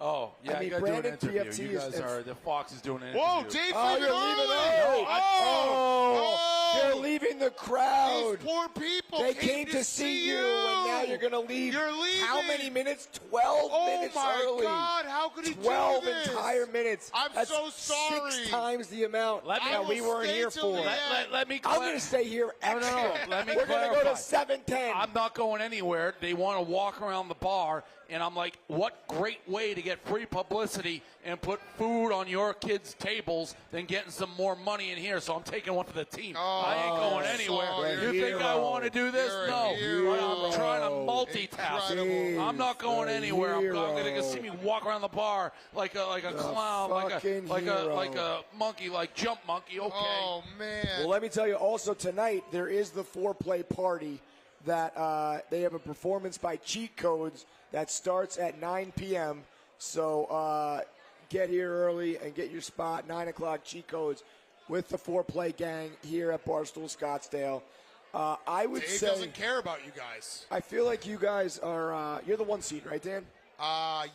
Oh, yeah, I mean, I got to do an Brandon interview. PFT You guys is- the Fox is doing an Whoa, interview. Dave Oh, leaving you're leaving early. early. You're leaving the crowd. These poor people They came to see you, and now you're going to leave. You're leaving. How many minutes? 12 minutes my early. God, how could he do 12 this? entire minutes. I'm That's so sorry. 6 times the amount Let me- that we will weren't stay here till for. the end. Let me I'm going to stay here extra. No. Let me We're going to go to clarify. 7:10. I'm not going anywhere. They want to walk around the bar, and I'm like, what great way to get free publicity and put food on your kids' tables than getting some more money in here. So I'm taking one for the team. I ain't going anywhere. sorry. You think I want to do this? You're a No. hero. I'm trying to multitask. Incredible. I'm not going He's a anywhere. I'm going to hero. see me walk around the bar like a clown, like a monkey, like jump monkey. Okay. Oh, man. Well, let me tell you, also tonight, there is the foreplay party that they have a performance by Cheat Codes that starts at 9 p.m. So get here early and get your spot, 9 o'clock, Cheat Codes, with the foreplay gang here at Barstool Scottsdale. I would Dave say doesn't care about you guys. I feel like you guys are you're the 1 seed, right, Dan?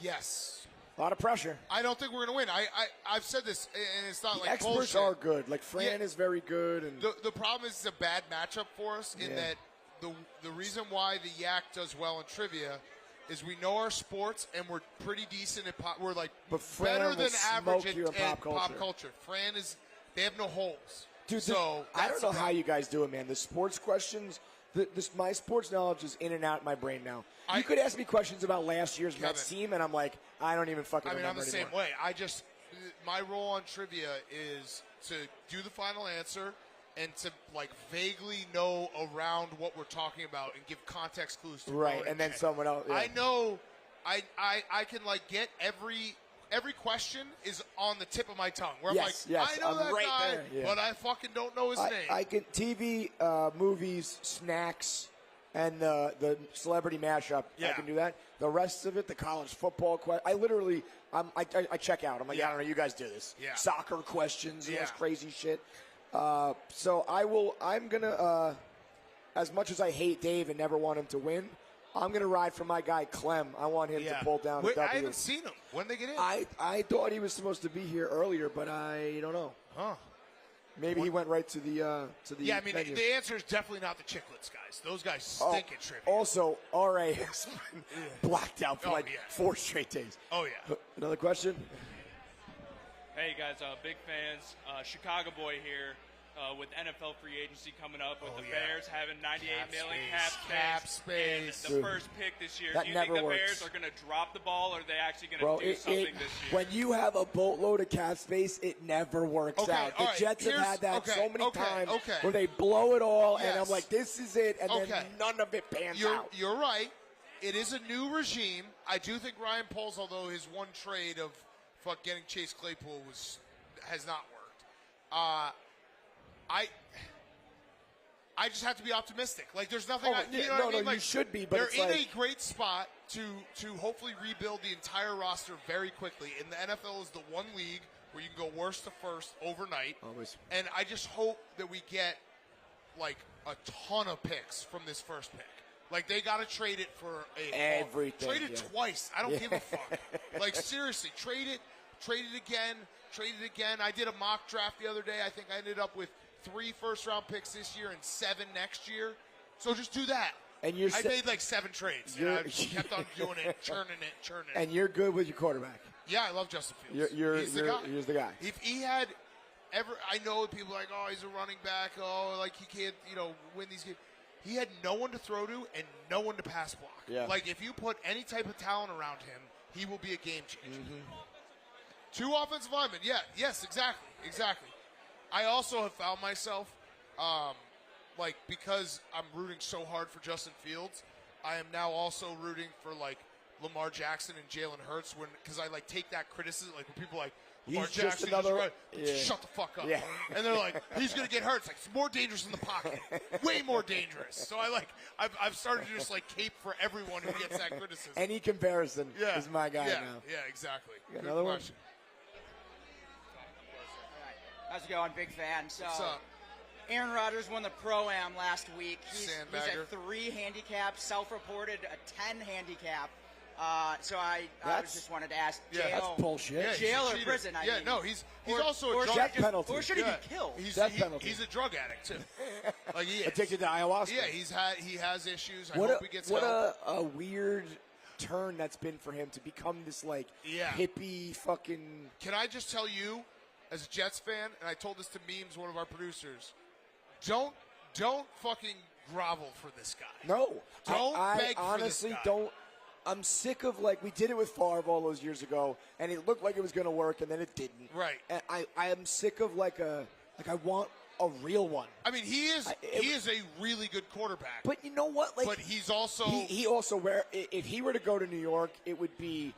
Yes. A lot of pressure. I don't think we're going to win. I've said this, and it's not The like experts bullshit. are good. Like Fran is very good, and The problem is it's a bad matchup for us in that the reason why the Yak does well in trivia is we know our sports and we're pretty decent at pop. We're like But Fran better will than average smoke you in at pop pop culture. culture. Fran is they have no holes. Dude, so I that's don't know the how problem. you guys do it, man. The sports questions, my sports knowledge is in and out of my brain now. You could ask me questions about last year's Mets team, and I'm like, I don't even fucking I mean, I'm remember the same anymore. way. My role on trivia is to do the final answer and to like vaguely know around what we're talking about and give context clues to Right, Rowan and then Jay. someone else. Yeah. I know I can like get every question is on the tip of my tongue. Where Yes, I'm like, yes, I know I'm that right guy, there, yeah. but I fucking don't know his name. I can TV, movies, snacks, and the celebrity mashup. I Yeah. can do that. The rest of it, the college football I literally, I check out. I'm like, I don't know, you guys do this. Yeah. Soccer questions, and this Yeah. crazy shit. So I'm gonna, as much as I hate Dave and never want him to win, I'm gonna ride for my guy Clem. I want him to pull down a Wait, W. I haven't seen him. When they get in? I thought he was supposed to be here earlier, but I don't know. Huh. Maybe he went right to the Yeah, I mean, menu. the answer is definitely not the Chiclets guys. Those guys stink at trivia. Also, RA has been blacked out for 4 straight days. Oh, yeah. Another question? Hey, guys, big fans. Chicago boy here with NFL free agency coming up with the Bears having $98 million cap space. And the Dude, first pick this year. that Do you think never the works. Bears are going to drop the ball, or are they actually going Bro, to do something this year? when you have a boatload of cap space, it never works Okay, out. The all right, Jets have here's- had that okay, so many okay, times okay. where they blow it all, and Yes. I'm like, this is it, and then Okay. none of it pans out. You're right. It is a new regime. I do think Ryan Poles, although his one trade of getting Chase Claypool has not worked. I just have to be optimistic. Like, there's nothing. Yeah, you know no, what I mean? no, Like, you should be, but they're it's in like, a great spot to hopefully rebuild the entire roster very quickly. And the NFL is the one league where you can go worst to first overnight. Always. And I just hope that we get like a ton of picks from this first pick. Like, they got to trade it for Everything, Trade it yeah. twice. I don't Yeah. give a fuck. Like, seriously, trade it again. I did a mock draft the other day. I think I ended up with 3 first-round picks this year and 7 next year. So just do that. And you're I sa- made like 7 trades. You're- I just kept on doing it, churning it. And you're good with your quarterback. Yeah, I love Justin Fields. He's the guy. If he had ever, I know people are like, oh, he's a running back. Oh, like he can't, win these games. He had no one to throw to and no one to pass block. Yeah. Like, if you put any type of talent around him, he will be a game changer. Mm-hmm. 2 offensive linemen. Yeah, yes, exactly. I also have found myself, like, because I'm rooting so hard for Justin Fields, I am now also rooting for, like, Lamar Jackson and Jalen Hurts because I, like, take that criticism. Like, when people are like, Lamar He's just Jackson another- is right. yeah. Shut the fuck up. Yeah. And they're like, he's going to get hurt. It's like, it's more dangerous in the pocket. Way more dangerous. So I've started to just, like, cape for everyone who gets that criticism. Any comparison is my guy yeah, now. Yeah, exactly. Got Good another one? question. How's it going? Big fan. So, What's up? Aaron Rodgers won the Pro-Am last week. He's Sandbagger. at 3 handicaps, self-reported a 10 handicap. So I just wanted to ask, Yeah, jail, that's bullshit. Yeah, jail he's a or cheater. prison? I Yeah, mean. no, he's Or- also a or drug should he penalty. Or should he Yeah. be killed? He's a drug addict too. Like he is. Addicted to ayahuasca. Yeah, he has issues. I What hope he gets what help. a weird turn that's been for him to become this like Yeah. hippie fucking. Can I just tell you, as a Jets fan, and I told this to Memes, one of our producers, don't fucking grovel for this guy. No, Don't I beg for honestly this guy. don't. I'm sick of like we did it with Favre all those years ago, and it looked like it was going to work, and then it didn't. Right. And I am sick of like I want a real one. I mean, he is a really good quarterback. But you know what? Like, but he's also he also if he were to go to New York, it would be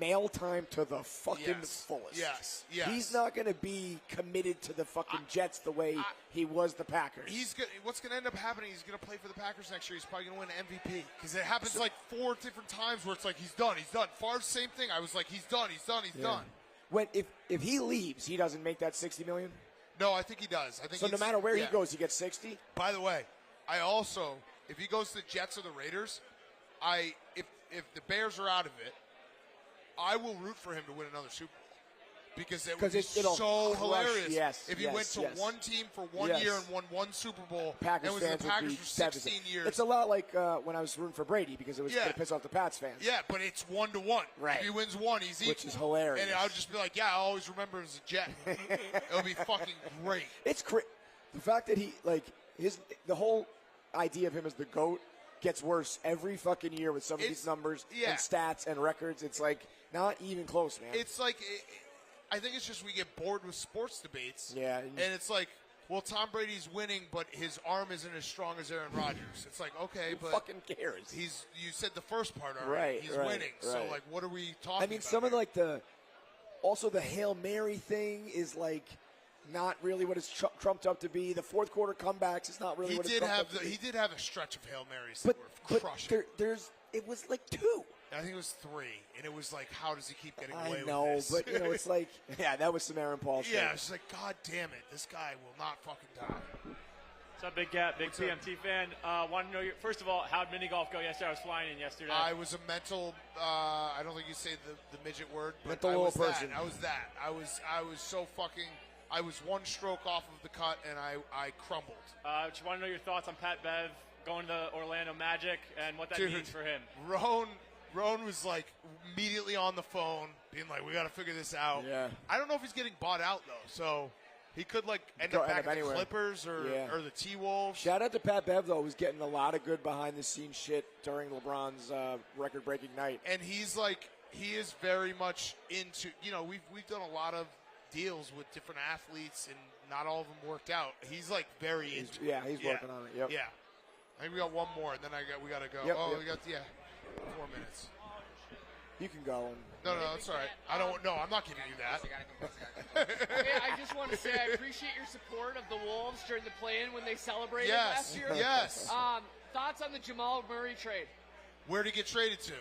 mail time to the fucking fullest. Yes. He's not going to be committed to the fucking Jets the way he was the Packers. What's going to end up happening? He's going to play for the Packers next year. He's probably going to win an MVP because it happens like 4 different times where it's like he's done. Favre's same thing. I was like, he's done. Done. When if he leaves, he doesn't make that $60 million. No, I think he does. I think so. No matter where he goes, he gets 60. By the way, I also, if he goes to the Jets or the Raiders, if the Bears are out of it, I will root for him to win another Super Bowl because it would be it'll so crush, hilarious yes, if he yes, went to yes. one team for one Yes. year and won one Super Bowl Packers and was fans in the Packers would be for 16 devastated. years. It's a lot like when I was rooting for Brady because it was going to piss off the Pats fans. Yeah, but it's 1-1. Right. If he wins one, he's equal. Which is hilarious. And I would just be like, I always remember him as a Jet. It'll be fucking great. It's the fact that he the whole idea of him as the GOAT gets worse every fucking year with some of these numbers and stats and records. It's like not even close, man. It's like I think it's just we get bored with sports debates. Yeah. And it's like, well, Tom Brady's winning, but his arm isn't as strong as Aaron Rodgers. It's like, okay, Who but fucking cares? You said the first part already. Right. He's right, winning. So right. like, what are we talking? I mean, about some here? of like the Hail Mary thing is like not really what it's trumped up to be. The fourth quarter comebacks is not really what it's trumped up to be. He did have a stretch of Hail Marys But that were crushing. it was like 2. I think it was 3, and it was like, how does he keep getting away I know, with this? but it's like, that was some Aaron Paul shit. Yeah, it's like, God damn it, this guy will not fucking die. What's up, Big Cat, big PMT fan? Want to know first of all, how'd mini golf go yesterday? I was flying in yesterday. I was a mental. I don't think you say the midget word, but Mental I was little person. that. I was so fucking. I was one stroke off of the cut, and I crumbled. Just want to know your thoughts on Pat Bev going to the Orlando Magic and what that Dude, means for him. Roan was like immediately on the phone, being like, "We got to figure this out." Yeah. I don't know if he's getting bought out though, so he could like end up back at the anywhere. Clippers or the T-Wolves. Shout out to Pat Bev though, who's getting a lot of good behind the scenes shit during LeBron's record breaking night. And he is very much into. We've done a lot of deals with different athletes, and not all of them worked out. He's like very into it. He's working on it. Yep. Yeah. I think we got one more, and then we got to go. Yep, we got 4 minutes. You can go. No, it's all right. I don't. No, I'm not giving you that. Okay, I just want to say I appreciate your support of the Wolves during the play-in when they celebrated last year. Yes. Thoughts on the Jamal Murray trade? Where'd he get traded to?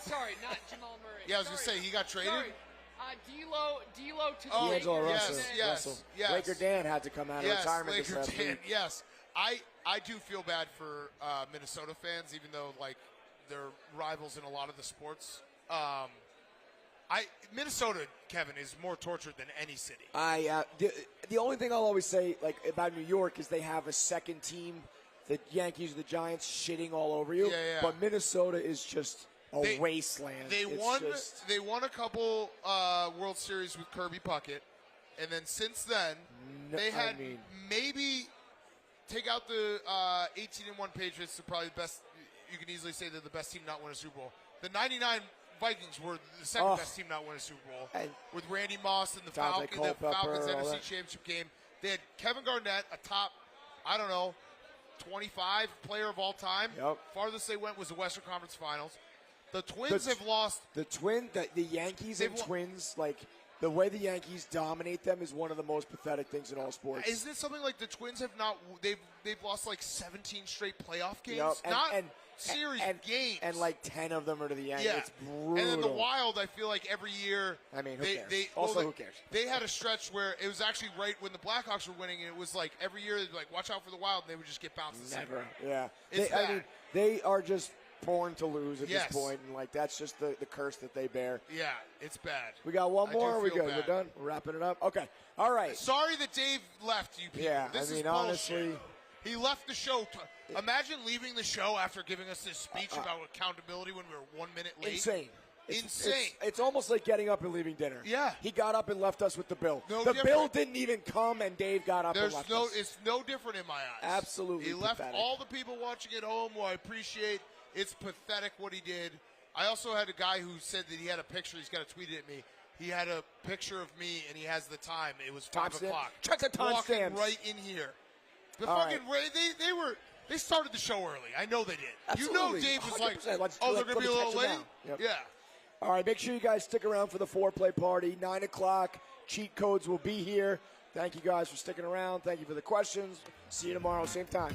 Sorry, not Jamal Murray. Yeah, I was gonna say he got traded. Sorry. D'Lo to the D'Angelo Lakers. Russell. Yes. Laker Dan had to come out of retirement this Laker last Dan. week. Yes. I do feel bad for Minnesota fans, even though like they're rivals in a lot of the sports. Minnesota, Kevin, is more tortured than any city. The only thing I'll always say like about New York is they have a second team, the Yankees or the Giants, shitting all over you. Yeah. But Minnesota is just a wasteland. They It's won a couple World Series with Kirby Puckett, and then since then they had maybe take out the 18-1 Patriots. They're probably the best. You can easily say they're the best team not win a Super Bowl. The '99 Vikings were the second best team not win a Super Bowl with Randy Moss and the Dante Falcons Culpepper, all NFC that. Championship game. They had Kevin Garnett, a top I don't know, 25 player of all time. Yep. Farthest they went was the Western Conference Finals. The Twins have lost. The Yankees and Twins, like the way the Yankees dominate them is one of the most pathetic things in all sports. Isn't it something like the Twins have not? They've lost like 17 straight playoff games. Yep. Not series games. And like 10 of them are to the Yankees. Yeah. It's brutal. And then the Wild, I feel like every year. I mean, who cares? Who cares? They had a stretch where it was actually right when the Blackhawks were winning, and it was like every year they'd be like, watch out for the Wild, and they would just get bounced. Never. Yeah. It's bad. I mean, they are just born to lose at Yes. this point, and like that's just the curse that they bear. Yeah, it's bad. We got one I more. do Are we feel good? bad. We're done. We're wrapping it up. Okay. All right. Sorry that Dave left you people. Yeah, This I mean, is bullshit. honestly, he left the show. Imagine leaving the show after giving us this speech about accountability when we were 1 minute late. insane. Insane. It's almost like getting up and leaving dinner. Yeah. He got up and left us with the bill. No the different. bill didn't even come, and Dave got up and left us. It's no different in my eyes. Absolutely He left pathetic. all the people watching at home who I appreciate. It's pathetic what he did. I also had a guy who said that he had a picture. He's got to tweet it at me. He had a picture of me, and he has the time. It was 5 Timestamp? o'clock. Check the Walking timestamps. right in here. The All fucking they started the show early. I know they did. Absolutely. You know Dave was like, 100%. Let's oh, they're going to be a catch little it late? now. Yep. Yeah. All right, make sure you guys stick around for the foreplay party. 9 o'clock. Cheat codes will be here. Thank you guys for sticking around. Thank you for the questions. See you tomorrow, same time.